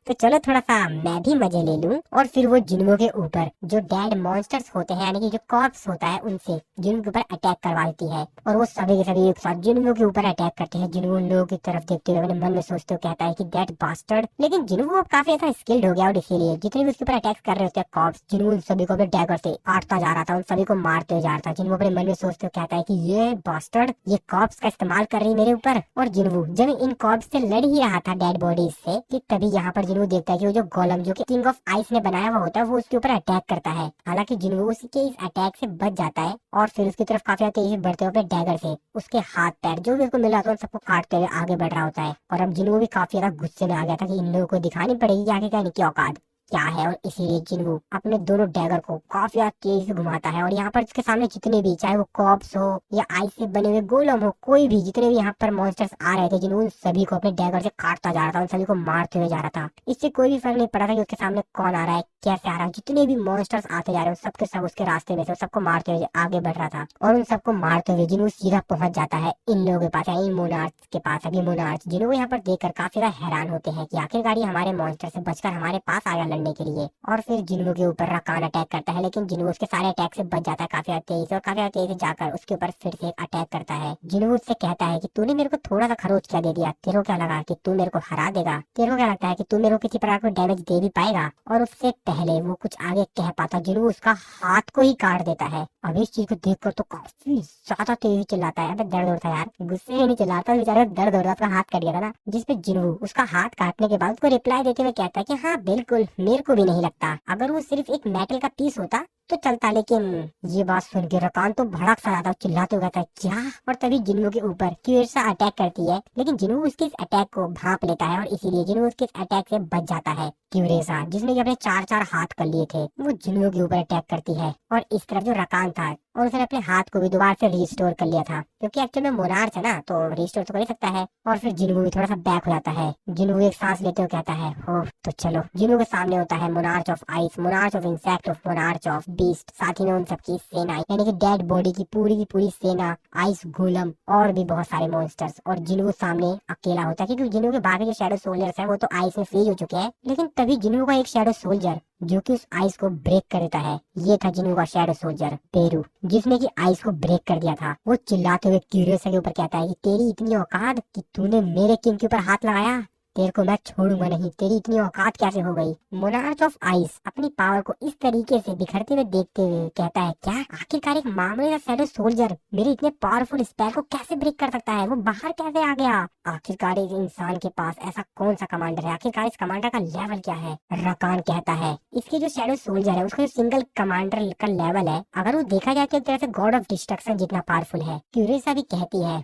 तो चलो थोड़ा सा मैं भी मजे ले लूं। और फिर वो जिन्नू के ऊपर जो डेड मॉन्स्टर्स होते हैं यानी कि जो कॉर्प्स होता है उनसे जिन्नू के ऊपर अटैक करवाती है और वो सभी के सभी एक साथ जिन्नू के ऊपर अटैक करते हैं। जिन्नू उन लोगों की तरफ देखते हुए अपने मन में सोचते हुए कहता है कि दैट बास्टर्ड। लेकिन जिन्नू वो काफी ऐसा स्किल्ड हो गया और इसीलिए जितने भी उसके ऊपर अटैक कर रहे होते हैं कॉर्प्स जिन्नू उन सभी को अपने डैगर से काटता जा रहा था, उन सभी को मारते हुए जा रहा था। जिन्नू अपने मन में सोचते हुए कहता है कि ये बास्टर्ड ये कॉर्प्स का इस्तेमाल कर रही मेरे ऊपर। और जिन्नू जब इन कॉर्प्स से लड़ ही रहा था डेड बॉडीज से कि तभी यहाँ पर जिन्नू देखता है कि वो जो गोलम जो कि किंग ऑफ आइस ने बनाया हुआ होता है वो उसके ऊपर अटैक करता है। हालांकि जिन्नू उसके इस अटैक से बच जाता है और फिर उसकी तरफ काफी तेजी से बढ़ते हुए डैगर से उसके हाथ पैर जो भी उसको मिला था उन सबको काटते हुए आगे बढ़ रहा होता है। और अब जिन्नू भी काफी ज्यादा गुस्से में आ गया था कि इन लोगों को दिखानी पड़ेगी आगे क्या इनकी औकात क्या है। और इसीलिए जिन्नू अपने दोनों डैगर को काफी तेजी से घुमाता है और यहाँ पर इसके सामने जितने भी चाहे वो कॉप्स हो या आइस से बने हुए गोलम हो कोई भी जितने भी यहाँ पर मॉन्स्टर्स आ रहे थे जिन्नू उन सभी को अपने डैगर से काटता जा रहा था, उन सभी को मारते हुए जा रहा था। इससे कोई भी फर्क नहीं पड़ा था कि उसके सामने कौन आ रहा है कैसे आ रहा है। जितने भी मॉन्स्टर्स आते जा रहे हैं सबके सब उसके रास्ते में से सबको मारते हुए आगे बढ़ रहा था और उन सबको मारते हुए जिन्नू सीधा पहुंच जाता है इन लोगों के पास इन मोनार्च के पास। अभी मोनार्च जिन्नू यहाँ पर देखकर काफी ज्यादा हैरान होते हैं कि आखिरकार ये हमारे मॉन्स्टर से बचकर हमारे पास आ गया लड़ने के लिए। और फिर जिन्नू के ऊपर रकान अटैक करता है लेकिन जिन्नू उसके सारे अटैक से बच जाता है काफी तेजी से और काफी तेजी से जाकर उसके ऊपर फिर से अटैक करता है। जिन्नू उससे कहता है कि तूने मेरे को थोड़ा सा खरोच क्या दे दिया, तेरे को क्या लगा कि तू मेरे को हरा देगा, तेरे को क्या लगता है कि तू मेरे को किसी प्रकार को डैमेज दे भी पाएगा। और उससे पहले वो कुछ आगे कह पाता जिन्नू उसका हाथ को ही काट देता है। अब इस चीज को देखकर तो काफी ज्यादा तेजी चिल्लाता है। अबे दर्द होता है यार, गुस्से में नहीं चिल्लाता, बेचारे को दर्द हो रहा, उसका हाथ कट गया था ना। जिसपे जिन्नू उसका हाथ काटने के बाद उसको रिप्लाई देते हुए कहता है कि हाँ बिल्कुल मेरे को भी नहीं लगता, अगर वो सिर्फ एक मेटल का पीस होता तो चलता। लेकिन ये बात सुन के रकान तो भड़क सा जाता, चिल्लाते हुए कहता है क्या। और तभी जिन्नू के ऊपर क्यूरेशा अटैक करती है लेकिन जिन्नू उसके इस अटैक को भांप लेता है और इसीलिए जिन्नू उसके इस अटैक से बच जाता है। क्यूरेशा जिसने कि अपने 4-4 हाथ कर लिए थे वो जिन्नू के ऊपर अटैक करती है और इस तरफ जो रकान था और उसने अपने हाथ को भी दोबारा से रिस्टोर कर लिया था क्योंकि एक्चुअल में मोनार्च है ना तो रिस्टोर तो कर ही सकता है। और फिर जिन्नू भी थोड़ा सा बैक हो जाता है। जिन्नू एक सांस लेते हुए कहता है हो तो चलो। जिन्नू के सामने होता है monarch of ice, monarch of insect of monarch of beast, साथ ही में उन सबकी सेना यानी कि डेड बॉडी की पूरी सेना, आइस गोलम और भी बहुत सारे मॉन्स्टर्स। और जिन्नू सामने अकेला होता है क्योंकि जिन्नू के बाकी जो शैडो सोल्जर्स हैं वो तो आइस में फ्रीज हो चुके हैं। लेकिन तभी जिन्नू का एक शैडो सोल्जर जो कि उस आइस को ब्रेक कर देता है, ये था जिन्नू का शैडो सोल्जर पेरू जिसने कि आइस को ब्रेक कर दिया था। वो चिल्लाते हुए क्यूरियस के ऊपर कहता है कि तेरी इतनी औकात कि तूने मेरे किंग के ऊपर हाथ लगाया, तेरे को मैं छोड़ूंगा नहीं, तेरी इतनी औकात कैसे हो गई। मोनार्च ऑफ आइस अपनी पावर को इस तरीके से बिखरते हुए देखते हुए कहता है, क्या आखिरकार एक मामूली सा शैडो सोल्जर मेरे इतने पावरफुल स्पेल को कैसे ब्रेक कर सकता है, वो बाहर कैसे आ गया। आखिरकार इस इंसान के पास ऐसा कौन सा कमांडर है, आखिरकार इस कमांडर का लेवल क्या है। रकान कहता है, इसके जो शैडो सोल्जर है उसका जो सिंगल कमांडर का लेवल है, अगर वो देखा जाए तो एक तरह से गॉड ऑफ डिस्ट्रक्शन जितना पावरफुल है। क्यूरियसा भी कहती है,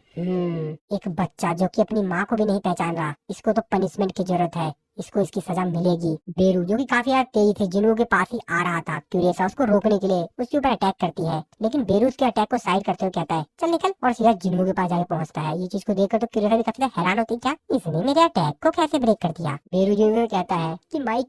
एक बच्चा जो कि अपनी माँ को भी नहीं पहचान रहा, इसको तो पनिशमेंट की जरूरत है, इसको इसकी सजा मिलेगी। बेरू जो कि काफी यार तेज थे, जिन्हों के पास ही आ रहा था, क्यूरियसा उसको रोकने के लिए उसके ऊपर अटैक करती है, लेकिन बेरू उसके अटैक को साइड करते हुए कहता है, चल निकल, और सीधा जिन्हों के पास जाके पहुंचता है। ये चीज को देखकर तो क्यूरियसा भी काफी हैरान होती है, क्या इसने मेरे अटैक को कैसे ब्रेक कर दिया। बेरू जिन्हों कहता है कि माई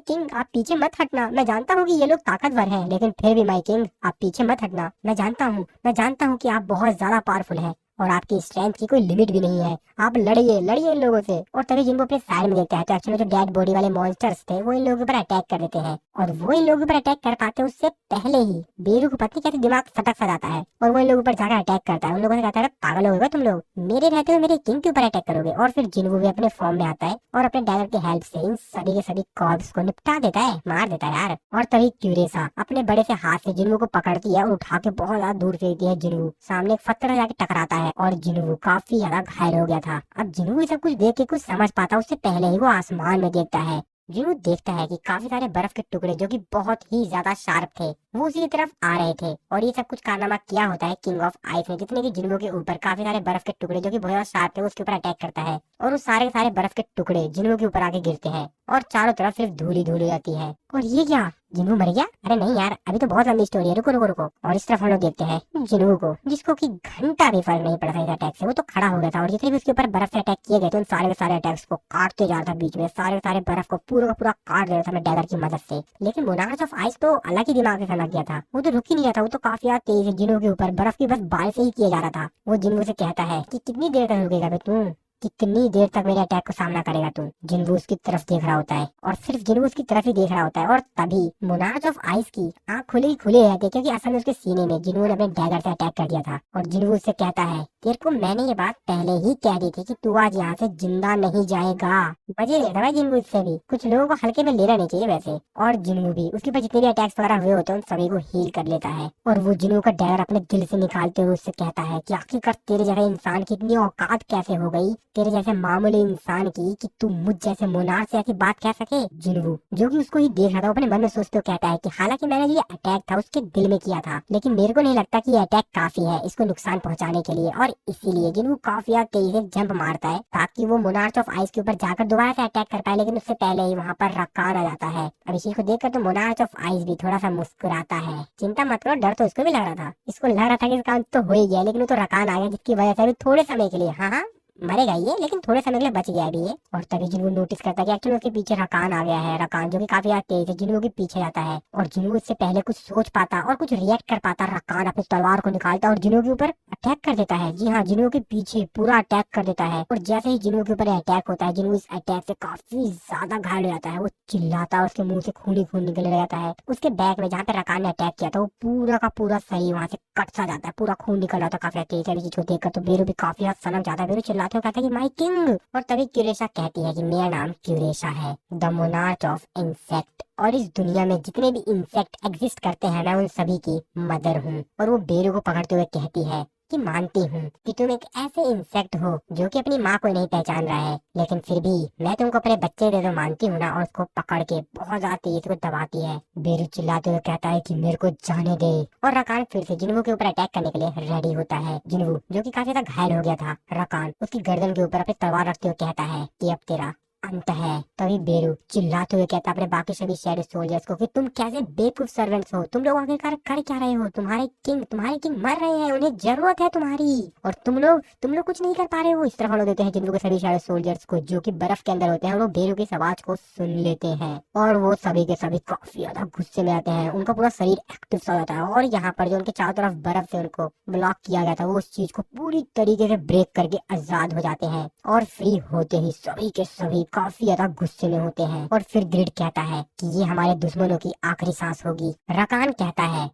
किंग आप पीछे मत हटना, मैं जानता हूँ कि ये लोग ताकतवर हैं, लेकिन फिर भी माई किंग आप पीछे मत हटना। मैं जानता हूँ कि आप बहुत ज्यादा पावरफुल हैं और आपकी स्ट्रेंथ की कोई लिमिट भी नहीं है, आप लड़िए इन लोगों से। और तभी जिनको अपने साइड में देखता है तो एक्चुअली जो डेड बॉडी वाले मॉन्स्टर्स थे वो इन लोगों के ऊपर अटैक कर देते हैं, और वो इन लोगों के ऊपर अटैक कर पाते उससे पहले ही बेरू को पता नहीं कैसे दिमाग सटक सा जाता है और वो इन लोगों पर जाकर अटैक करता है। उन लोगों से कहता है, पागल हो गए तुम लोग, मेरे रहते हुए मेरे किंग के ऊपर अटैक करोगे। और फिर जिन्हों भी अपने फॉर्म में आता है और अपने डैगर की हेल्प से इन सभी के सभी कॉर्प्स को निपटा देता है, मार देता है यार। और तभी क्यूरेसा अपने बड़े से हाथ से जिन्हों को पकड़ती है और उठा के बहुत ज्यादा दूर फेंकती है। जिन्हों सामने एक पत्थर जाके टकराता है और जिन्हों काफी ज्यादा घायल हो गया था। अब जिन्हों ये सब कुछ देख के कुछ समझ पाता उससे पहले ही वो आसमान में देखता है। जिन्हों देखता है कि काफी सारे बर्फ के टुकड़े जो कि बहुत ही ज्यादा शार्प थे वो उसी की तरफ आ रहे थे, और ये सब कुछ कारनामा किया होता है किंग ऑफ आइस ने, जितने की जिन्हों के ऊपर काफी सारे बर्फ के टुकड़े जो कि बहुत ज्यादा शार्प थे उसके ऊपर अटैक करता है, और वो सारे के सारे बर्फ के टुकड़े जिन्हों के ऊपर आके गिरते हैं और चारों तरफ सिर्फ धूल ही धूल हो जाती है। और ये क्या, जिन्हों मर गया? अरे नहीं यार, अभी तो बहुत लंबी स्टोरी है, रुको रुको रुको। और इस तरफ हम लोग देखते हैं जिन्हों को, जिसको कि घंटा भी फर्क नहीं पड़ा था इस अटैक से, वो तो खड़ा हो गया था और जितने भी उसके ऊपर बर्फ से अटैक किए गए थे उन सारे के सारे अटैक्स को काटते जा रहा था, बीच में सारे के सारे बर्फ को पूरा का पूरा काट दे रहा था मैं डैगर की मदद से। लेकिन मोनार्च ऑफ आइस तो अलग ही दिमाग से समझ गया था, वो तो रुक ही नहीं रहा था, वो तो काफी ज्यादा तेज है, जिन्हों के ऊपर बर्फ की बस बारिश ही किया जा रहा था। वो जिन्हों से कहता है कि कितनी देर तक रुकेगा बे तू, कितनी देर तक मेरे अटैक को सामना करेगा तू। जिन्हों उसकी तरफ देख रहा होता है और सिर्फ जिन्हों उसकी तरफ ही देख रहा होता है, और तभी मोनार्च ऑफ आइस की आंख खुले रहती है क्योंकि असल में उसके सीने में जिन्हों ने अपने डैगर से अटैक कर दिया था। और जिन्हों उससे कहता है, तेरे को मैंने ये बात पहले ही कह दी थी कि तू आज यहाँ से जिंदा नहीं जाएगा। मजे ले रहा है जिन्हों इससे भी, कुछ लोगों को हल्के में लेना नहीं चाहिए वैसे। और जिन्हों भी उसके ऊपर जितने भी अटैक्स वगैरह हुए होते हैं उन सभी को हील कर लेता है, और वो जिन्हों का डैगर अपने दिल से निकालते हुए उससे कहता है कि आखिरकार तेरे जैसे इंसान की इतनी औकात कैसे हो गई, तेरे जैसे मामूली इंसान की, कि तू मुझ जैसे मोनार्च से ऐसी बात कह सके। जिन्हों जो कि उसको ही देख रहा था अपने मन में सोचते हुए कहता है कि हालांकि मैंने जो ये अटैक था उसके दिल में किया था, लेकिन मेरे को नहीं लगता कि ये अटैक काफी है इसको नुकसान पहुंचाने के लिए। और इसीलिए जिन्हों काफी तेजी से जंप मारता है ताकि वो मोनार्च ऑफ आइस के ऊपर जाकर दोबारा से अटैक कर पाए, लेकिन उससे पहले ही वहाँ पर रकान आ जाता है। अब इसी को देखकर तो मोनार्च ऑफ आइस भी थोड़ा सा मुस्कुराता है। चिंता मत करो, डर तो इसको भी लग रहा था, इसको लग रहा था कि इसका अंत तो हो ही गया, लेकिन वो तो रकान आ गया जिसकी वजह से अभी थोड़े समय के लिए हाँ मरेगा ये, लेकिन थोड़े समय के लिए बच गया अभी ये। और तभी जिन्हों नोटिस करता है कि एक्चुअली उसके पीछे रकान आ गया है। रकान जो कि काफी ज्यादा तेज है, जिन्हों के पीछे जाता है और जिन्हों इससे पहले कुछ सोच पाता और कुछ रिएक्ट कर पाता, रकान अपनी तलवार को निकालता और जिन्हों के ऊपर अटैक कर देता है। जी हाँ, जिन्हों के पीछे पूरा अटैक कर देता है, और जैसे ही जिन्हों के ऊपर अटैक होता है, जिन्हों इस अटैक से काफी ज्यादा घायल हो जाता है, वो चिल्लाता है, उसके मुंह से खून ही खून निकल जाता है। उसके बैक में जहाँ पे रकान ने अटैक किया था वो पूरा का पूरा शरीर वहाँ से कट सा जाता है, पूरा खून निकल जाता है काफी तेज है। चीज को देखकर तो बेरू भी काफी ज्यादा सनक जाता है, बेरू चिल्लाते हुए कहता है कि माई किंग। और तभी क्यूरेशा कहती है कि मेरा नाम क्यूरेशा है, द मोनार्च ऑफ इंसेक्ट, और इस दुनिया में जितने भी इंसेक्ट एग्जिस्ट करते हैं मैं उन सभी की मदर हूँ। और वो बेरू को पकड़ते हुए कहती है कि मानती हूँ कि तुम एक ऐसे इंसेक्ट हो जो कि अपनी माँ को नहीं पहचान रहा है, लेकिन फिर भी मैं तुमको अपने बच्चे दे दो मानती हूँ ना। और उसको पकड़ के बहुत ज्यादा तेज को दबाती है। बेरू चिल्लाते हुए कहता है कि मेरे को जाने दे, और रकान फिर से जिन्हों के ऊपर अटैक करने के लिए रेडी होता है। जिन्हों जो कि काफी ज्यादा घायल हो गया था, रकान उसकी गर्दन के ऊपर अपनी तलवार रखते हुए कहता है कि अब तेरा अंत है। तभी बेरू चिल्लाते हुए कहता अपने बाकी सभी शैडो सोल्जर्स को कि तुम कैसे बेवकूफ सर्वेंट्स हो, तुम लोग आखिरकार कर क्या रहे हो, तुम्हारे किंग मर रहे हैं, उन्हें जरूरत है तुम्हारी, और तुम लोग कुछ नहीं कर पा रहे हो। इस तरफ हम लोग देते हैं जिनको सभी शैडो सोल्जर्स को जो कि बर्फ के अंदर होते हैं, वो बेरू की आवाज को सुन लेते हैं और वो सभी के सभी काफी ज्यादा गुस्से में आते हैं। उनका पूरा शरीर एक्टिव सा हो जाता है और यहाँ पर जो उनके चारों तरफ बर्फ से उनको ब्लॉक किया गया था वो उस चीज को पूरी तरीके से ब्रेक करके आजाद हो जाते हैं, और फ्री होते ही सभी के सभी काफी ज्यादा गुस्से में होते हैं और फिर ग्रिड कहता है कि ये हमारे दुश्मनों की आखिरी सांस होगी। रकान कहता है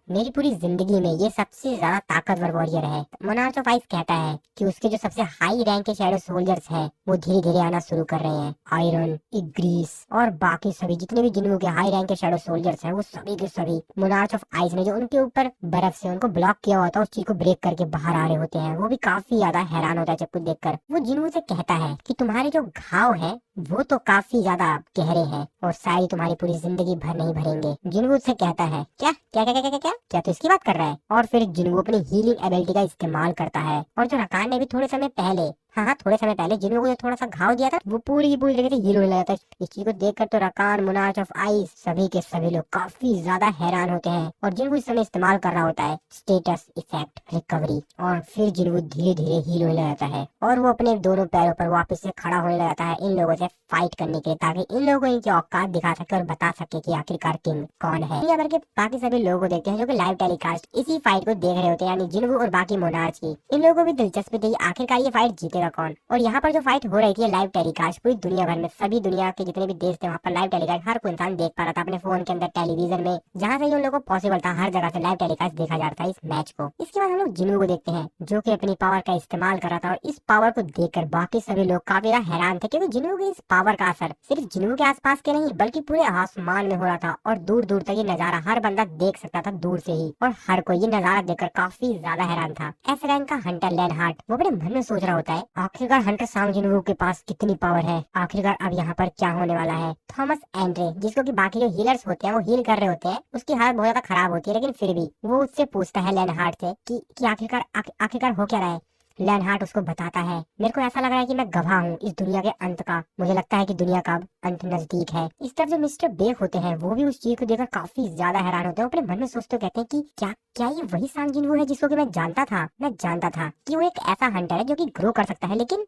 मेरी पूरी जिंदगी में ये सबसे ज्यादा ताकतवर वॉरियर है। मोनार्च ऑफ आइस कहता है कि उसके जो सबसे हाई रैंक के शैडो सोल्जर्स हैं वो धीरे धीरे आना शुरू कर रहे हैं। आयरन, इग्रीस और बाकी सभी जितने भी जिन्हों के हाई रैंक के शैडो सोल्जर्स हैं वो सभी के सभी मोनार्च ऑफ आइस ने जो उनके ऊपर बर्फ से उनको ब्लॉक किया हुआ था उस चीज को ब्रेक करके बाहर आ रहे होते हैं। वो भी काफी ज्यादा हैरान होता है जब कुछ देखकर। वो जिन्हों से कहता है कि तुम्हारे जो घाव है वो तो काफी ज्यादा गहरे हैं और शायद तुम्हारी पूरी जिंदगी भर नहीं भरेंगे। जिन्हों से कहता है क्या क्या क्या क्या क्या क्या क्या तो इसकी बात कर रहा है। और फिर जिन्हों अपनी हीलिंग एबिलिटी का इस्तेमाल करता है और जो रकान ने भी थोड़े समय पहले थोड़े समय पहले जिन्हों को थोड़ा सा घाव दिया था वो पूरी की पूरी जगह से हील होने लगा था। इस चीज को देखकर तो रकान, मोनार्च ऑफ आइस सभी के सभी लोग काफी ज्यादा हैरान होते हैं और जिनको इस समय इस्तेमाल कर रहा होता है स्टेटस इफेक्ट रिकवरी। और फिर जिनको धीरे धीरे हील होने लग जाता है और वो अपने दोनों पैरों पर वापस से खड़ा होने लग जाता है इन लोगों से फाइट करने के लिए, ताकि इन लोगों को इनकी औकात दिखा सके और बता सके कि आखिरकार किंग कौन है। दुनिया भर के बाकी सभी लोगों को देखते हैं जो कि लाइव टेलीकास्ट इसी फाइट को देख रहे होते हैं, यानी जिन्हों और बाकी मोनार्च की। इन लोगों को भी दिलचस्पी थी आखिरकार ये फाइट जीतेगा कौन। और यहाँ पर जो फाइट हो रही थी लाइव टेलीकास्ट पूरी दुनिया भर में, सभी दुनिया के जितने भी देश थे वहाँ पर लाइव टेलीकास्ट हर कोई इंसान देख पा रहा था अपने फोन के अंदर, टेलीविजन में, जहाँ से उन लोगों को पॉसिबल था हर जगह से लाइव टेलीकास्ट देखा जा रहा था इस मैच को। इसके बाद हम लोग जिन्हों को देखते हैं जो कि अपनी पावर का इस्तेमाल कर रहा था और इस पावर को देखकर बाकी सभी लोग काफी ज्यादा हैरान थे, क्योंकि जिन्हों की इस पावर का असर सिर्फ जिन्हों के आसपास के नहीं बल्कि पूरे आसमान में हो रहा था और दूर दूर तक ये नजारा हर बंदा देख सकता था दूर से ही। और हर कोई ये नजारा देखकर काफी ज्यादा हैरान था। एस रैंक का हंटर लेनहार्ट वो अपने मन में सोच रहा होता है आखिरकार हंटर सांग जिन्हों के पास कितनी पावर है, आखिरकार अब यहाँ पर क्या होने वाला है। थॉमस एंड्रे जिसको कि बाकी जो हीलर्स होते हैं वो हील कर रहे होते हैं, उसकी हालत बहुत ज्यादा खराब होती है, लेकिन फिर भी वो उससे पूछता है लेनहार्ट से कि आखिरकार हो क्या रहा है। लेनहार्ट उसको बताता है मेरे को ऐसा लग रहा है कि मैं गवाह हूँ इस दुनिया के अंत का, मुझे लगता है कि दुनिया का अंत नजदीक है। इस तरफ जो मिस्टर बेक होते हैं वो भी उस चीज को देखकर काफी ज्यादा हैरान होते हैं। अपने मन में सोचते कहते हैं कि क्या ये वही सांग जिन्हों है जिसको कि मैं जानता था कि वो एक ऐसा हंटर है जो कि ग्रो कर सकता है, लेकिन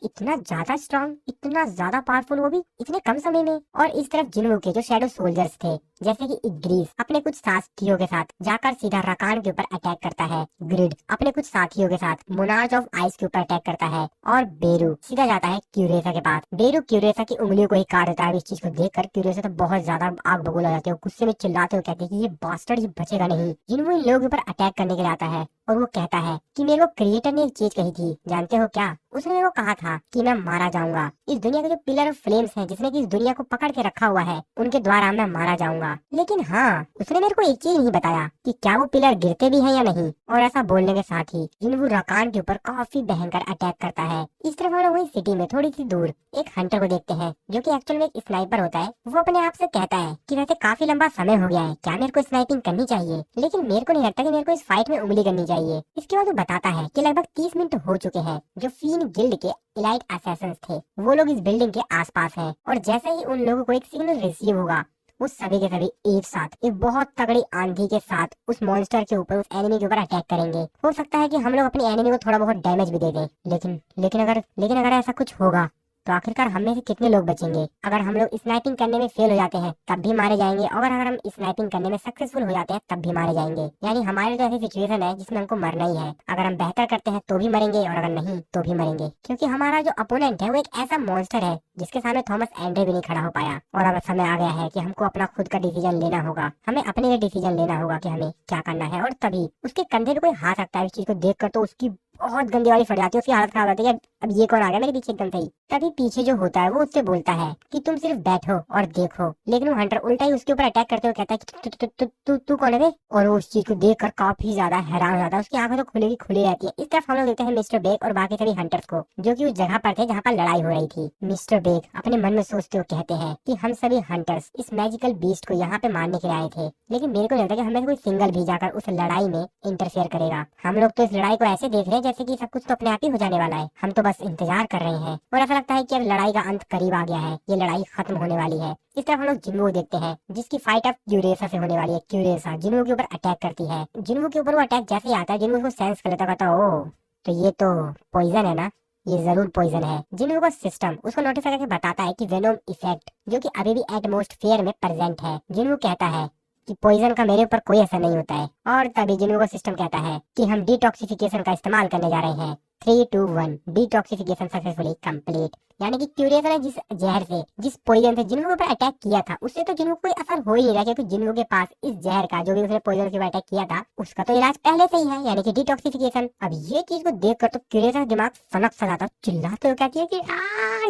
इतना ज्यादा स्ट्रांग, इतना ज्यादा पावरफुल, वो भी इतने कम समय में। और इस तरफ जिन्हों के जो शैडो सोल्जर्स थे जैसे कि इग्रीस अपने कुछ साथियों के साथ जाकर सीधा रकान के ऊपर अटैक करता है, ग्रिड अपने कुछ साथियों के साथ मोनार्च ऑफ आइस के ऊपर अटैक करता है और बेरू सीधा जाता है क्यूरेसा के पास। बेरू क्यूरेसा की उंगलियों को ही काट देता है। इस चीज को देखकर क्यूरेसा तो बहुत ज्यादा आग बबूला जाते हैं, गुस्से में चिल्लाते हुए कहते हैं कि ये बास्टर्ड ये बचेगा नहीं। जिन्हों इन लोगों के ऊपर अटैक करने के लिए आता है और वो कहता है कि मेरे को क्रिएटर ने एक चीज कही थी, जानते हो क्या? उसने मेरे को कहा था कि मैं मारा जाऊंगा। इस दुनिया के जो पिलर ऑफ फ्लेम्स हैं जिसने कि इस दुनिया को पकड़ के रखा हुआ है उनके द्वारा मैं मारा जाऊंगा। लेकिन हाँ, उसने मेरे को एक चीज नहीं बताया कि क्या वो पिलर गिरते भी हैं या नहीं। और ऐसा बोलने के साथ ही जिन्हों रकान के ऊपर काफी भयंकर अटैक करता है। इस तरफ हम लोग वही सिटी में थोड़ी सी दूर एक हंटर को देखते हैं जो कि एक्चुअल में एक स्नाइपर होता है। वो अपने आप से कहता है कि वैसे काफी लंबा समय हो गया है, क्या मेरे को स्नाइपिंग करनी चाहिए, लेकिन मेरे को नहीं लगता कि मेरे को इस फाइट में उंगली करनी चाहिए। इसके बाद वो बताता है कि लगभग 30 मिनट हो चुके हैं जो फीन गिल्ड के इलाइट असैसिन्स थे वो लोग इस बिल्डिंग के आसपास हैं और जैसे ही उन लोगों को एक सिग्नल रिसीव होगा वो सभी के सभी एक साथ एक बहुत तगड़ी आंधी के साथ उस मॉन्स्टर के ऊपर, उस एनिमी के ऊपर अटैक करेंगे। हो सकता है कि हम लोग अपने एनिमी को थोड़ा बहुत डैमेज भी दे दें, लेकिन अगर ऐसा कुछ होगा तो आखिरकार हम में से कितने लोग बचेंगे? अगर हम लोग स्नाइपिंग करने में फेल हो जाते हैं तब भी मारे जाएंगे, और अगर हम स्नाइपिंग करने में सक्सेसफुल हो जाते हैं तब भी मारे जाएंगे। यानी हमारे तो ऐसी सिचुएशन है जिसमें हमको मरना ही है। अगर हम बेहतर करते हैं तो भी मरेंगे और अगर नहीं तो भी मरेंगे, क्योंकि हमारा जो अपोनेंट है वो एक ऐसा मॉन्स्टर है जिसके सामने थॉमस एंड्रे भी नहीं खड़ा हो पाया। और अब समय आ गया है कि हमको अपना खुद का डिसीजन लेना होगा, हमें अपने लिए डिसीजन लेना होगा कि हमें क्या करना है। और तभी उसके कंधे पे कोई हाथ रखता है। इस चीज को देखकर तो उसकी बहुत गंदी वाली फट जाती है, उसकी हालत खराब होती है। अब ये कौन आ गया मेरे पीछे एकदम सही। तभी पीछे जो होता है वो उससे बोलता है कि तुम सिर्फ बैठो और देखो, लेकिन वो हंटर उल्टा ही उसके ऊपर अटैक करते हुए कहता है कि तू कौन है बे? और वो उस चीज को देखकर काफी ज्यादा हैरान हो जाता है। उसकी आंखें तो खुली की खुली रहती है। इस तरफ हम लोग देखते हैं मिस्टर बेक और बाकी सभी हंटर्स को जो कि उस जगह पर थे जहाँ पर लड़ाई हो रही थी। मिस्टर बेक अपने मन में सोचते हुए कहते हैं कि हम सभी हंटर्स इस मैजिकल बीस्ट को यहाँ पे मारने के लिए आए थे, लेकिन मेरे को लगता है कि हमें कोई सिंगल भी जाकर उस लड़ाई में इंटरफेयर करेगा। हम लोग तो इस लड़ाई को ऐसे देख रहे हैं जैसे कि सब कुछ तो अपने आप ही हो जाने वाला है, हम तो बस इंतजार कर रहे हैं और ऐसा लगता है कि अब लड़ाई का अंत करीब आ गया है, ये लड़ाई खत्म होने वाली है। इस तरफ हम लोग जिन्हों को देखते हैं जिसकी फाइट अब क्यूरेसा से होने वाली है। क्यूरेसा जिन्हों के ऊपर अटैक करती है। जिन्हों के ऊपर वो अटैक जैसे ही आता है जिन्हों को सेंस कर लेता, कहता ओ तो ये तो पॉइजन है ना, ये जरूर पॉइजन है। जिन्हों का सिस्टम उसको नोटिफाई करके बताता है कि वेनोम इफेक्ट जो कि अभी भी एटमॉस्फेयर में प्रेजेंट है। जिन्हों कहता है कि पॉइजन का मेरे ऊपर कोई असर नहीं होता है। और तभी जिन्हों का सिस्टम कहता है कि हम डिटॉक्सिफिकेशन का इस्तेमाल करने जा रहे हैं 3, 2, 1 डिटॉक्सिफिकेशन सक्सेसफुली कंप्लीट। यानी कि क्यूरियस ने जिस जहर से, जिस पॉइजन से जिन्हों के ऊपर अटैक किया था, उससे तो जिन्हों को कोई असर हो ही नहीं रहा, क्योंकि जिन्हों के पास इस जहर का, जो भी उसने पॉइजन के ऊपर अटैक किया था, उसका तो इलाज पहले से ही है, यानी कि डिटॉक्सिफिकेशन। अब ये चीज को देखकर तो क्यूरियस का दिमाग सनक सा जाता, चिल्लाते हुए कहती है कि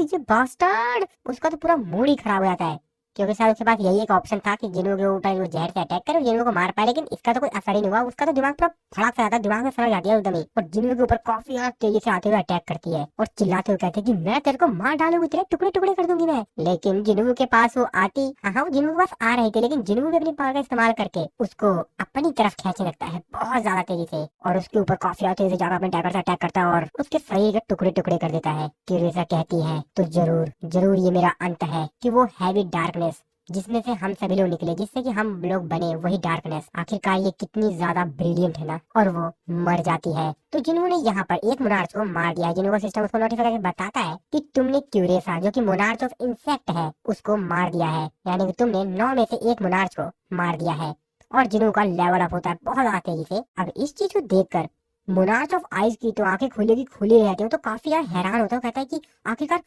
ये बास्टर्ड। उसका तो पूरा मूड ही खराब हो जाता है, क्योंकि शायद उसके पास यही एक ऑप्शन था कि जिन्हों के ऊपर वो जहर से अटैक करे, जिन्हों को मार पाए, लेकिन इसका तो कोई असर ही नहीं हुआ। उसका तो दिमाग पूरा फड़क सा जाता है, दिमाग में समझ आती है एकदम ही, और जिन्हों के ऊपर काफी ज्यादा तेजी से आते हुए अटैक करती है और चिल्लाते हुए कहते हैं कि मैं तेरे को मार डालूंगी, तेरे टुकड़े टुकड़े कर दूंगी मैं। लेकिन जिन्हों के पास वो आती, हाँ वो जिन्हों के पास आ रही थी, लेकिन जिन्हों भी अपनी पावर का इस्तेमाल करके उसको अपनी तरफ खींचने लगता है बहुत ज्यादा तेजी से, और उसके ऊपर काफी ज्यादा तेजी से जाकर अपने डैगर से अटैक करता है और उसके शरीर के टुकड़े टुकड़े कर देता है। क्यूरियसा कहती है तो जरूर जरूर ये मेरा अंत है, कि वो हैवी डार्कनेस जिसमें से हम सभी लोग निकले, जिससे कि हम लोग बने, वही डार्कनेस आखिरकार ये कितनी ज्यादा ब्रिलियंट है ना, और वो मर जाती है। तो जिन्होंने यहाँ पर एक मोनार्च को मार दिया है, जिन्होंने सिस्टम उसको नोटिफाई करके बताता है कि तुमने क्यूरेसा, जो कि मोनार्च ऑफ इंसेक्ट है, उसको मार दिया है, यानी कि तुमने 9 में से एक मोनार्च को मार दिया है, और जिन्हों का लेवल अप होता है बहुत ज्यादा तेजी से। अब इस चीज को देखकर मोनार्च ऑफ आइस की तो आंखें खुली की खुली रहती है, तो काफी यार हैरान होता है, कहता है कि आखिरकार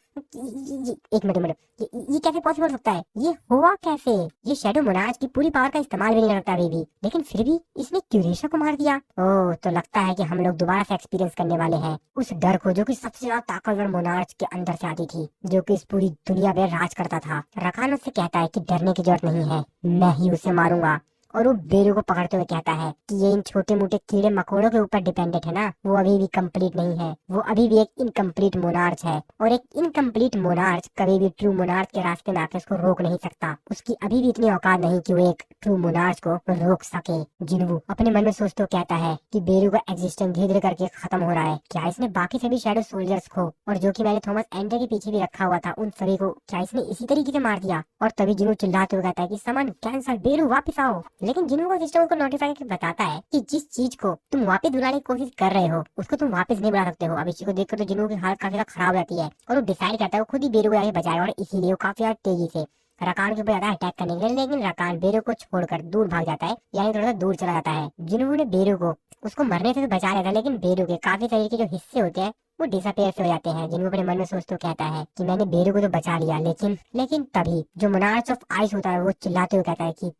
एक मिनट, ये कैसे पॉसिबल हो सकता है, ये हुआ कैसे। ये शैडो मोनार्च की पूरी पावर का इस्तेमाल भी नहीं करता अभी भी, लेकिन फिर भी इसने क्यूरेशा को मार दिया। ओह, तो लगता है कि हम लोग दोबारा से एक्सपीरियंस करने वाले हैं उस डर को, जो कि सबसे ज्यादा ताकतवर मोनार्च के अंदर से आती थी, जो कि इस पूरी दुनिया पे राज करता था। रकान उससे कहता है कि डरने की जरूरत नहीं है, मैं ही उसे मारूंगा, और वो बेरू को पकड़ते हुए कहता है कि ये इन छोटे मोटे कीड़े मकोड़ों के ऊपर डिपेंडेंट है ना, वो अभी भी कंप्लीट नहीं है, वो अभी भी एक इनकम्प्लीट मोनार्च है, और एक इनकम्प्लीट मोनार्च कभी भी ट्रू मोनार्च के रास्ते में आकर उसको रोक नहीं सकता। उसकी अभी भी इतनी औकात नहीं कि वो एक ट्रू मोनार्च को रोक सके। जिन्वू अपने मन में सोचते कहता है कि बेरू का एग्जिस्टेंस धीरे धीरे करके खत्म हो रहा है, क्या इसने बाकी सभी शैडो सोल्जर्स को, और जो कि मैंने थॉमस एंडर के पीछे भी रखा हुआ था, उन सभी को क्या इसने इसी तरीके से मार दिया। और तभी जिन्वू चिल्लाते हुए कहता है कि समन कैंसल, बेरू वापस आओ। लेकिन जिन्हों को सिस्टम को नोटिफाई करके बताता है कि जिस चीज को तुम वापस बुलाने की कोशिश कर रहे हो, उसको तुम वापस नहीं बुला सकते हो। अब इस चीज को देखकर तो जिन्हों की हालत काफी ज्यादा खराब रहती है, और वो डिसाइड करता है वो खुद ही बेरू को आगे बचाएगा, और इसीलिए वो काफी ज्यादा तेजी से रकान के ऊपर ज्यादा अटैक करने के लिए, लेकिन रकान बेरू को छोड़कर दूर भाग जाता है, यानी थोड़ा सा दूर चला जाता है। जिन्हों ने बेरू को उसको मरने से तो बचा लेता है, लेकिन बेरू के काफी शरीर के जो हिस्से होते हैं वो डिसअपेयर से हो जाते हैं। जिन्हों अपने मन में सोचते कहता है कि मैंने बेरू को तो बचा लिया, लेकिन तभी जो मोनार्च ऑफ आइस होता है वो चिल्लाते हुए कहता है कि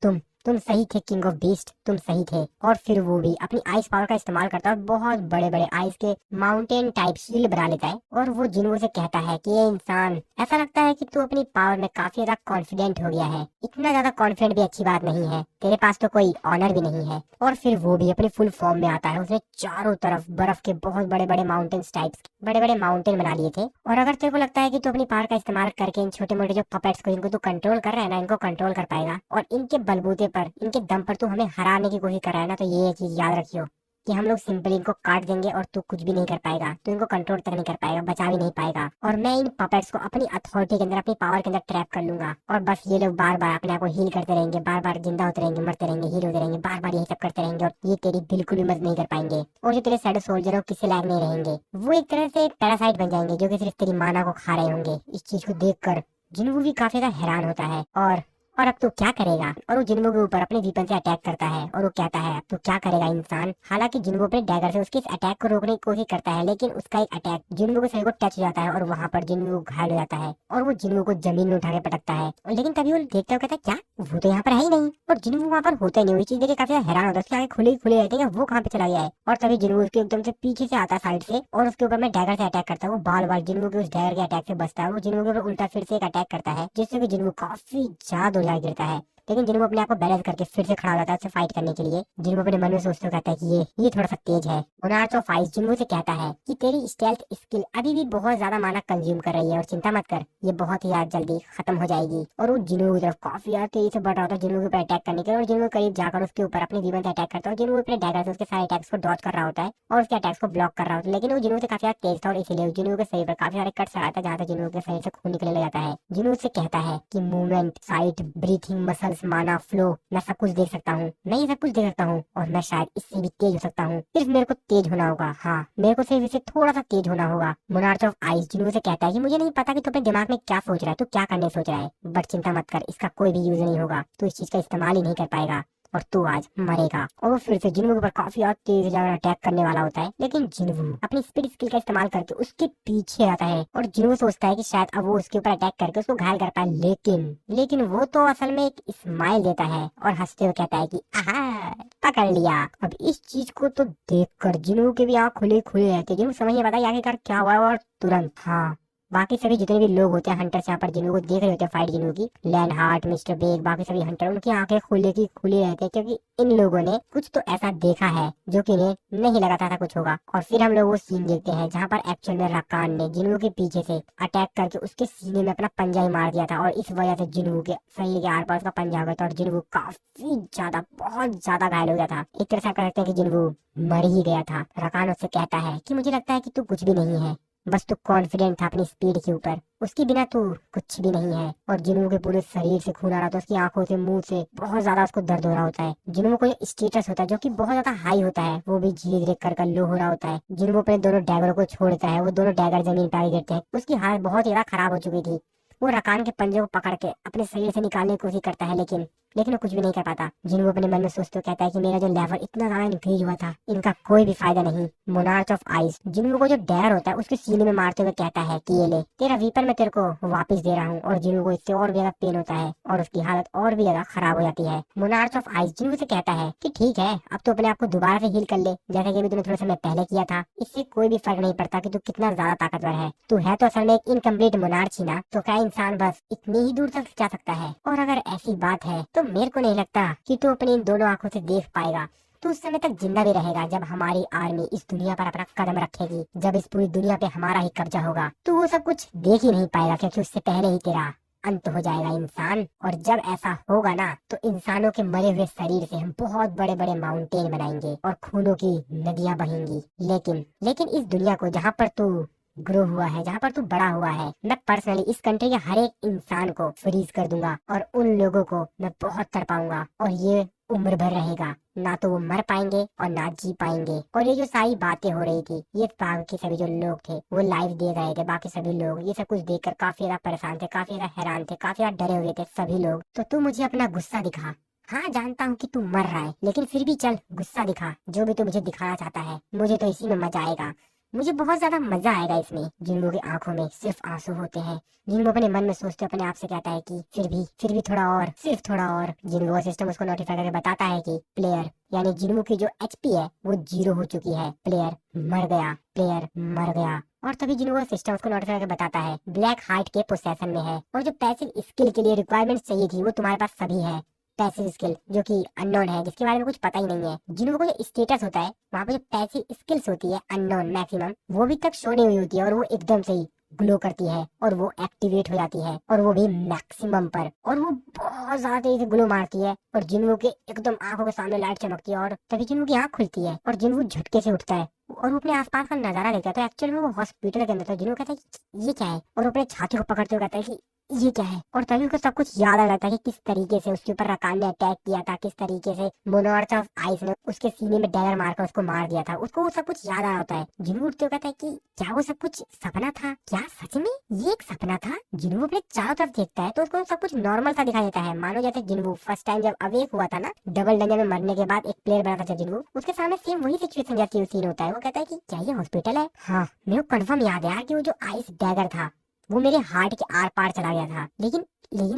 तुम सही थे किंग ऑफ बीस्ट, तुम सही थे। और फिर वो भी अपनी आइस पावर का इस्तेमाल करता है, बहुत बड़े बड़े आइस के माउंटेन टाइप शील्ड बना लेता है, और वो जिन्हों से कहता है कि ये इंसान, ऐसा लगता है कि तू अपनी पावर में काफी ज्यादा कॉन्फिडेंट हो गया है। इतना ज्यादा कॉन्फिडेंट भी अच्छी बात नहीं है, तेरे पास तो कोई ऑनर भी नहीं है। और फिर वो भी अपनी फुल फॉर्म में आता है, उसने चारों तरफ बर्फ के बहुत बड़े बड़े माउंटेन्स टाइप्स बड़े बड़े माउंटेन बना लिए थे। और अगर तेरे को लगता है कि तू अपनी पावर का इस्तेमाल करके इन छोटे मोटे जो पपेट्स को, इनको तू कंट्रोल कर रहा है ना, इनको कंट्रोल कर पाएगा, और इनके बलबूते पर, इनके दम पर तू हमें हराने की कोशिश कर रहा है ना, तो ये चीज याद रखियो कि हम लोग सिंपली इनको काट देंगे और तू कुछ भी नहीं कर पाएगा, तू इनको कंट्रोल तक नहीं कर पाएगा, बचा भी नहीं पाएगा। और मैं इन पपेट्स को अपनी अथॉरिटी के अंदर, अपनी पावर के अंदर ट्रैप कर लूंगा, और बस ये लोग बार बार अपने आप को हील करते रहेंगे, बार बार जिंदा होते रहेंगे, मरते रहेंगे, हील होते रहेंगे, बार बार यही सब करते रहेंगे, और ये तेरी बिल्कुल भी मदद नहीं कर पाएंगे। और जो तेरे शैडो सोल्जर हो किसी लायक नहीं रहेंगे, वो एक तरह से पैरासाइट बन जाएंगे, जो कि सिर्फ तेरी माना को खा रहे होंगे। इस चीज को देखकर जिन्वू भी काफी ज्यादा हैरान होता है, और अब तू क्या करेगा। और वो जिन्वू के ऊपर अपने वीपन से अटैक करता है, और वो कहता है अब तू क्या करेगा इंसान। हालांकि जिन्वू अपने डैगर से उसके इस अटैक को रोकने की कोशिश करता है, लेकिन उसका एक अटैक जिन्वू के शरीर को टच हो जाता है, और वहाँ पर जिन्वू घायल हो जाता है, और वो जिन्वू को जमीन में उठा के पटकता है। लेकिन तभी वो देखता है, कहता है क्या वो तो यहाँ पर है ही नहीं, और जिन्वू वहाँ पर होता ही नहीं। चीज देख काफी हैरान होता है, उसके आगे खुले खुले रहते हैं, वो कहाँ पे चला गया है। और तभी जिन्वू उसके एकदम से पीछे से आता है साइड से, और उसके ऊपर में डैगर से अटैक करता है। वो बाल बाल जिन्वू के उस डैगर के अटैक से बचता है, वो जिन्वू के ऊपर उल्टा फिर से एक अटैक करता है, जिससे कि जिन्वू काफी ज्यादा उलझा गिरता है। लेकिन जिन्वू अपने आप को बैलेंस करके फिर से खड़ा हो जाता है उससे फाइट करने के लिए। जिन्वू अपने मन में सोचते कहता है कि ये थोड़ा सा तेज है। मोनार्च ऑफ आइस जिन्वू से कहता है कि तेरी स्टेल्थ स्किल अभी भी बहुत ज्यादा माना कंज्यूम कर रही है, और चिंता मत कर, ये बहुत ही यार जल्दी खत्म हो जाएगी। और वो जिन्वू की तरफ काफी यार तेजी से बढ़ रहा होता है, जिन्वू के ऊपर अटैक करने के, और जिन्वू करीब जाकर उसके ऊपर अपने जीवन से अटैक करता है। जिन्वू अपने डैगर से उसके सारे अटैक्स को डॉज कर रहा होता है, और उसके अटैक्स को ब्लॉक कर रहा होता है, लेकिन वो जिन्वू से काफी तेज था, और इसीलिए जिन्वू के शरीर पर काफी सारे कट्स आता है, जहाँ तक जिन्वू के शरीर से खून निकलने लग जाता है। जिन्वू से कहता है कि मूवमेंट, साइट, ब्रीथिंग, मसल्स, माना, फ्लो, मैं सब कुछ देख सकता हूँ, मैं ये सब कुछ देख सकता हूँ, और मैं शायद इससे भी तेज हो सकता हूँ। सिर्फ मेरे को तेज होना होगा, हाँ मेरे को सिर्फ इससे थोड़ा सा तेज होना होगा। मोनार्च ऑफ आइस जिन्वू से कहता है कि मुझे नहीं पता कि तू अपने दिमाग में क्या सोच रहा है, तू क्या करने सोच रहा है, बट चिंता मत कर, इसका कोई भी यूज नहीं होगा, तू इस चीज का इस्तेमाल ही नहीं कर पाएगा। और तू आज मरेगा। और वो फिर से जिन्हों के ऊपर काफी ज्यादा तेज जाकर अटैक करने वाला होता है, लेकिन जिन्हों अपनी स्पीड स्किल का इस्तेमाल करके उसके पीछे आता है और जिन्हों सोचता है कि शायद अब वो उसके ऊपर अटैक करके उसको घायल कर पाए, लेकिन वो तो असल में एक स्माइल देता है और हंसते हुए कहता है कि आहा पकड़ लिया। अब इस चीज को तो देखकर जिन्हों के भी आँख खुले खुले रहते, जिन्हों समझ नहीं पाता आखिरकार क्या हुआ, और तुरंत बाकी सभी जितने भी लोग होते हैं हंटर्स यहाँ पर जिन्हों को देख रहे होते हैं फाइट जिन्हों की, लैंड हार्ट, मिस्टर बेग, बाकी सभी हंटर, उनकी आंखें खुले की खुली रहती है, क्योंकि इन लोगों ने कुछ तो ऐसा देखा है जो कि इन्हें नहीं लगाता था कुछ होगा। और फिर हम लोग वो सीन देखते हैं जहाँ पर एक्चुअल में रकान ने जिन्हों के पीछे से अटैक करके उसके सीने में अपना पंजा ही मार दिया था, और इस वजह से जिन्हों के शरीर के आर पार उसका पंजा हो गया था और जिन्हों काफी ज्यादा बहुत ज्यादा घायल हो गया था। एक तरह से आप कह सकते हैं कि जिन्हों मर ही गया था। रकान उससे कहता है कि मुझे लगता है कि तू कुछ भी नहीं है, बस तू कॉन्फिडेंट था अपनी स्पीड के ऊपर, उसके बिना तू कुछ भी नहीं है। और जिन्हों के पूरे शरीर से खून आ रहा था, उसकी आंखों से, मुंह से बहुत ज्यादा उसको दर्द हो रहा होता है। जिन्हों को स्टेटस होता है जो कि बहुत ज्यादा हाई होता है, वो भी धीरे धीरे कर लो हो रहा होता है। जिन्हों अपने दोनों डैगरों को छोड़ता है, वो दोनों डैगर जमीन पर गिरते हैं। उसकी हालत बहुत ज्यादा खराब हो चुकी थी। वो रकान के पंजे को पकड़ के अपने शरीर से निकालने की कोशिश करता है, लेकिन वो कुछ भी नहीं कर पाता। जिन्हों अपने मन में सोचते कहता है कि मेरा जो लेवल इतना ज्यादा इंक्रीज हुआ था, इनका कोई भी फायदा नहीं। मोनार्च ऑफ आइस जिन्हों को जो डैगर होता है उसके सीने में मारते हुए कहता है कि ये ले, तेरा वीपर मैं तेरे को वापस दे रहा हूँ। और जिन्हों को इससे और भी ज्यादा पेन होता है और उसकी हालत और भी ज्यादा खराब हो जाती है। मोनार्च ऑफ आइस जिन्हों से कहता है कि ठीक है, अब तो अपने आप को दोबारा से हील कर ले, जैसा कि अभी तूने थोड़ा समय पहले किया था। इससे कोई भी फर्क नहीं पड़ता कि तू कितना ज्यादा ताकतवर है, तू है तो असल में एक इनकम्प्लीट मोनार्च ही ना, तो क्या इंसान बस इतनी ही दूर तक जा सकता है। और अगर ऐसी बात है तो मेरे को नहीं लगता कि तू अपनी इन दोनों आंखों से देख पाएगा। तो उस समय तक जिंदा भी रहेगा जब हमारी आर्मी इस दुनिया पर अपना कदम रखेगी, जब इस पूरी दुनिया पे हमारा ही कब्जा होगा। तो वो सब कुछ देख ही नहीं पाएगा, क्योंकि उससे पहले ही तेरा अंत हो जाएगा इंसान। और जब ऐसा होगा ना, तो इंसानों के मरे हुए शरीर से हम बहुत बड़े बड़े माउंटेन बनाएंगे और खूनों की नदियां बहेंगी। लेकिन इस दुनिया को जहाँ पर तू ग्रो हुआ है, जहाँ पर तू बड़ा हुआ है, मैं पर्सनली इस कंट्री के हर एक इंसान को फ्रीज कर दूंगा और उन लोगों को मैं बहुत तड़पाऊंगा। और ये उम्र भर रहेगा, ना तो वो मर पाएंगे और ना जी पाएंगे। और ये जो सारी बातें हो रही थी, ये बाकी सभी जो लोग थे वो लाइव देख रहे थे। बाकी सभी लोग ये सब कुछ देखकर काफी ज्यादा परेशान थे, काफी ज्यादा हैरान थे, काफी ज्यादा डरे हुए थे सभी लोग। तो तू मुझे अपना गुस्सा दिखा। हाँ जानता हूँ कि तू मर रहा है, लेकिन फिर भी चल गुस्सा दिखा, जो भी तू मुझे दिखाना चाहता है। मुझे तो इसी में मजा आएगा, मुझे बहुत ज्यादा मजा आएगा इसमें। जिन लोगों की आंखों में सिर्फ आंसू होते हैं, जिन लोग अपने मन में सोचते अपने आप से कहता है कि फिर भी थोड़ा और, सिर्फ थोड़ा और। जिन लोगों सिस्टम उसको नोटिफाई करके बताता है कि प्लेयर यानी जिन्हों की जो एचपी है वो 0 हो चुकी है, प्लेयर मर गया। और तभी जिन्हों सिस्टम उसको नोटिफाई करके बताता है ब्लैक हार्ट के पोसेशन में है, और जो पैसिव स्किल के लिए रिक्वायरमेंट चाहिए थी वो तुम्हारे पास सभी है। पैसिव स्किल जो कि अननोन है, जिसके बारे में कुछ पता ही नहीं है। जिन्हों को जो स्टेटस होता है वहाँ पे जो पैसिव स्किल्स होती है अननोन मैक्सिमम, वो भी तक शो नहीं हुई होती है, और वो एकदम से ही ग्लो करती है और वो एक्टिवेट हो जाती है, और वो भी मैक्सिमम पर, और वो बहुत ज्यादा तेजी से ग्लो मारती है। और जिन्हों के एकदम आंखों के सामने लाइट चमकती है, और तभी जिन्हों की आंख खुलती है और जिन्हों झटके से उठता है और वो अपने आसपास का नजारा देखता है। तो एक्चुअली में वो हॉस्पिटल के अंदर था। जिन्हों कहता है कि ये क्या है, और अपने छाती को पकड़ते हुए कहता है कि ये क्या है। और तभी उसको सब कुछ याद आ जाता है कि किस तरीके से उसके ऊपर रकान ने अटैक किया था, किस तरीके से मोनार्च ऑफ आइस ने उसके सीने में डैगर मारकर उसको मार दिया था। उसको वो सब कुछ याद आ रहा होता है। जिन्हों उठते हुए कहता है कि क्या वो सब कुछ सपना था, क्या सच में ये एक सपना था। जिन्हों अपने चारों तरफ देखता है तो उसको सब कुछ नॉर्मल सा दिखाई देता है, मानो जैसे जिन्हों फर्स्ट टाइम जब अवेक हुआ था ना, डबल डंजन में मरने के बाद एक प्लेयर बना था जिन्हों, उसके सामने सेम वही सिचुएशन जैसी सीन होता है। वो कहता है कि क्या ये हॉस्पिटल है। हाँ मेरे को कंफर्म याद है यार कि वो जो आइस डैगर था वो मेरे हार्ट के आर पार चला गया था, लेकिन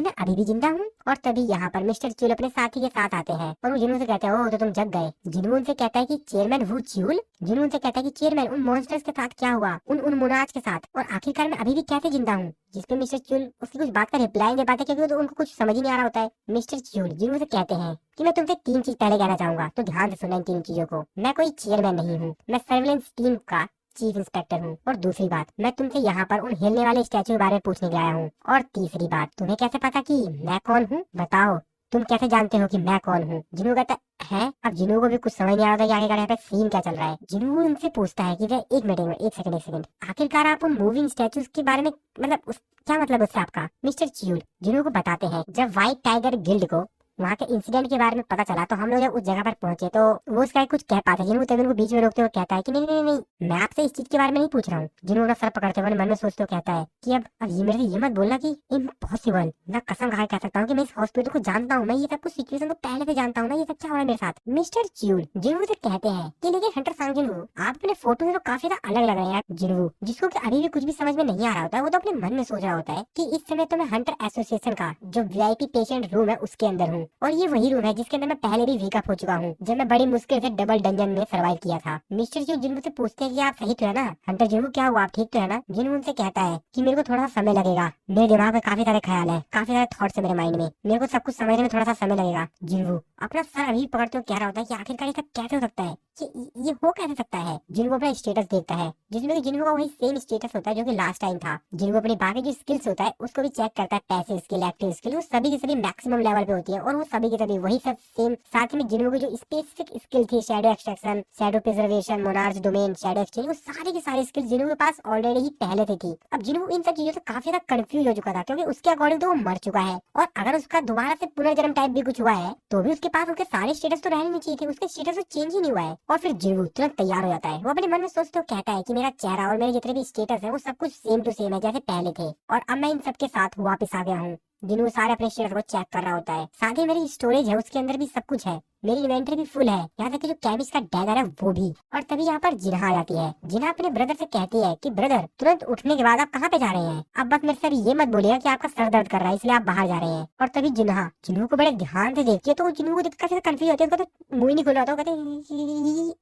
मैं अभी भी जिंदा हूँ। और तभी यहाँ पर मिस्टर च्यूल अपने साथी के साथ आते हैं और वो जिन्हों से कहते हैं ओ तो तुम जग गए। जिन्हों उनसे कहता है कि चेयरमैन वो च्यूल, जिन्हों उनसे कहता है कि चेयरमैन उन मॉन्स्टर्स के साथ क्या हुआ, उन मोनार्च के साथ, और आखिरकार मैं अभी भी कैसे जिंदा हूँ। जिसपे मिस्टर च्यूल उसकी कुछ बात का रिप्लाई नहीं पाते, क्योंकि तो उनको कुछ समझ ही नहीं आ रहा होता है। मिस्टर च्यूल जिन्हों से कहते हैं कि मैं तुमसे 3 चीज पहले कहना चाहूंगा, तो ध्यान से सुनना इन 3 चीजों को। मैं कोई चेयरमैन नहीं हूँ, मैं सर्विलेंस टीम का चीफ इंस्पेक्टर हूँ। और दूसरी बात, मैं तुमसे यहाँ पर उन हिलने वाले स्टैचू के बारे में पूछने के लिए आया हूँ। और तीसरी बात, तुम्हें कैसे पता कि मैं कौन हूँ, बताओ तुम कैसे जानते हो कि मैं कौन हूँ। जिन्हों कहता है, अब जिन्हों को भी कुछ समझ नहीं आ रहा था कि आखिरकार यहाँ पे सीन क्या चल रहा है। जिन्हों उनसे पूछता है कि वे एक सेकंड, आखिरकार आप उन मूविंग स्टैचूज के बारे में मतलब क्या मतलब उससे आपका। मिस्टर च्यूल जिन्हों को बताते हैं जब व्हाइट टाइगर गिल्ड को वहाँ के इंसिडेंट के बारे में पता चला। तो हम लोग जब उस जगह पर पहुंचे तो वो उसका कुछ कह पाते, जिन्होंने तभी उनको बीच में रोकते हुए कहता है कि नहीं नहीं नहीं, मैं आपसे इस चीज के बारे में नहीं पूछ रहा हूँ। जिन्होंने अपना सर पकड़ते हुए मन में सोचते हुए कहता है कि अब ये मेरे से ये मत बोलना कि इम्पॉसिबल। मैं कसम खा के कह सकता हूँ कि मैं इस हॉस्पिटल को जानता हूँ, मैं ये सब कुछ सिचुएशन को पहले से जानता हूँ ना, ये सब क्या हो रहा है मेरे साथ। मिस्टर च्यूल जिन्होंने से कहते हैं कि लेकिन हंटर सांग जिन्हों, आप अपने फोटो में तो काफी ज्यादा अलग लग रहे हैं यार। जिन्हों जिसको कि अभी भी कुछ भी समझ में नहीं आ रहा होता है, वो तो अपने मन में सोच रहा होता है कि इस समय तो मैं हंटर एसोसिएशन का जो वीआईपी पेशेंट रूम है उसके अंदर हूँ, और ये वही रूम है जिसके अंदर मैं पहले भी वीकअप हो चुका हूँ, जब मैं बड़ी मुश्किल से डबल डंजन में सर्वाइव किया था। मिस्टर च्यूल जिन्हों से पूछते हैं कि आप सही तो है ना, हंटर जिन्हों क्या हुआ, आप ठीक तो है ना। जिन्हों उनसे कहता है कि मेरे को थोड़ा सा समय लगेगा, मेरे दिमाग में काफी सारे ख्याल है, काफी सारे थॉट्स है मेरे माइंड में, मेरे को सब कुछ समझने में थोड़ा सा समय लगेगा। जिन्हों अपना सर अभी पकड़ते हुए कह रहा होता है कि आखिरकार ये सब कैसे हो सकता है, ये हो कैसे सकता है। जिनको अपना स्टेटस देखता है जिसमें जिनको का वही सेम स्टेटस होता है जो कि लास्ट टाइम था। जिनको अपनी बाकी जो स्किल्स होता है उसको भी चेक करता है, पैसिव स्किल, एक्टिव स्किल, वो सभी की सभी मैक्सिमम लेवल पे होती है, और वो सभी की सभी वही सब सेम। साथ में जिनको की जो स्पेसिफिक स्किल थी, shadow extraction, shadow preservation, monarch domain, shadow exchange, वो सारी की सारी स्किल जिनको के पास ऑलरेडी ही पहले से थी। अब जिनको इन सब चीजों से काफी ज्यादा कंफ्यूज हो चुका था, क्योंकि उसके अकॉर्डिंग तो वो मर चुका है, और अगर उसका दोबारा से पुनर्जन्म टाइप भी कुछ हुआ है तो भी उसके पास उसके सारे स्टेटस तो रहने नहीं चाहिए थे, उसके स्टेटस तो चेंज ही नहीं हुआ है। और फिर जिन्हों तुरंत तैयार हो जाता है, वो अपने मन में सोचते हुए कहता है कि मेरा चेहरा और मेरे जितने भी स्टेटस है वो सब कुछ सेम टू सेम है जैसे पहले थे, और अब मैं इन सबके साथ वापस आ गया हूँ। जिन्हों सारे अपने स्टेटस को चेक कर रहा होता है, साथ ही मेरी स्टोरेज है उसके अंदर भी सब कुछ है, मेरी इन्वेंटरी भी फुल है, यहाँ तक कि जो कैबिस का डैगर है वो भी। और तभी यहाँ पर जिन्हा आ जाती है। जिन्हा अपने ब्रदर से कहती है कि ब्रदर तुरंत उठने के बाद आप कहाँ पे जा रहे हैं, अब बस मेरे से अभी ये मत बोलिएगा कि आपका सर दर्द कर रहा है इसलिए आप बाहर जा रहे हैं। और तभी जिन्हा जिन्हों को बड़े ध्यान से देखती है तो वो जिन्हों को देखकर कंफ्यूज होती है, उसका तो मुंह ही नहीं खुल रहा था, कहते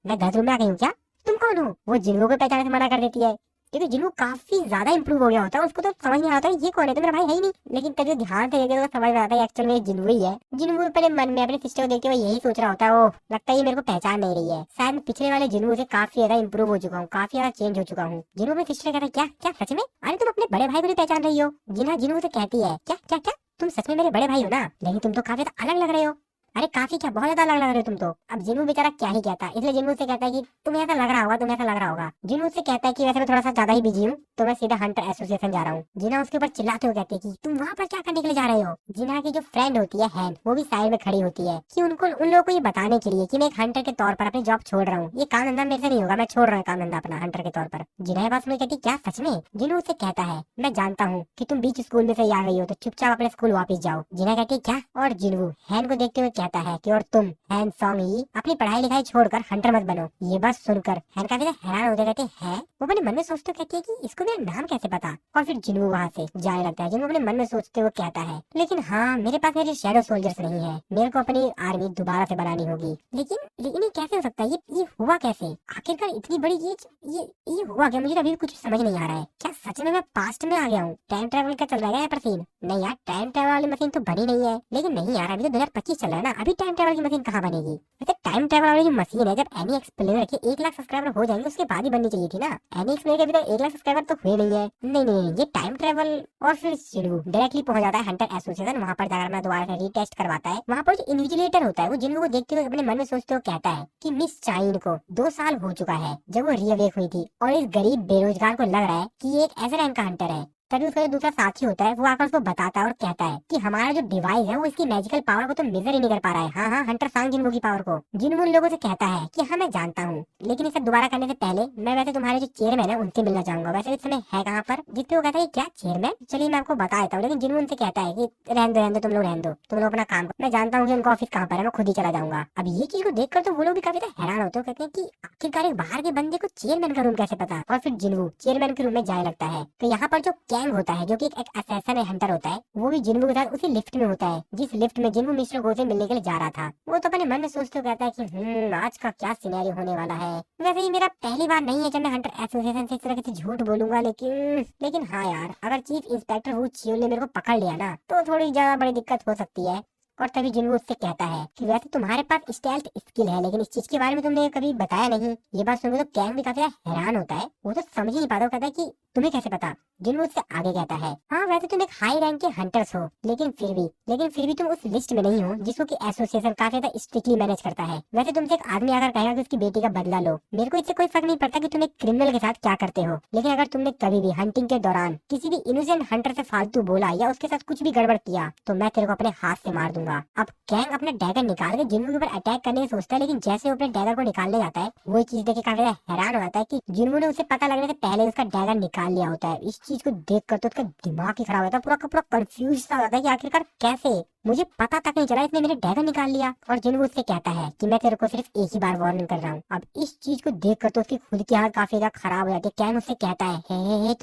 मैं गलत रूम में आ गई हूँ क्या, तुम कौन हो। वो जिन्हों को पहचाने से मना कर देती है, क्योंकि जिन्हों काफी ज्यादा इंप्रूव हो गया होता है, उसको तो समझ नहीं आता ये कौन है, तो मेरा भाई है ही नहीं। लेकिन तभी ध्यान से देखे तो समझ में आता है एक्चुअल में जिन्हों ही है। जिन्हों अपने मन में अपने सिस्टर को देखते हुए यही सोच रहा होता है, वो लगता है ये मेरे को पहचान नहीं रही है, शायद पिछले वाले जिन्हों से काफी ज्यादा इंप्रूव हो चुका हूँ, काफी ज्यादा चेंज हो चुका हूँ। जिन्हों अपने सिस्टर कहता है क्या क्या सच में, अरे तुम अपने बड़े भाई को नहीं पहचान रही हो। जिन्हों से कहती है क्या क्या क्या तुम सच में मेरे बड़े भाई हो ना, लेकिन तुम तो काफी अलग लग रहे हो, अरे काफी क्या बहुत ज्यादा अलग लग रहे हो तुम तो। अब जिन्हों बेचारा क्या ही कहता है, इसलिए जिन्हों से कहता है कि तुम्हें ऐसा लग रहा होगा, तुम्हें ऐसा लग रहा होगा। जिन्हों से कहता है कि वैसे मैं थोड़ा सा ज्यादा ही बिजी हूँ तो मैं सीधा हंटर एसोसिएशन जा रहा हूँ। जिन्हा उसके ऊपर चिल्लाते हुए कहते हैं कि तुम वहाँ पर क्या करने के लिए जा रहे हो। जिन्हा की जो फ्रेंड होती है हैन, वो भी साइड में खड़ी होती है कि उनको उन लोगों को ये बताने के लिए कि मैं एक हंटर के तौर पर अपनी जॉब छोड़ रहा हूँ, ये काम धंधा मेरे से नहीं होगा, मैं छोड़ रहा हूँ काम धंधा अपना हंटर के तौर पर। जिन्हा बात सुन कहती क्या सच में। जिन्हों उससे कहता है मैं जानता हूँ कि तुम बीच स्कूल में से आ गई हो तो चुपचाप अपने स्कूल वापस जाओ। जिन्हा कहती क्या, और जिन्हों हैन को देखते हुए कहता है कि और तुम हैन सॉन्ग ही अपनी पढ़ाई लिखाई छोड़कर हंटर मत बनो। ये बात सुनकर हैन काफी हैरान होते कहते हैं, वो अपने मन में सोचते कहती है कि इसको मेरा नाम कैसे पता। और फिर जिन्हों वहाँ से जाने लगता है। जिन्हों अपने मन में सोचते हुए कहता है लेकिन हाँ मेरे पास मेरे शैडो सोल्जर्स नहीं है, मेरे को अपनी आर्मी दोबारा से बनानी होगी। लेकिन लेकिन ये कैसे हो सकता है, ये हुआ कैसे, आखिरकार इतनी बड़ी ये हुआ क्या, मुझे अभी कुछ समझ नहीं आ रहा है। क्या सच में मैं पास्ट में आ गया हूँ, टाइम ट्रेवल का चल रहा है यहाँ पर सीन। नहीं यार टाइम ट्रेवल वाली मशीन तो बनी नहीं है। लेकिन नहीं यार अभी तो 2025 चल रहा है ना, अभी टाइम ट्रेवल की मशीन कहाँ बनेगी। वैसे टाइम ट्रेवल वाली जो मशीन है जब एनी एक्सप्लेनर के 1 लाख सब्सक्राइबर हो जाएंगे उसके बाद ही बननी चाहिए थी ना। एनी एक्सप्लेनर के अभी तक 1 लाख सब्सक्राइबर तो हुए नहीं है। नहीं, ये टाइम ट्रेवल। और फिर डायरेक्टली पहुंच जाता है हंटर एसोसिएशन। वहाँ पर जाकर मैं दोबारा से रीटेस्ट करवाता है। वहाँ पर जो इन्विजिलेटर होता है वो जिनको देखते हुए अपने मन में सोचते हुए कहता है कि मिस चाइन को 2 साल हो चुका है जब वो रीअवेक हुई थी, और इस गरीब बेरोजगार को लग रहा है कि ये एक ऐसा रैंक का हंटर है। तभी उसका जो दूसरा साथी होता है वो आकर उसको बताता है और कहता है कि हमारा जो डिवाइस है वो इसकी मैजिकल पावर को तो मेजर ही नहीं कर पा रहा है। हाँ हंटर सांग जिन्हों की पावर को। जिन्हों उन लोगों से कहता है कि हाँ मैं जानता हूँ, लेकिन इसे दोबारा करने से पहले मैं वैसे तुम्हारे जो चेयरमैन है उनसे मिलना चाहूंगा। वैसे इस समय है कहाँ पर। जिसपे वो कहता है क्या चेयरमैन, चलिए मैं आपको बता देता हूँ। लेकिन जिन्हों उनसे कहता है कि रहने दो तुम लोग रहने दो, तुम लोग अपना काम करो, मैं जानता हूँ कि उनका ऑफिस कहाँ पर है, मैं खुद ही चला जाऊंगा। अब ये चीज को देखकर तो वो लोग भी काफी हैरान होते हैं, कहते हैं कि आखिरकार एक बाहर के बंदे को चेयरमैन का रूम कैसे पता। और फिर जिन्हों चेयरमैन के रूम में जाने लगता है तो यहाँ पर जो कैंग होता है जो की एक असैसन हंटर होता है, वो भी जिन्हों के साथ उसी लिफ्ट में होता है जिस लिफ्ट में जिन्हों मिस्टर गो से मिलने के लिए जा रहा था। वो तो अपने मन में सोचते हुए कहता है कि आज का क्या सिनेरियो होने वाला है। वैसे ही मेरा पहली बार नहीं है जब मैं हंटर एसोसिएशन से इस तरह से झूठ बोलूंगा, लेकिन हाँ यार अगर चीफ इंस्पेक्टर वू चियोल ने मेरे को पकड़ लिया ना तो थोड़ी ज्यादा बड़ी दिक्कत हो सकती है। और तभी जिन्हों उससे कहता है कि वैसे तुम्हारे पास स्टेल्थ स्किल है लेकिन इस चीज के बारे में तुमने कभी बताया नहीं। ये बात सुनकर तो कैंग भी काफी हैरान होता है, वो तो समझ ही नहीं पाता, कहता है कि तुम्हें कैसे पता। जिन्हों उससे आगे कहता है हाँ वैसे तुम एक हाई रैंक के हंटर्स हो लेकिन फिर भी तुम उस लिस्ट में नहीं हो जिसको कि एसोसिएशन काफी ज्यादा स्ट्रिक्टली मैनेज करता है। वैसे तुमसे एक आदमी आकर कहेगा कि उसकी बेटी का बदला लो, मेरे को इससे कोई फर्क नहीं पड़ता कि तुम एक क्रिमिनल के साथ क्या करते हो, लेकिन अगर तुमने कभी भी हंटिंग के दौरान किसी भी इनोसेंट हंटर से फालतू बोला या उसके साथ कुछ भी गड़बड़ किया तो मैं तेरे को अपने हाथ से मार दूंगा। बचूंगा। अब कैंग अपना डैगर निकाल के जिन्वू के ऊपर अटैक करने की सोचता है, लेकिन जैसे वो अपने डैगर को निकालने जाता है वो चीज देख के काफी हैरान हो जाता है कि जिन्वू ने उसे पता लगने से पहले उसका डैगर निकाल लिया होता है। इस चीज को देख कर तो उसका दिमाग ही खराब हो जाता है, पूरा का पूरा कंफ्यूज सा हो जाता है कि आखिरकार कैसे, मुझे पता तक नहीं चला, इसने मेरे डैगर निकाल लिया। और जिन्वू उससे कहता है कि मैं तेरे को सिर्फ एक ही बार वार्निंग कर रहा हूँ। अब इस चीज को देख कर तो उसकी खुद की हालत काफी ज्यादा खराब हो जाती है। कैंग उससे कहता है हे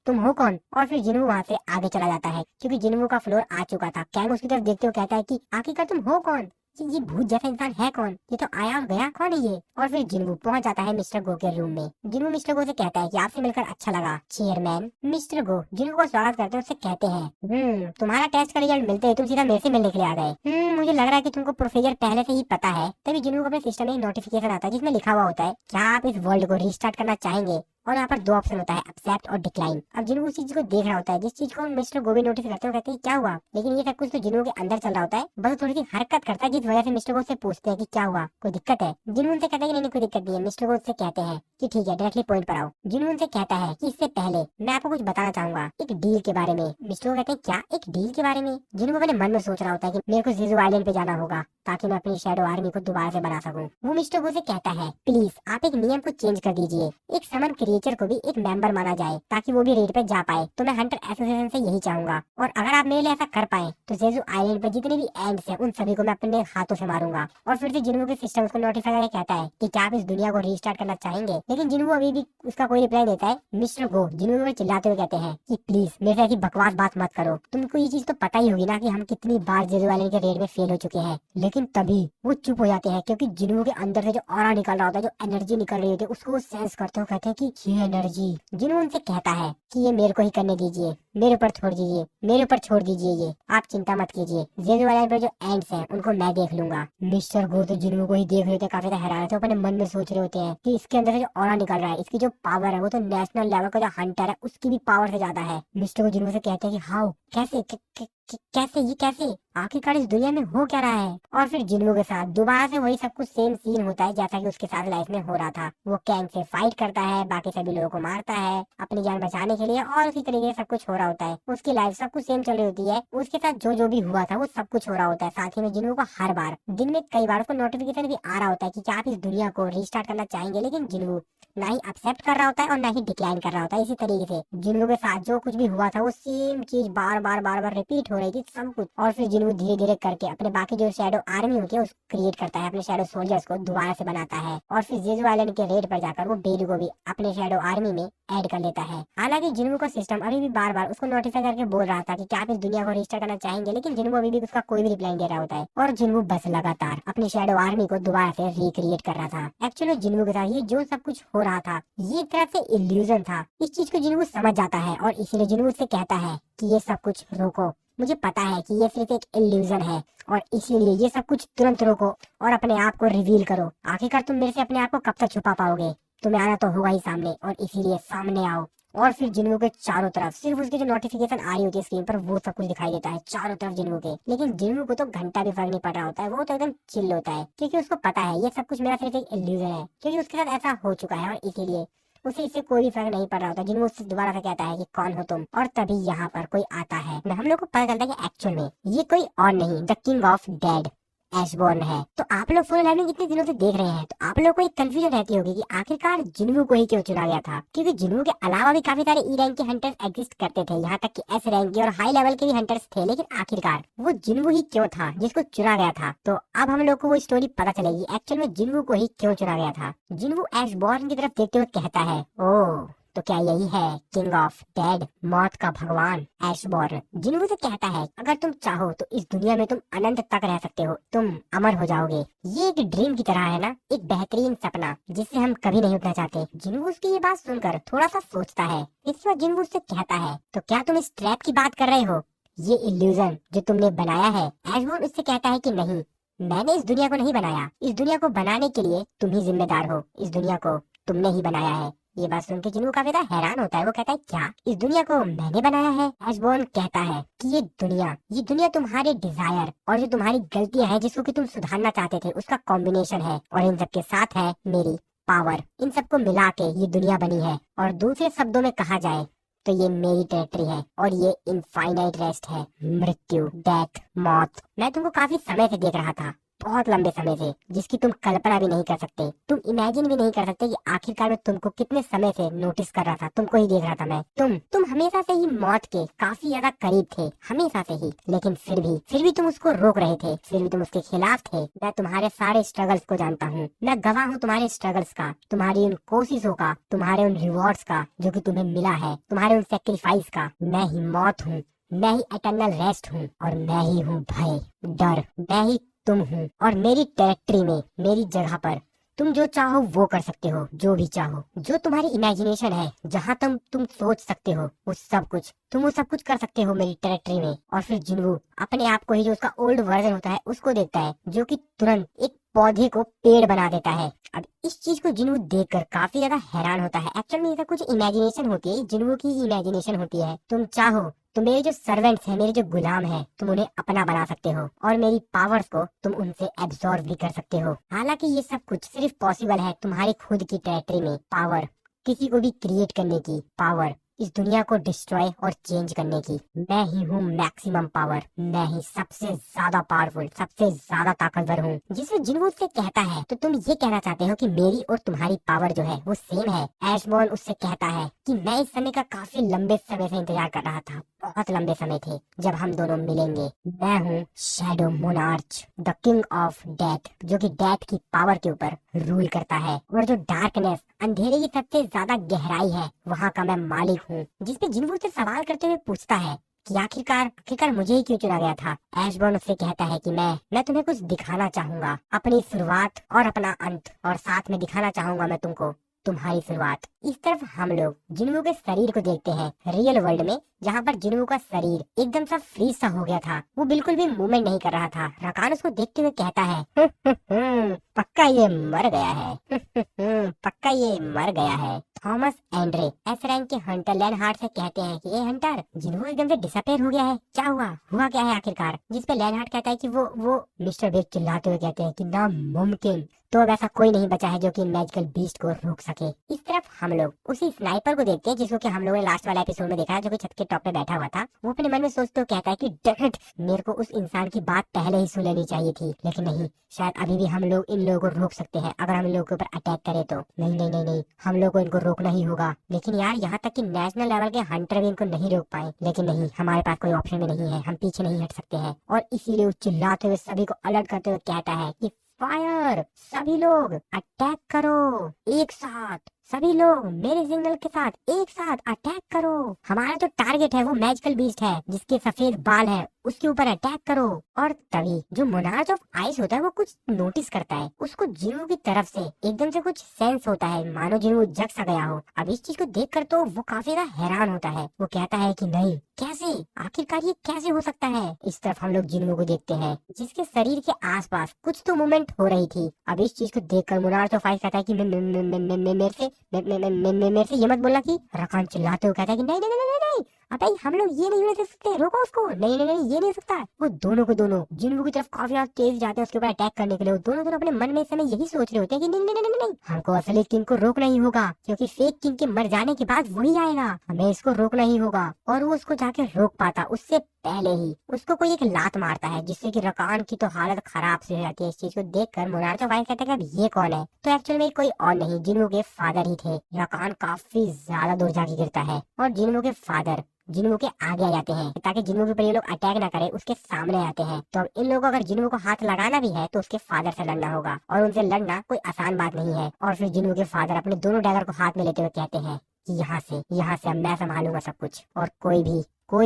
तुम हो कौन? और फिर जिन्वू वहाँ से आगे चला जाता है क्योंकि जिन्वू का फ्लोर आ चुका था। कैंग उसकी तरफ देखते हुए कहता है कि आखिरकार तुम हो कौन? ये भूत जैसा इंसान है कौन? ये तो आया और गया, कौन है ये? और फिर जिन्वू पहुंच जाता है मिस्टर गो के रूम में। जिन्वू मिस्टर गो से कहता है कि आपसे मिलकर अच्छा लगा चेयरमैन। मिस्टर गो जिन्वू को स्वागत करते हैं, उससे कहते हैं तुम्हारा टेस्ट का रिजल्ट मिलते ही तुम सीधा मेरे से मिलने के लिए आ गए। मुझे लग रहा है कि तुमको प्रोसीजर पहले से ही पता है। तभी जिन्वू को अपने सिस्टम में एक नोटिफिकेशन आता है जिसमें लिखा हुआ होता है क्या आप इस वर्ल्ड को रीस्टार्ट करना चाहेंगे, और यहाँ पर दो ऑप्शन होता है, एक्सेप्ट और डिक्लाइन। अब जिन्वू उस चीज को देख रहा होता है जिस चीज को मिस्टर गोबी नोटिस करते हैं, कहते हैं क्या हुआ, लेकिन ये सब कुछ तो जिन्वू के अंदर चल रहा होता है। बस थोड़ी सी हरकत करता है जिस वजह से मिस्टर गो से पूछते हैं कि क्या हुआ, कोई दिक्कत है? जिन्वू उनसे कहता है कि नहीं कोई दिक्कत नहीं है। मिस्टर गो से कहते हैं कि ठीक है, डायरेक्टली पॉइंट पर आओ। जिन्वू उनसे कहता है कि इससे पहले मैं आपको कुछ बताना चाहूंगा एक डील के बारे में। मिस्टर गो कहते हैं क्या, एक डील के बारे में? जिन्वू अपने मन में सोच रहा होता है कि मेरे को जीजू आइलैंड पे जाना होगा ताकि मैं अपनी शैडो आर्मी को दोबारा से बना सकूं। वो मिस्टर गो से कहता है प्लीज आप एक नियम को चेंज कर दीजिए, एक समन क्रिएचर को भी एक मेंबर माना जाए ताकि वो भी रेड पे जा पाए। तो मैं हंटर एसोसिएशन से यही चाहूंगा, और अगर आप मेरे लिए ऐसा कर पाए तो जेजू आइलैंड पे जितने भी एंड्स हैं उन सभी को मैं अपने हाथों से मारूंगा। और फिर से जिन्वू के सिस्टम उसको नोटिफाई करके कहता है कि क्या आप इस दुनिया को रीस्टार्ट करना चाहेंगे, लेकिन जिन्वू अभी भी उसका कोई रिप्लाई देता है। मिस्टर गो जिन्वू को चिल्लाते हुए कहते हैं कि प्लीज मेरे से ऐसी बकवास बात मत करो, तुमको ये चीज तो पता ही होगी ना कि हम कितनी बार जेजू आइलैंड के रेड में फेल हो चुके हैं। लेकिन तभी वो चुप हो जाते हैं क्योंकि जिन्वू के अंदर से जो ऑरा निकल रहा होता है, जो एनर्जी निकल रही होती है, उसको वो सेंस करते हुए कहते हैं कि ये एनर्जी। जिन्वू उनसे कहता है कि ये मेरे को ही करने दीजिए, मेरे ऊपर छोड़ दीजिए, मेरे ऊपर छोड़ दीजिए, ये आप चिंता मत कीजिए, जेजू आइलैंड पर जो एंड्स हैं उनको मैं देख लूंगा। मिस्टर गो तो जिन्वू को ही देख रहे थे, काफी हैरान थे, अपने मन में सोच रहे होते हैं कि इसके अंदर से जो ऑरा निकल रहा है, इसकी जो पावर है वो तो नेशनल लेवल का जो हंटर है उसकी भी पावर से ज्यादा है। मिस्टर गो जिन्वू से कहते हैं कि हाउ, कैसे कैसे ये कैसे, आखिरकार इस दुनिया में हो क्या रहा है? और फिर जिन्वू के साथ दोबारा से वही सब कुछ सेम सीन होता है जैसा कि उसके साथ लाइफ में हो रहा था। वो कैंग से फाइट करता है, बाकी सभी लोगों को मारता है अपनी जान बचाने के लिए, और उसी तरीके से सब कुछ हो रहा होता है। उसकी लाइफ सब कुछ सेम चल रही होती है, उसके साथ जो जो भी हुआ था वो सब कुछ हो रहा होता है। साथ ही में जिन्वू को हर बार दिन में कई बार उसको नोटिफिकेशन भी आ रहा होता है कि क्या आप इस दुनिया को रीस्टार्ट करना चाहेंगे, लेकिन जिन्वू ना ही एक्सेप्ट कर रहा होता है और ना ही डिक्लाइन कर रहा होता है। इसी तरीके से जिन्वू के साथ जो कुछ भी हुआ था वो सेम चीज बार बार रिपीट हो रही थी सब कुछ। और फिर जिन्वू धीरे धीरे करके अपने बाकी जो शैडो आर्मी होती है उसको क्रिएट करता है, अपने शैडो सोल्जर्स को दोबारा से बनाता है, और फिर जेजू आइलैंड के रेड पर जाकर वो बेली को भी अपने शैडो आर्मी में ऐड कर लेता है। हालांकि जिन्वू का सिस्टम अभी भी बार बार उसको नोटिफाई करके बोल रहा था कि क्या आप इस दुनिया को रिस्टार्ट करना चाहेंगे, लेकिन जिन्वू अभी भी उसका कोई भी रिप्लाई दे रहा होता है। और जिन्वू बस लगातार अपनी शैडो आर्मी को दोबारा से रिक्रिएट कर रहा था। एक्चुअली जिन्वू के साथ ये जो सब कुछ हो रहा था ये एक तरह से इल्यूजन था। इस चीज को जिन्वू समझ जाता है और इसीलिए जिन्वू से कहता है कि ये सब कुछ रोको, मुझे पता है कि ये सिर्फ एक इल्यूजन है और इसीलिए ये सब कुछ तुरंत रोको और अपने आप को रिवील करो। आखिरकार तुम मेरे से अपने आप को कब तक छुपा पाओगे? तुम्हें आना तो होगा ही सामने, और इसीलिए सामने आओ। और फिर जिन्वू के चारों तरफ सिर्फ उसकी जो नोटिफिकेशन आ रही होती है स्क्रीन पर वो सब कुछ दिखाई देता है चारों तरफ जिन्वू के। लेकिन जिन्वू को तो घंटा भी फर्क नहीं पड़ रहा होता है, वो तो एकदम चिल होता है क्योंकि उसको पता है ये सब कुछ मेरा सिर्फ एक इल्यूजन है, क्योंकि उसके साथ ऐसा हो चुका है और इसीलिए उसे इससे कोई भी फर्क नहीं पड़ रहा होता। जिन्वू उससे दोबारा से कहता है कि कौन हो तुम, और तभी यहाँ पर कोई आता है। हम लोग को पता चलता है कि एक्चुअल में ये कोई और नहीं, द किंग ऑफ डेड एशबॉर्न है। तो आप लोग फुल लाइव में कितने दिनों से देख रहे हैं, तो आप लोग को एक कंफ्यूजन रहती होगी कि आखिरकार जिन्वू को ही क्यों चुना गया था, क्योंकि जिन्वू के अलावा भी काफी सारे ई रैंक के हंटर्स एग्जिस्ट करते थे, यहाँ तक कि एस रैंक के और हाई लेवल के भी हंटर्स थे, लेकिन आखिरकार वो जिन्वू ही क्यों था जिसको चुना गया था। तो अब हम लोग को वो स्टोरी पता चलेगी एक्चुअल में जिन्वू को ही क्यों चुना गया था। जिन्वू एशबॉर्न की तरफ देखते हुए कहता है, ओह तो क्या यही है किंग ऑफ डेड, मौत का भगवान एशबॉर्न? जिन्वू से कहता है अगर तुम चाहो तो इस दुनिया में तुम अनंत तक रह सकते हो, तुम अमर हो जाओगे। ये एक ड्रीम की तरह है ना, एक बेहतरीन सपना जिससे हम कभी नहीं उठना चाहते। जिन्वू उसकी ये बात सुनकर थोड़ा सा सोचता है। इसके बाद जिन्वू उससे कहता है तो क्या तुम इस ट्रैप की बात कर रहे हो, ये इल्यूजन जो तुमने बनाया है? एशबॉर्न उससे कहता है कि नहीं, मैंने इस दुनिया को नहीं बनाया, इस दुनिया को बनाने के लिए तुम ही जिम्मेदार हो, इस दुनिया को तुमने ही बनाया है। ये बात सुन के जिन्वू काफी ज्यादा हैरान होता है। वो कहता है क्या इस दुनिया को मैंने बनाया है? एशबॉर्न कहता है कि ये दुनिया तुम्हारे डिजायर और जो तुम्हारी गलतियां हैं जिसको कि तुम सुधारना चाहते थे उसका कॉम्बिनेशन है, और इन सब के साथ है मेरी पावर। इन सबको मिला के ये दुनिया बनी है, और दूसरे शब्दों में कहा जाए तो ये मेरी टेरिटरी है और ये इनफाइनाइट रेस्ट है, मृत्यु, डेथ, मौत। मैं तुमको काफी समय से देख रहा था, बहुत लंबे समय से, जिसकी तुम कल्पना भी नहीं कर सकते, तुम इमेजिन भी नहीं कर सकते कि आखिरकार मैं तुमको कितने समय से नोटिस कर रहा था, तुमको ही देख रहा था मैं। तुम हमेशा से ही मौत के काफी ज्यादा करीब थे, हमेशा से ही, लेकिन फिर भी तुम उसको रोक रहे थे, फिर भी तुम उसके खिलाफ थे। मैं तुम्हारे सारे स्ट्रगल्स को जानता हूँ, मैं गवाह हूँ तुम्हारे स्ट्रगल्स का, तुम्हारी उन कोशिशों का, तुम्हारे उन रिवॉर्ड्स का जो कि तुम्हें मिला है, तुम्हारे उन सेक्रीफाइस का। मैं ही मौत हूँ, मैं ही एटर्नल रेस्ट हूँ, और मैं ही हूँ भय, डर, मैं ही तुम हूँ। और मेरी टेरिटरी में, मेरी जगह पर तुम जो चाहो वो कर सकते हो, जो भी चाहो, जो तुम्हारी इमेजिनेशन है, जहाँ तुम सोच सकते हो वो सब कुछ, तुम वो सब कुछ कर सकते हो मेरी टेरिटरी में। और फिर जिन्वू अपने आप को ही, जो उसका ओल्ड वर्जन होता है, उसको देखता है, जो कि तुरंत एक पौधे को पेड़ बना देता है। अब इस चीज को जिन्वू देखकर काफी ज्यादा हैरान होता है। एक्चुअल में ये कुछ इमेजिनेशन होती है, जिन्वू की इमेजिनेशन होती है। तुम चाहो तो मेरे जो सर्वेंट्स हैं, मेरे जो गुलाम हैं, तुम उन्हें अपना बना सकते हो, और मेरी पावर्स को तुम उनसे एब्जॉर्ब भी कर सकते हो। हालांकि ये सब कुछ सिर्फ पॉसिबल है तुम्हारी खुद की टेरिटरी में। पावर, किसी को भी क्रिएट करने की पावर, इस दुनिया को डिस्ट्रॉय और चेंज करने की। मैं ही हूँ मैक्सिमम पावर, मैं ही सबसे ज्यादा पावरफुल, सबसे ज्यादा ताकतवर हूँ। जिसमें जिन्वू उससे कहता है, तो तुम ये कहना चाहते हो कि मेरी और तुम्हारी पावर जो है वो सेम है। ऐशबॉर्न उससे कहता है कि मैं इस समय का काफी लंबे समय से इंतजार कर रहा था, बहुत लंबे समय थे जब हम दोनों मिलेंगे। मैं हूँ shadow monarch, the king of death, जो कि डेथ की पावर के ऊपर रूल करता है, और जो डार्कनेस, अंधेरे की सबसे ज्यादा गहराई है, वहाँ का मैं मालिक हूँ। जिसपे जिन्वू से सवाल करते हुए पूछता है कि आखिरकार मुझे ही क्यों चुना गया था। ऐशबॉर्न उससे कहता है कि मैं तुम्हें कुछ दिखाना चाहूंगा, अपनी शुरुआत और अपना अंत, और साथ में दिखाना चाहूंगा मैं तुमको तुम्हारी शुरुआत। इस तरफ हम लोग जिन्वू के शरीर को देखते हैं रियल वर्ल्ड में, जहाँ पर जिन्वू का शरीर एकदम सा फ्रीज सा हो गया था, वो बिल्कुल भी मूवमेंट नहीं कर रहा था। रकान उसको देखते हुए कहता है पक्का ये मर गया है पक्का ये मर गया है। थॉमस एंड्रे एस रैंक के हंटर लैनहार्ट से कहते हैं कि ये हंटर, जिन्वू एकदम से डिसअपेयर हो गया है, क्या हुआ क्या है आखिरकार। जिसपे लैनहार्ट कहता है कि वो मिस्टर बिग चिल्लाते हुए कहते हैं कि नामुमकिन, तो अब ऐसा कोई नहीं बचा है जो कि मैजिकल बीस्ट को रोक सके। इस तरफ हम लोग उसी स्नाइपर को देखते हैं जिसको कि हम लोगों ने लास्ट वाला एपिसोड में देखा है, जो कि छत के टॉप पे बैठा हुआ था। वो अपने मन में सोचते हुए कहता है कि डैम इट, मेरे को उस इंसान की बात पहले ही सुन लेनी चाहिए थी, लेकिन नहीं, शायद अभी भी हम लोग इन लोगों को रोक सकते हैं अगर हम इन लोगों के ऊपर अटैक करें तो। नहीं, हम लोग को इनको रोकना ही होगा। लेकिन यार, यहाँ तक कि नेशनल लेवल के हंटर भी इनको नहीं रोक पाए। लेकिन नहीं, हमारे पास कोई ऑप्शन भी नहीं है, हम पीछे नहीं हट सकते हैं। और इसीलिए वो चिल्लाते हुए सभी को अलर्ट करते हुए कहता है कि फायर, सभी लोग अटैक करो एक साथ, सभी लोग मेरे सिग्नल के साथ एक साथ अटैक करो। हमारा जो टारगेट है वो मैजिकल बीस्ट है, जिसके सफेद बाल है, उसके ऊपर अटैक करो। और तभी जो मोनार्च ऑफ आइस होता है वो कुछ नोटिस करता है, उसको जिन्वू की तरफ से एकदम से कुछ सेंस होता है, मानो जिन्वू जग सा गया हो। अब इस चीज को देखकर तो वो काफी ज्यादा हैरान होता है। वो कहता है कि नहीं, कैसे, आखिरकार ये कैसे हो सकता है। इस तरफ हम लोग जिन्वू को देखते हैं, जिसके शरीर के आसपास कुछ तो मूवमेंट हो रही थी। अब इस चीज को देखकर मोनार्च ऑफ आइस कहता है कि मेरे से ये मत बोलना कि। रकान चिल्लाते हुए कहता है कि नहीं, अबे हम लोग ये नहीं दे सकते, रोको उसको, नहीं, ये नहीं सकता। वो दोनों को दोनों जिन्वू की तरफ काफी ज्यादा तेज जाते हैं उसके ऊपर अटैक करने के लिए। वो दोनों अपने मन में इस समय यही सोच रहे होते हैं कि नहीं, हमको असली किंग को रोकना ही होगा, क्योंकि फेक किंग के मर जाने के बाद वही आएगा, हमें इसको रोकना ही होगा। और वो उसको जाके रोक पाता उससे पहले ही उसको कोई एक लात मारता है, जिससे कि रकान की तो हालत खराब से हो जाती है। इस चीज को देखकर मोनार्च ऑफ आइस कहता है कि अब ये कौन है। तो एक्चुअल में कोई और नहीं, जिन्वू के फादर ही थे। रकान काफी ज्यादा दूर जाके गिरता है और जिन्वू के फादर जिन्वू के आगे आ जाते हैं, ताकि जिन्वू के ऊपर ये लोग अटैक ना करे, उसके सामने आते हैं। तो अब इन लोगों को अगर जिन्वू को हाथ लगाना भी है तो उसके फादर से लड़ना होगा, और उनसे लड़ना कोई आसान बात नहीं है। और फिर जिन्वू के फादर अपने दोनों डैगर को हाथ में लेते हुए कहते हैं कि यहाँ से अब मैं संभालूंगा सब कुछ, और कोई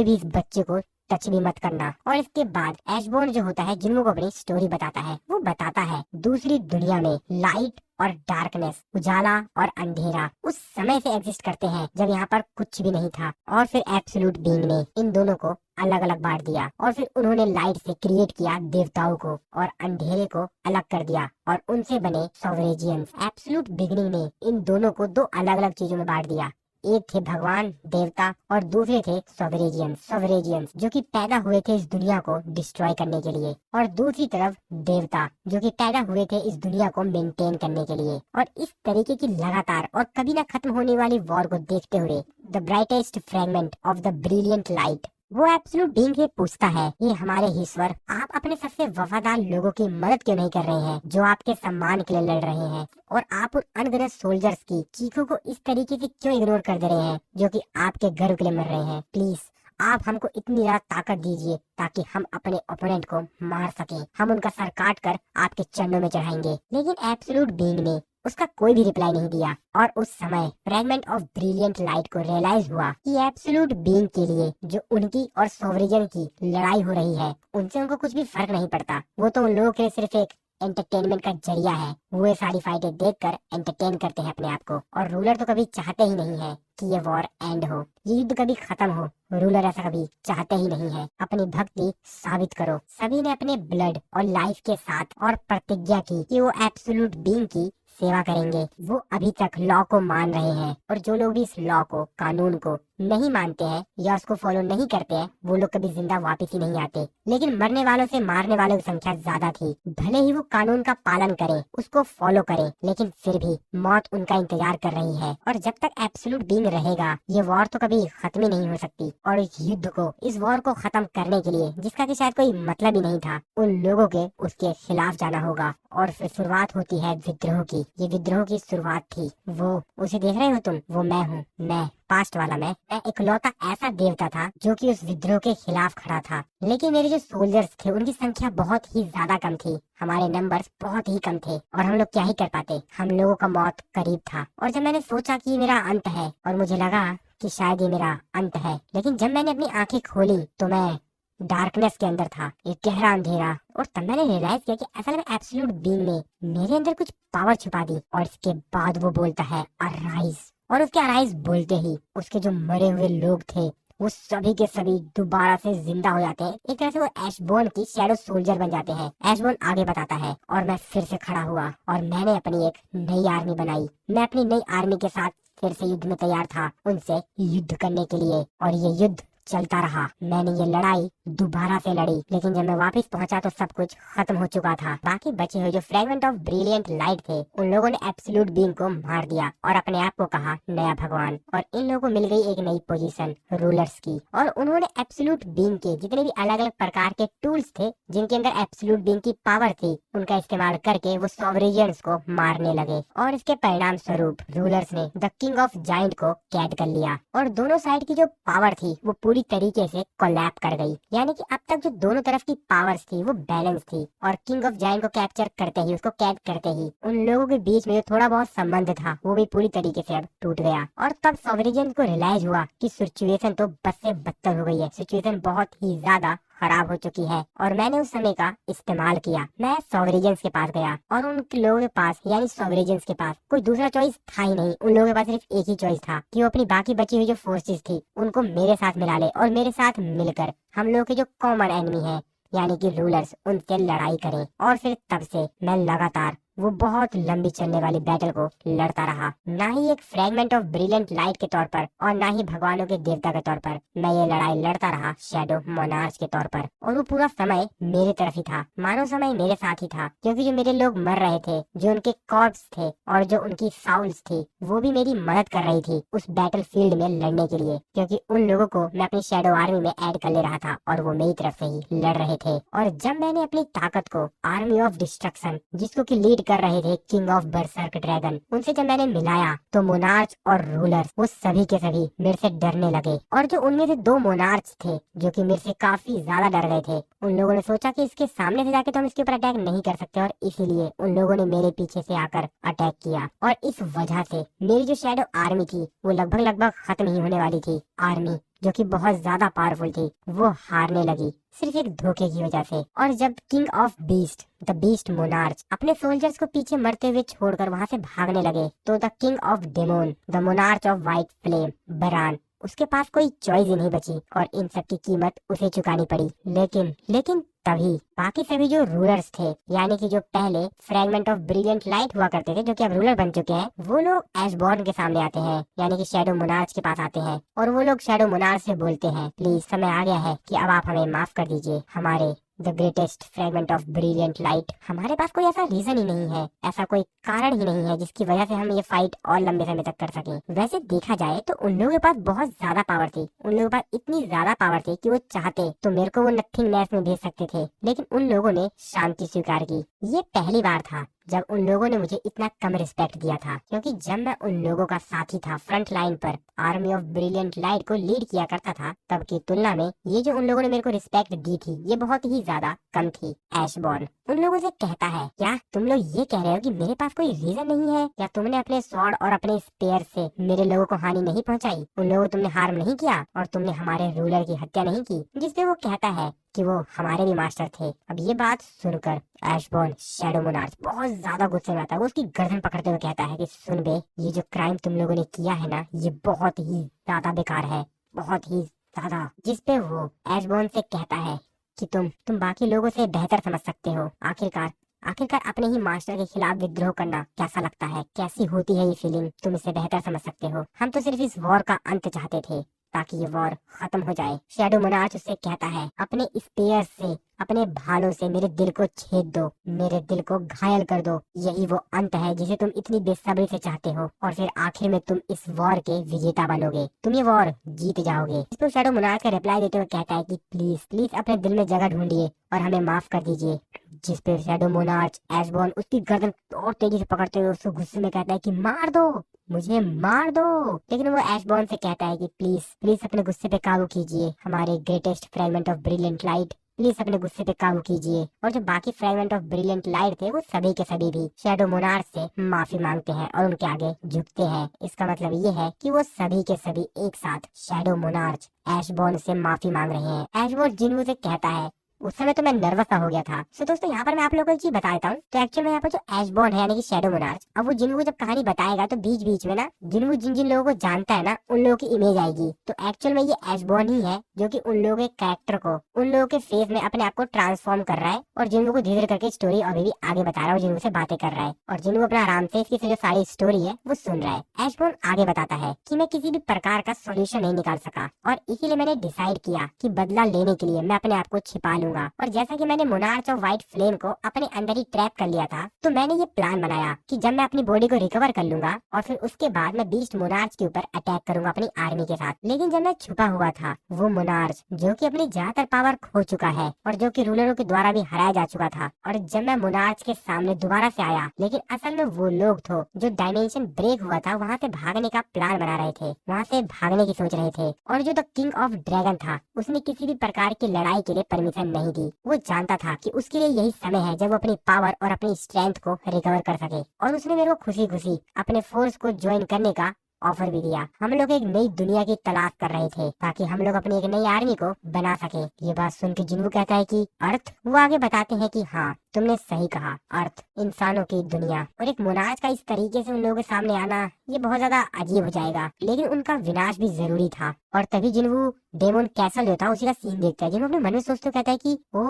भी इस बच्चे को टच भी मत करना। और इसके बाद ऐशबोर्न जो होता है जिन्वू को अपनी स्टोरी बताता है। वो बताता है दूसरी दुनिया में लाइट और डार्कनेस, उजाला और अंधेरा उस समय से एग्जिस्ट करते हैं जब यहाँ पर कुछ भी नहीं था। और फिर एब्सोल्यूट बीइंग ने इन दोनों को अलग अलग बांट दिया, और फिर उन्होंने लाइट से क्रिएट किया देवताओं को, और अंधेरे को अलग कर दिया और उनसे बने सॉवरेजियंस। एब्सोल्यूट बिगिनिंग ने इन दोनों को दो अलग अलग चीजों में बांट दिया, एक थे भगवान देवता और दूसरे थे सोवरेजियंस जो कि पैदा हुए थे इस दुनिया को डिस्ट्रॉय करने के लिए, और दूसरी तरफ देवता जो कि पैदा हुए थे इस दुनिया को मेंटेन करने के लिए। और इस तरीके की लगातार और कभी न खत्म होने वाली वॉर को देखते हुए the brightest fragment of the brilliant light वो एब्सोल्यूट बीइंग से पूछता है, ये हमारे ईश्वर, आप अपने सबसे वफादार लोगों की मदद क्यों नहीं कर रहे हैं जो आपके सम्मान के लिए लड़ रहे हैं, और आप उन अनगिनत सोल्जर्स की चीखों को इस तरीके से क्यों इग्नोर कर दे रहे हैं जो कि आपके गर्व के लिए मर रहे हैं। प्लीज आप हमको इतनी ज्यादा ताकत दीजिए ताकि हम अपने ओपोनेंट को मार सकें। हम उनका सर काट कर आपके चरणों में चढ़ाएंगे। लेकिन एब्सोल्यूट बीइंग ने उसका कोई भी रिप्लाई नहीं दिया, और उस समय फ्रेगमेंट ऑफ ब्रिलियंट लाइट को रियलाइज हुआ कि एब्सोल्यूट बीइंग के लिए जो उनकी और सोवरेजन की लड़ाई हो रही है उनसे उनको कुछ भी फर्क नहीं पड़ता। वो तो उन लोगों के लिए सिर्फ एक एंटरटेनमेंट का जरिया है। वो ये सारी फाइटें देखकर एंटरटेन करते हैं अपने आप को, और रूलर तो कभी चाहते ही नहीं है कि ये वॉर एंड हो, ये युद्ध कभी खत्म हो। रूलर ऐसा कभी चाहते ही नहीं है। अपनी भक्ति साबित करो। सभी ने अपने ब्लड और लाइफ के साथ और प्रतिज्ञा की कि वो एब्सोल्यूट बीइंग की सेवा करेंगे। वो अभी तक लॉ को मान रहे हैं, और जो लोग भी इस लॉ को, कानून को नहीं मानते हैं या उसको फॉलो नहीं करते हैं, वो लोग कभी जिंदा वापस ही नहीं आते। लेकिन मरने वालों से मारने वालों की संख्या ज्यादा थी। भले ही वो कानून का पालन करें, उसको फॉलो करें, लेकिन फिर भी मौत उनका इंतजार कर रही है। और जब तक एब्सोल्यूट बीइंग रहेगा, ये वॉर तो कभी खत्म ही नहीं हो सकती। और इस युद्ध को, इस वॉर को खत्म करने के लिए, जिसका कि शायद कोई मतलब ही नहीं था, उन लोगों के उसके खिलाफ जाना होगा। और फिर शुरुआत होती है विद्रोह की। ये विद्रोह की शुरुआत थी। वो उसे देख रहे हो तुम, वो मैं हूँ। मैं पास्ट वाला मैं इकलौता ऐसा देवता था जो कि उस विद्रोह के खिलाफ खड़ा था। लेकिन मेरे जो सोल्जर्स थे उनकी संख्या बहुत ही ज्यादा कम थी। हमारे नंबर्स बहुत ही कम थे, और हम लोग क्या ही कर पाते। हम लोगों का मौत करीब था। और जब मैंने सोचा कि मेरा अंत है, और मुझे लगा कि शायद ये मेरा अंत है, लेकिन जब मैंने अपनी आंखें खोली तो मैं डार्कनेस के अंदर था, एक गहरा अंधेरा। और तब मैंने रियलाइज किया कि असल में एब्सोल्यूट बीइंग ने मेरे अंदर कुछ पावर छुपा दी। और इसके बाद वो बोलता है अराइज, और उसके अराइज बोलते ही उसके जो मरे हुए लोग थे वो सभी के सभी दोबारा से जिंदा हो जाते हैं। एक तरह से वो एशबोर्न की शैडो सोल्जर बन जाते हैं। एशबोर्न आगे बताता है, और मैं फिर से खड़ा हुआ और मैंने अपनी एक नई आर्मी बनाई। मैं अपनी नई आर्मी के साथ फिर से युद्ध में तैयार था, उनसे युद्ध करने के लिए। और ये युद्ध चलता रहा। मैंने ये लड़ाई दोबारा से लड़ी, लेकिन जब मैं वापस पहुंचा तो सब कुछ खत्म हो चुका था। बाकी बचे हुए जो फ्रेगमेंट ऑफ ब्रिलियंट लाइट थे, उन लोगों ने एब्सोल्यूट बीइंग को मार दिया और अपने आप को कहा नया भगवान। और इन लोगों को मिल गई एक नई पोजीशन रूलर्स की, और उन्होंने एब्सोल्यूट बीइंग के जितने भी अलग अलग प्रकार के टूल्स थे जिनके अंदर एब्सोल्यूट बीइंग की पावर थी, उनका इस्तेमाल करके वो सोवरेजियंस को मारने लगे। और इसके परिणाम स्वरूप रूलर्स ने द किंग ऑफ जायंट को कैद कर लिया, और दोनों साइड की जो पावर थी वो पूरी तरीके से कोलैप कर गई। यानी कि अब तक जो दोनों तरफ की पावर्स थी वो बैलेंस थी, और किंग ऑफ जायंट को कैप्चर करते ही, उसको कैद करते ही, उन लोगों के बीच में जो थोड़ा बहुत संबंध था वो भी पूरी तरीके से अब टूट गया। और तब सोवरेजियंस को रियलाइज हुआ कि सिचुएशन तो बद से बदतर हो गई है। सिचुएशन बहुत ही ज्यादा खराब हो चुकी है, और मैंने उस समय का इस्तेमाल किया। मैं सोवरेजियंस के पास गया, और उन लोगों के पास यानी सोवरेजियंस के पास कोई दूसरा चॉइस था ही नहीं। उन लोगों के पास सिर्फ एक ही चॉइस था कि वो अपनी बाकी बची हुई जो फोर्सेस थी उनको मेरे साथ मिला ले, और मेरे साथ मिलकर हम लोगों के जो कॉमन एनिमी है यानी कि रूलर्स, उनसे लड़ाई करें। और फिर तब से मैं लगातार वो बहुत लंबी चलने वाली बैटल को लड़ता रहा, ना ही एक फ्रेगमेंट ऑफ ब्रिलियंट लाइट के तौर पर और ना ही भगवानों के देवता के तौर पर। मैं ये लड़ाई लड़ता रहा शैडो मोनार्च के तौर पर, और वो पूरा समय मेरे तरफ ही था, मानो समय मेरे साथ ही था। क्योंकि जो मेरे लोग मर रहे थे, जो उनके कॉर्प्स थे और जो उनकी साउल्स थी, वो भी मेरी मदद कर रही थी उस बैटल फील्ड में लड़ने के लिए। क्योंकि उन लोगों को मैं अपनी शैडो आर्मी में ऐड कर ले रहा था, और वो मेरी तरफ से ही लड़ रहे थे। और जब मैंने अपनी ताकत को आर्मी ऑफ डिस्ट्रक्शन, जिसको की लीड कर रहे थे किंग ऑफ बरसर्क ड्रैगन, उनसे जब मैंने मिलाया तो मोनार्च और रूलर्स वो सभी के सभी मेरे से डरने लगे। और जो उनमें से दो मोनार्च थे जो कि मेरे से काफी ज्यादा डर गए थे, उन लोगों ने सोचा कि इसके सामने से जाके तो हम इसके ऊपर अटैक नहीं कर सकते, और इसीलिए उन लोगों ने मेरे पीछे से आकर अटैक किया। और इस वजह से मेरी जो शैडो आर्मी थी वो लगभग खत्म ही होने वाली थी। आर्मी जो कि बहुत ज्यादा पावरफुल थी वो हारने लगी सिर्फ एक धोखे की वजह से। और जब king of beast, the beast monarch, अपने सोल्जर्स को पीछे मरते हुए छोड़कर वहां से भागने लगे, तो the king of demon, the monarch of white flame, Baran, उसके पास कोई चॉइस ही नहीं बची, और इन सब की कीमत उसे चुकानी पड़ी। लेकिन तभी बाकी सभी जो रूलर्स थे, यानी कि जो पहले फ्रेगमेंट ऑफ ब्रिलियंट लाइट हुआ करते थे, जो कि अब रूलर बन चुके हैं, वो लोग एशबॉर्न के सामने आते हैं, यानी कि शैडो मोनार्च के पास आते हैं। और वो लोग शैडो मोनार्च से बोलते हैं, प्लीज समय आ गया है कि अब आप हमें माफ कर दीजिए, हमारे the greatest fragment of brilliant light. हमारे पास कोई ऐसा रीजन ही नहीं है, ऐसा कोई कारण ही नहीं है जिसकी वजह से हम ये फाइट और लंबे समय तक कर सकें। वैसे देखा जाए तो उन लोगों के पास बहुत ज्यादा पावर थी, उन लोगों के पास इतनी ज्यादा पावर थी कि वो चाहते तो मेरे को वो नथिंगनेस में भेज सकते थे, लेकिन उन लोगों ने शांति स्वीकार की। ये पहली बार था जब उन लोगों ने मुझे इतना कम रिस्पेक्ट दिया था, क्योंकि जब मैं उन लोगों का साथी था, फ्रंट लाइन पर आर्मी ऑफ ब्रिलियंट लाइट को लीड किया करता था, तब की तुलना में ये जो उन लोगों ने मेरे को रिस्पेक्ट दी थी, ये बहुत ही ज्यादा कम थी। एशबॉर्न उन लोगों से कहता है, क्या तुम लोग ये कह रहे हो कि मेरे पास कोई रीजन नहीं है? क्या तुमने अपने स्वॉर्ड और अपने स्पेयर से मेरे लोगों को हानि नहीं पहुंचाई? उन लोगों को तुमने हार्म नहीं किया और तुमने हमारे रूलर की हत्या नहीं की? जिसपे वो कहता है कि वो हमारे भी मास्टर थे। अब ये बात सुनकर एशबॉर्न शैडो मोनार्च बहुत ज्यादा गुस्से में आता है। वो उसकी गर्दन पकड़ते हुए कहता है कि सुन बे, ये जो क्राइम तुम लोगों ने किया है ना, ये बहुत ही ज्यादा बेकार है, बहुत ही ज्यादा। जिसपे वो एशबॉर्न से कहता है कि तुम बाकी लोगों से बेहतर समझ सकते हो। आखिरकार आखिरकार अपने ही मास्टर के खिलाफ विद्रोह करना कैसा लगता है, कैसी होती है ये फीलिंग, तुम इसे बेहतर समझ सकते हो। हम तो सिर्फ इस वॉर का अंत चाहते थे, ताकि ये वॉर खत्म हो जाए। शैडो मोनार्च उससे कहता है, अपने स्पेयर से, अपने भालों से मेरे दिल को छेद दो, मेरे दिल को घायल कर दो। यही वो अंत है जिसे तुम इतनी बेसब्री से चाहते हो, और फिर आखिर में तुम इस वॉर के विजेता बनोगे, तुम ये वॉर जीत जाओगे। इस पर शैडो मोनार्च का रिप्लाई देते हुए कहता है कि प्लीज प्लीज अपने दिल में जगह ढूंढिए और हमें माफ कर दीजिए। जिस पे शैडो मोनार्च एशबॉर्न उसकी गर्दन और तेजी से पकड़ते हुए उसको गुस्से में कहता है कि मार दो, मुझे मार दो। लेकिन वो एशबॉर्न से कहता है कि प्लीज प्लीज अपने गुस्से पे काबू कीजिए, हमारे greatest fragment of brilliant light, please अपने गुस्से पे काबू कीजिए। और जो बाकी फ्रेगमेंट ऑफ ब्रिलियंट लाइट थे, वो सभी के सभी भी शैडो मोनार्च से माफी मांगते हैं और उनके आगे झुकते हैं। इसका मतलब ये है कि वो सभी के सभी एक साथ शैडो मोनार्च एशबॉर्न से माफी मांग रहे हैं। एशबॉर्न जिन्हों से कहता है, उस समय तो मैं नर्वस सा हो गया था। सो दोस्तों, यहाँ पर मैं आप लोगों को एक चीज बता देता हूँ। तो एक्चुअल में यहाँ पर जो एशबॉर्न है, यानी कि शैडो मोनार्च, अब वो जिन्हों को जब कहानी बताएगा तो बीच बीच में ना जिन जिन लोगों को जानता है ना, उन लोगों की इमेज आएगी। तो एक्चुअल में ये एशबॉर्न ही है जो कि उन लोगों के कैरेक्टर को, उन लोगों के फेस में अपने आप को ट्रांसफॉर्म कर रहा है, और जिन लोगों को धीरे धीरे करके स्टोरी अभी भी आगे बता रहा है, और जिन से बातें कर रहा है, और जिन अपना आराम से इसकी जो सारी स्टोरी है वो सुन रहा है। एशबॉर्न आगे बताता है कि मैं किसी भी प्रकार का सोल्यूशन नहीं निकाल सका, और इसीलिए मैंने डिसाइड किया कि बदला लेने के लिए मैं अपने आप को छिपा लूंगा। और जैसा कि मैंने मोनार्च ऑफ व्हाइट फ्लेम को अपने अंदर ही ट्रैप कर लिया था, तो मैंने ये प्लान बनाया कि जब मैं अपनी बॉडी को रिकवर कर लूंगा और फिर उसके बाद मैं बीस्ट मोनार्च के ऊपर अटैक करूंगा अपनी आर्मी के साथ। लेकिन जब मैं छुपा हुआ था, वो मोनार्च जो कि अपनी ज्यादातर पावर खो चुका है और जो कि रूलरों के द्वारा भी हराया जा चुका था, और जब मैं मोनार्च के सामने दोबारा से आया, लेकिन असल में वो लोग थे जो डायमेंशन ब्रेक हुआ था वहाँ से भागने का प्लान बना रहे थे, वहाँ से भागने की सोच रहे थे। और जो द किंग ऑफ ड्रैगन था, उसने किसी भी प्रकार की लड़ाई के लिए परमिशन नहीं दी। वो जानता था कि उसके लिए यही समय है जब वो अपनी पावर और अपनी स्ट्रेंथ को रिकवर कर सके, और उसने मेरे को खुशी खुशी अपने फोर्स को ज्वाइन करने का ऑफर भी दिया। हम लोग एक नई दुनिया की तलाश कर रहे थे ताकि हम लोग अपनी एक नई आर्मी को बना सके। ये बात सुन के जिन्हों कहता है कि अर्थ, वो आगे बताते हैं कि हाँ तुमने सही कहा, अर्थ इंसानों की दुनिया। और एक मोनार्च का इस तरीके से उन लोगों के सामने आना, ये बहुत ज्यादा अजीब हो जाएगा, लेकिन उनका विनाश भी जरूरी था। और तभी जिन्हों डेमोन कैसल जो था उसी का सीन देखता है, जिन्हों अपने मन में सोचते कहता है कि ओ,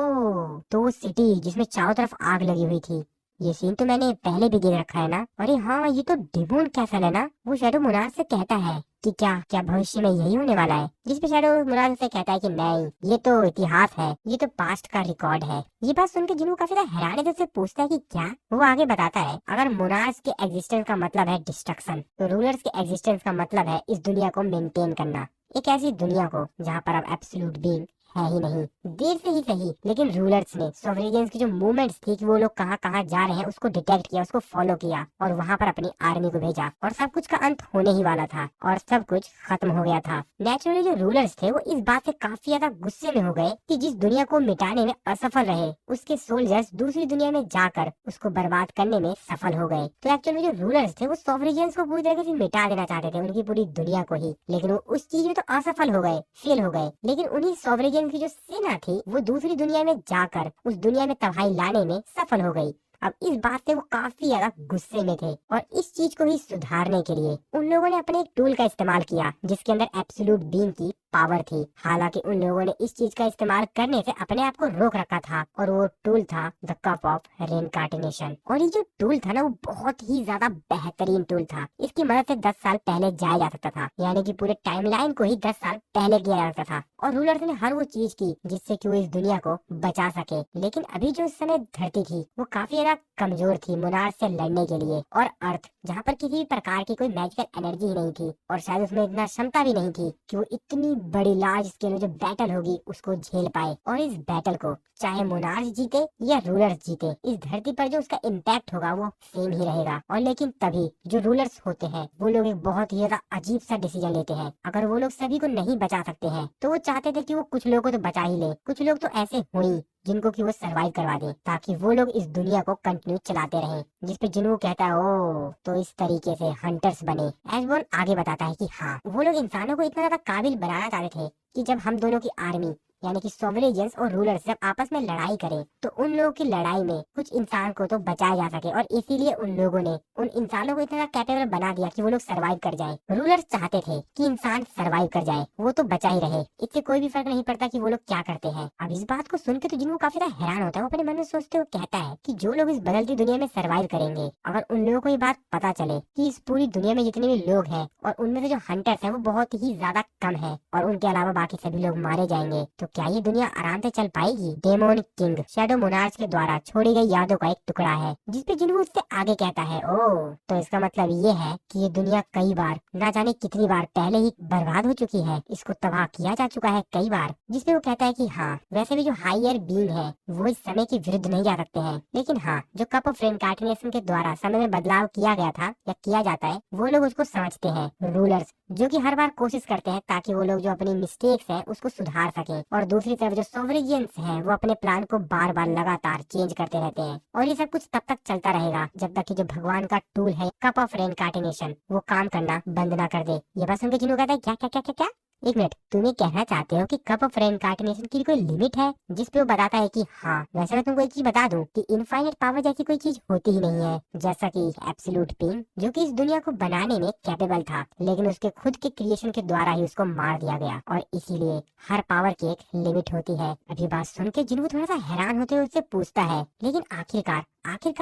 तो वो सिटी जिसमें चारों तरफ आग लगी हुई थी, ये सीन तो मैंने पहले भी देख रखा है ना। अरे हाँ, ये तो डेमोन कैसल है ना। वो शैडो मोनार्च से कहता है कि क्या भविष्य में यही होने वाला है? जिस पे शैडो मोनार्च से कहता है कि नहीं, ये तो इतिहास है, ये तो पास्ट का रिकॉर्ड है। ये बात सुनकर जिन्हों काफी ज्यादा हैरान है, तो पूछता है कि क्या? वो आगे बताता है, अगर मोनार्च के एग्जिस्टेंस का मतलब है डिस्ट्रक्शन, तो रूलर्स के एग्जिस्टेंस का मतलब है इस दुनिया को मेंटेन करना, एक ऐसी दुनिया को जहाँ पर अब एब्सोल्यूट बीइंग है ही नहीं। देर से ही सही, लेकिन रूलर्स ने सोवरेनियंस की जो मूवमेंट्स थी कि वो लोग कहाँ कहाँ जा रहे हैं, उसको डिटेक्ट किया, उसको फॉलो किया और वहाँ पर अपनी आर्मी को भेजा, और सब कुछ का अंत होने ही वाला था और सब कुछ खत्म हो गया था। नेचुरली जो रूलर्स थे वो इस बात से काफी ज्यादा गुस्से में हो गए कि जिस दुनिया को मिटाने में असफल रहे, उसके सोल्जर्स दूसरी दुनिया में जाकर उसको बर्बाद करने में सफल हो गए। तो एक्चुअली जो रूलर्स थे वो सोवरेनियंस को पूरी तरीके से मिटा देना चाहते थे, उनकी पूरी दुनिया को ही, लेकिन वो उस चीज में तो असफल हो गए, फेल हो गए। लेकिन उन्हीं सोवरेनियंस की जो सेना थी वो दूसरी दुनिया में जाकर उस दुनिया में तबाही लाने में सफल हो गई। अब इस बात से वो काफी ज्यादा गुस्से में थे, और इस चीज को ही सुधारने के लिए उन लोगों ने अपने एक टूल का इस्तेमाल किया जिसके अंदर एब्सोल्यूट बीइंग की पावर थी। हालांकि उन लोगों ने इस चीज का इस्तेमाल करने से अपने आप को रोक रखा था और वो टूल था द कप ऑफ रेनकार्टिनेशन। और ये जो टूल था ना वो बहुत ही ज्यादा बेहतरीन टूल था। इसकी मदद से 10 साल पहले जाया जा सकता था, यानी कि पूरे टाइमलाइन को ही 10 साल पहले किया जा सकता था। और रूलर्स ने हर वो चीज की जिससे कि वो इस दुनिया को बचा सके। लेकिन अभी जो इस समय धरती थी वो काफी ज्यादा कमजोर थी मोनार्च से लड़ने के लिए। और अर्थ जहाँ पर किसी भी प्रकार की कोई मैजिकल एनर्जी ही नहीं थी और शायद उसमें इतना क्षमता भी नहीं थी कि वो इतनी बड़ी लार्ज स्केल में जो बैटल होगी उसको झेल पाए। और इस बैटल को चाहे मोनार्च जीते या रूलर्स जीते, इस धरती पर जो उसका इम्पैक्ट होगा वो सेम ही रहेगा। और लेकिन तभी जो रूलर्स होते हैं वो लोग एक बहुत ही ज्यादा अजीब सा डिसीजन लेते हैं। अगर वो लोग सभी को नहीं बचा सकते हैं तो वो चाहते थे कि वो कुछ लोगों को तो बचा ही ले। कुछ लोग तो ऐसे हुई जिनको कि वो सरवाइव करवा दे ताकि वो लोग इस दुनिया को कंटिन्यू चलाते रहें। जिसपे जिन्हों कहता है ओ तो इस तरीके से हंटर्स बने। एशबॉर्न आगे बताता है कि हाँ वो लोग इंसानों को इतना ज्यादा काबिल बनाना चाहते थे कि जब हम दोनों की आर्मी यानी कि सोवरेनियंस और रूलर्स जब आपस में लड़ाई करें तो उन लोगों की लड़ाई में कुछ इंसान को तो बचाया जा सके। और इसीलिए उन लोगों ने उन इंसानों को इतना कैपेबल बना दिया कि वो लोग सरवाइव कर जाएं। रूलर्स चाहते थे कि इंसान सरवाइव कर जाए, वो तो बचा ही रहे, इससे कोई भी फर्क नहीं पड़ता कि वो लोग क्या करते हैं। अब इस बात को सुनकर तो जिनको काफी ज्यादा हैरान होता है, वो अपने मन में सोचते हुए कहता है कि जो लोग इस बदलती दुनिया में सरवाइव करेंगे, अगर उन लोगों को ये बात पता चले कि इस पूरी दुनिया में जितने भी लोग हैं और उनमें से जो हंटर्स हैं वो बहुत ही ज्यादा कम है और उनके अलावा बाकी सभी लोग मारे जाएंगे, तो क्या ये दुनिया आराम से चल पाएगी? डेमोन किंग शैडो मोनार्च के द्वारा छोड़ी गई यादों का एक टुकड़ा है जिसपे जिन्हों उससे आगे कहता है ओ तो इसका मतलब ये है कि ये दुनिया कई बार ना जाने कितनी बार पहले ही बर्बाद हो चुकी है, इसको तबाह किया जा चुका है कई बार। जिसपे वो कहता है कि हाँ वैसे भी जो हायर बीइंग है वो इस समय के विरुद्ध नहीं जा सकते हैं, लेकिन हाँ जो कप ऑफ रेनकार्टिनेशन के द्वारा समय में बदलाव किया गया था या किया जाता है वो लोग उसको समझते हैं। रूलर्स जो कि हर बार कोशिश करते हैं ताकि वो लोग जो अपनी मिस्टेक्स है उसको सुधार सके। और दूसरी तरफ जो सोवरेनियंस हैं वो अपने प्लान को बार बार लगातार चेंज करते रहते हैं। और ये सब कुछ तब तक चलता रहेगा जब तक कि जो भगवान का टूल है कप ऑफ रेनकार्टिनेशन वो काम करना बंद ना कर दे। ये बात सुनकर जिन्हों कहता है क्या क्या क्या क्या क्या एक मिनट, तुम ये कहना चाहते हो कि कप ऑफ रेनकार्टिनेशन की कोई लिमिट है? जिसपे वो बताता है कि हाँ वैसे मैं तुमको एक चीज बता दूं कि इनफाइनाइट पावर जैसी कोई चीज होती ही नहीं है, जैसा कि एब्सोल्यूट बीइंग जो कि इस दुनिया को बनाने में कैपेबल था लेकिन उसके खुद के क्रिएशन के द्वारा ही उसको मार दिया गया। और इसीलिए हर पावर की एक लिमिट होती है। अभी बात सुन के जिन्हों थोड़ा सा हैरान होते हुए उससे पूछता है लेकिन आखिरकार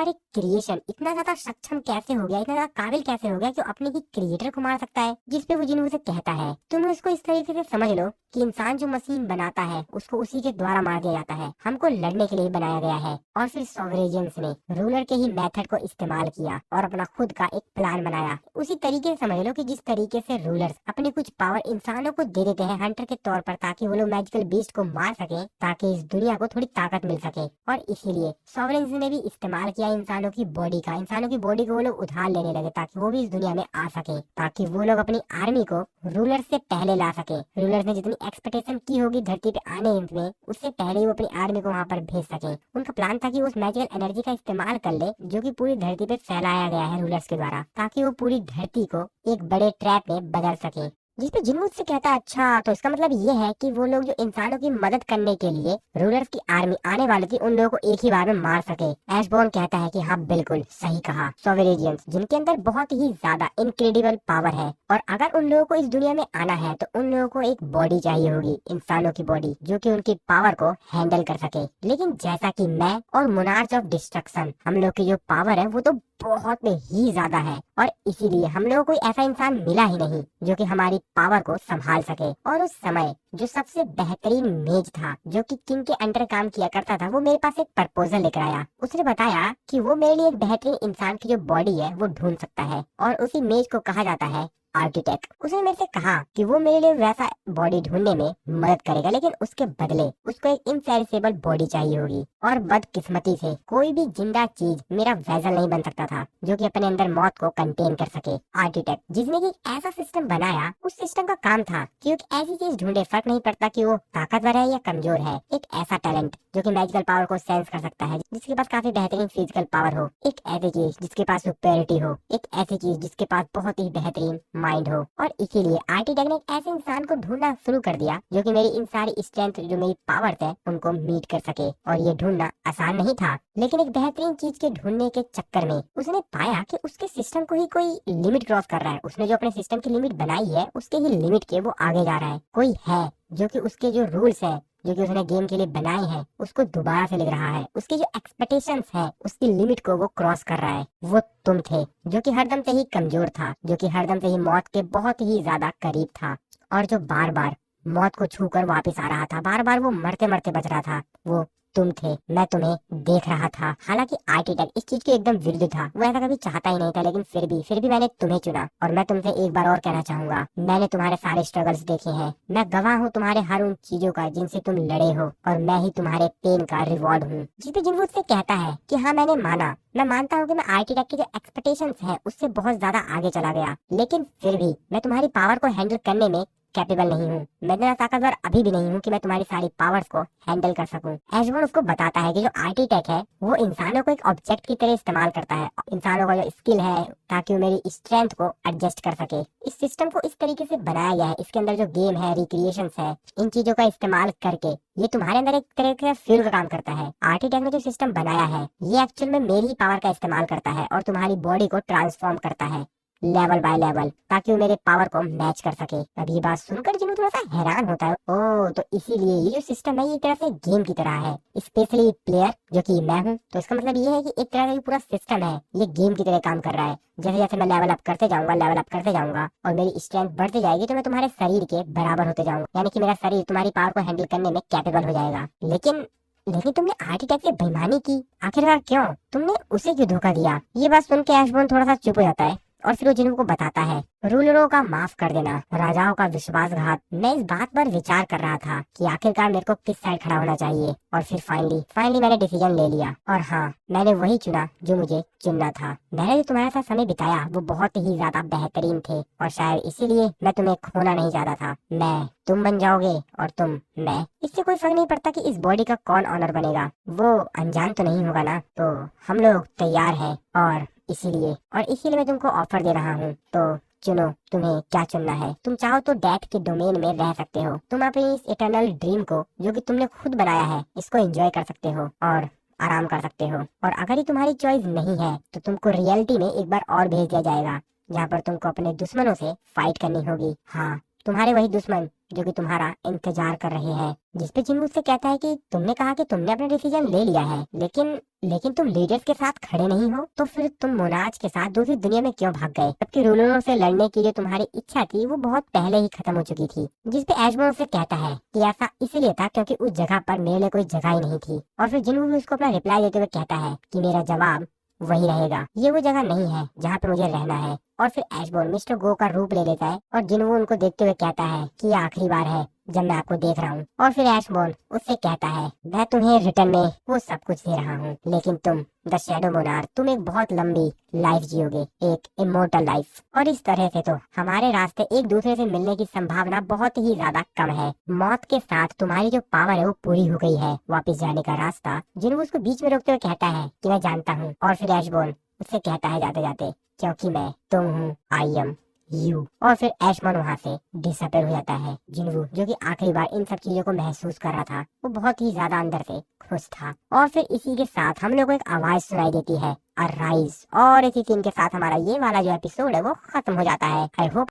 एक क्रिएशन इतना ज्यादा सक्षम कैसे हो गया, इतना ज्यादा काबिल कैसे हो गया कि अपने ही क्रिएटर को मार सकता है? जिसपे वो जिन्हों से कहता है तुम उसको इस तरीके से समझ लो कि इंसान जो मशीन बनाता है उसको उसी के द्वारा मार दिया जाता है, हमको लड़ने के लिए बनाया गया है। और फिर सोवरेनियंस ने रूलर के ही मेथड को इस्तेमाल किया और अपना खुद का एक प्लान बनाया। उसी तरीके से समझ लो कि जिस तरीके से रूलर्स अपने कुछ पावर इंसानों को दे देते हैं हंटर के तौर पर ताकि वो लोग मैजिकल बीस्ट को मार सके, ताकि इस दुनिया को थोड़ी ताकत मिल सके। और इसीलिए सोवरेनियंस ने भी इस्तेमाल किया इंसानों की बॉडी को वो लोग उधार लेने लगे ताकि वो भी इस दुनिया में आ सके, ताकि वो लोग अपनी आर्मी को रूलर से पहले ला सके। रूलर्स ने जितनी एक्सपेक्टेशन की होगी धरती पे आने में उससे पहले ही वो अपनी आर्मी को वहाँ पर भेज सके। उनका प्लान था कि उस मैजिकल एनर्जी का इस्तेमाल कर ले जो कि पूरी धरती पे फैलाया गया है रूलर्स के द्वारा, ताकि वो पूरी धरती को एक बड़े ट्रैप में बदल सके। जिसपे जिन्हों से कहता है अच्छा तो इसका मतलब ये है कि वो लोग जो इंसानों की मदद करने के लिए रूलर्स की आर्मी आने वाली थी उन लोगों को एक ही बार में मार सके। एशबॉर्न कहता है कि हाँ बिल्कुल सही कहा, सोवरेनियंस जिनके अंदर बहुत ही ज्यादा इनक्रेडिबल पावर है और अगर उन लोगों को इस दुनिया में आना है तो उन लोगों को एक बॉडी चाहिए होगी, इंसानों की बॉडी जो कि उनकी पावर को हैंडल कर सके। लेकिन जैसा कि मैं और मोनार्च ऑफ डिस्ट्रक्शन हम लोग की जो पावर है वो तो बहुत ही ज्यादा है और इसीलिए हम लोगों को कोई ऐसा इंसान मिला ही नहीं जो कि हमारी पावर को संभाल सके। और उस समय जो सबसे बेहतरीन मेज था जो कि किंग के अंडर काम किया करता था वो मेरे पास एक प्रपोजल लेकर आया। उसने बताया कि वो मेरे लिए एक बेहतरीन इंसान की जो बॉडी है वो ढूंढ सकता है और उसी मेज को कहा जाता है आर्किटेक्ट। उसने मेरे से कहा कि वो मेरे लिए वैसा बॉडी ढूंढने में मदद करेगा लेकिन उसके बदले उसको एक इनपेरिसेबल बॉडी चाहिए होगी। और बदकिस्मती से कोई भी जिंदा चीज मेरा वेसल नहीं बन सकता था जो कि अपने अंदर मौत को कंटेन कर सके। आर्किटेक्ट जिसने कि ऐसा सिस्टम बनाया, उस सिस्टम का काम था कि एक ऐसी चीज ढूंढे, फर्क नहीं पड़ता कि वो ताकतवर है या कमजोर है, एक ऐसा टैलेंट जो कि मैजिकल पावर को सेंस कर सकता है, जिसके पास काफी बेहतरीन फिजिकल पावर हो, एक ऐसी चीज जिसके पास सुपेरिटी हो, एक ऐसी चीज जिसके पास बहुत ही बेहतरीन माइंड हो। और इसीलिए आर्किटेक्ट ने एक ऐसे इंसान को ढूंढना शुरू कर दिया जो कि मेरी इन सारी स्ट्रेंथ, जो मेरी पावर्स है, उनको मीट कर सके। और ये ढूंढना आसान नहीं था, लेकिन एक बेहतरीन चीज के ढूंढने के चक्कर में उसने पाया कि उसके सिस्टम को ही कोई लिमिट क्रॉस कर रहा है। उसने जो अपने सिस्टम की लिमिट बनाई है, उसके ही लिमिट के वो आगे जा रहा है। कोई है जो कि उसके जो रूल्स है, जो कि उसने गेम के लिए बनाए हैं, उसको दोबारा से लिख रहा है। उसकी जो एक्सपेक्टेशंस है, उसकी लिमिट को वो क्रॉस कर रहा है। वो तुम थे, जो कि हरदम से ही कमजोर था, जो कि हरदम से ही मौत के बहुत ही ज्यादा करीब था, और जो बार बार मौत को छूकर वापस आ रहा था। बार बार वो मरते मरते बच रहा था। वो तुम थे। मैं तुम्हें देख रहा था। हालांकि आर्किटेक्ट इस चीज के एकदम विरुद्ध था। वो ऐसा कभी चाहता ही नहीं था, लेकिन फिर भी मैंने तुम्हें चुना। और मैं तुमसे एक बार और कहना चाहूंगा, मैंने तुम्हारे सारे स्ट्रगल्स देखे हैं। मैं गवाह हूँ तुम्हारे हर उन चीजों का जिनसे तुम लड़े हो, और मैं ही तुम्हारे पेन का रिवॉर्ड हूँ। जिस पे जिनवुड से कहता है कि हाँ, मैंने माना, मैं मानता हूँ कि मैं आर्किटेक्ट की जो एक्सपेक्टेशंस है उससे बहुत ज्यादा आगे चला गया, लेकिन फिर भी मैं तुम्हारी पावर को हैंडल करने में कैपेबल नहीं हूँ। मैं इतना ताकतवर अभी भी नहीं हूँ कि मैं तुम्हारी सारी पावर्स को हैंडल कर सकूं। एशबोर्न उसको बताता है कि जो आर्किटेक्ट है वो इंसानों को एक ऑब्जेक्ट की तरह इस्तेमाल करता है। इंसानों का जो स्किल है, ताकि वो मेरी स्ट्रेंथ को एडजस्ट कर सके। इस सिस्टम को इस तरीके से बनाया गया है, इसके अंदर जो गेम है, रिक्रिएशंस है, इन चीजों का इस्तेमाल करके ये तुम्हारे अंदर एक तरह का फ्यूल का काम करता है। आर्किटेक्ट ने जो सिस्टम बनाया है, ये एक्चुअल में मेरी ही पावर का इस्तेमाल करता है और तुम्हारी बॉडी को ट्रांसफॉर्म करता है लेवल बाय लेवल, ताकि वो मेरे पावर को मैच कर सके। अब ये बात सुनकर जिन्हों थोड़ा सा हैरान होता है। ओ, तो इसीलिए ये जो सिस्टम है, ये एक तरह से गेम की तरह है, स्पेशली प्लेयर जो कि मैं हूँ। तो इसका मतलब ये है कि एक तरह का ये पूरा सिस्टम है, ये गेम की तरह काम कर रहा है। जैसे जैसे मैं लेवल अप करते जाऊंगा और मेरी स्ट्रेंथ बढ़ती जाएगी, तो मैं तुम्हारे शरीर के बराबर होते जाऊंगा, यानी कि मेरा शरीर तुम्हारी पावर को हैंडल करने में कैपेबल हो जाएगा। लेकिन तुमने आर्किटेक्ट से बेईमानी की, आखिरकार क्यों? तुमने उसे क्यों धोखा दिया? ये बात सुन के एशबोर्न थोड़ा सा चुप हो जाता है, और फिर वो जिन्हों को बताता है, रूलरों का माफ कर देना, राजाओं का विश्वासघात। मैं इस बात पर विचार कर रहा था कि आखिरकार मेरे को किस साइड खड़ा होना चाहिए, और फिर फाइनली मैंने डिसीजन ले लिया। और हाँ, मैंने वही चुना जो मुझे चुनना था। मैंने जो तुम्हारे साथ समय बिताया वो बहुत ही ज्यादा बेहतरीन थे, और शायद इसीलिए मैं तुम्हें खोना नहीं चाहता था। मैं तुम बन जाओगे और तुम मैं। इससे कोई फर्क नहीं पड़ता कि इस बॉडी का कौन ऑनर बनेगा, वो अनजान तो नहीं होगा ना। तो हम लोग तैयार हैं, और इसीलिए मैं तुमको ऑफर दे रहा हूँ। तो चुनो, तुम्हें क्या चुनना है। तुम चाहो तो डेथ के डोमेन में रह सकते हो। तुम अपनी इस इटर्नल ड्रीम को, जो कि तुमने खुद बनाया है, इसको एंजॉय कर सकते हो और आराम कर सकते हो। और अगर ये तुम्हारी चॉइस नहीं है, तो तुमको रियलिटी में एक बार और भेज दिया जाएगा, जहाँ पर तुमको अपने दुश्मनों से फाइट करनी होगी। हाँ, तुम्हारे वही दुश्मन जो कि तुम्हारा इंतजार कर रहे हैं। जिस पे जिन मुझसे कहता है कि तुमने कहा कि तुमने अपना डिसीजन ले लिया है, लेकिन तुम लीडर्स के साथ खड़े नहीं हो, तो फिर तुम मोनाज के साथ दूसरी दुनिया में क्यों भाग गए? जबकि रूलरों से लड़ने की जो तुम्हारी इच्छा थी वो बहुत पहले ही खत्म हो चुकी थी। जिस पे एशबोर्न से कहता है कि ऐसा इसलिए था क्योंकि उस जगह पर मेरे लिए कोई जगह ही नहीं थी। और फिर जिन उसको अपना रिप्लाई देते हुए कहता है कि मेरा जवाब वही रहेगा, ये वो जगह नहीं है जहाँ पे मुझे रहना है। और फिर एशबोर्न मिस्टर गो का रूप ले लेता है, और जिन्हों उनको देखते हुए कहता है कि ये आखिरी बार है जब मैं आपको देख रहा हूँ। और फिर एशबोर्न उससे कहता है, मैं तुम्हें रिटर्न में वो सब कुछ दे रहा हूँ, लेकिन तुम द शैडो मोनार्क, तुम एक बहुत लंबी लाइफ जियोगे, एक इमोर्टल लाइफ। और इस तरह से तो हमारे रास्ते एक दूसरे से मिलने की संभावना बहुत ही ज्यादा कम है। मौत के साथ तुम्हारी जो पावर है वो पूरी हो गई है। वापस जाने का रास्ता जिन्हों उसको बीच में रोकते हुए कहता है कि मैं जानता हूँ। और फिर एशबोर्न उससे कहता है जाते जाते, क्योंकि मैं तुम हूँ, आई एम यू। और फिर एशबोर्न वहाँ से डिसअपियर हो जाता है। जिन्वू, जो कि आखिरी बार इन सब चीजों को महसूस कर रहा था, वो बहुत ही ज्यादा अंदर से खुश था। और फिर इसी के साथ हम लोग को एक आवाज सुनाई देती है, अराइज। और इसी सीन के साथ हमारा ये वाला जो एपिसोड है वो खत्म हो जाता है। I hope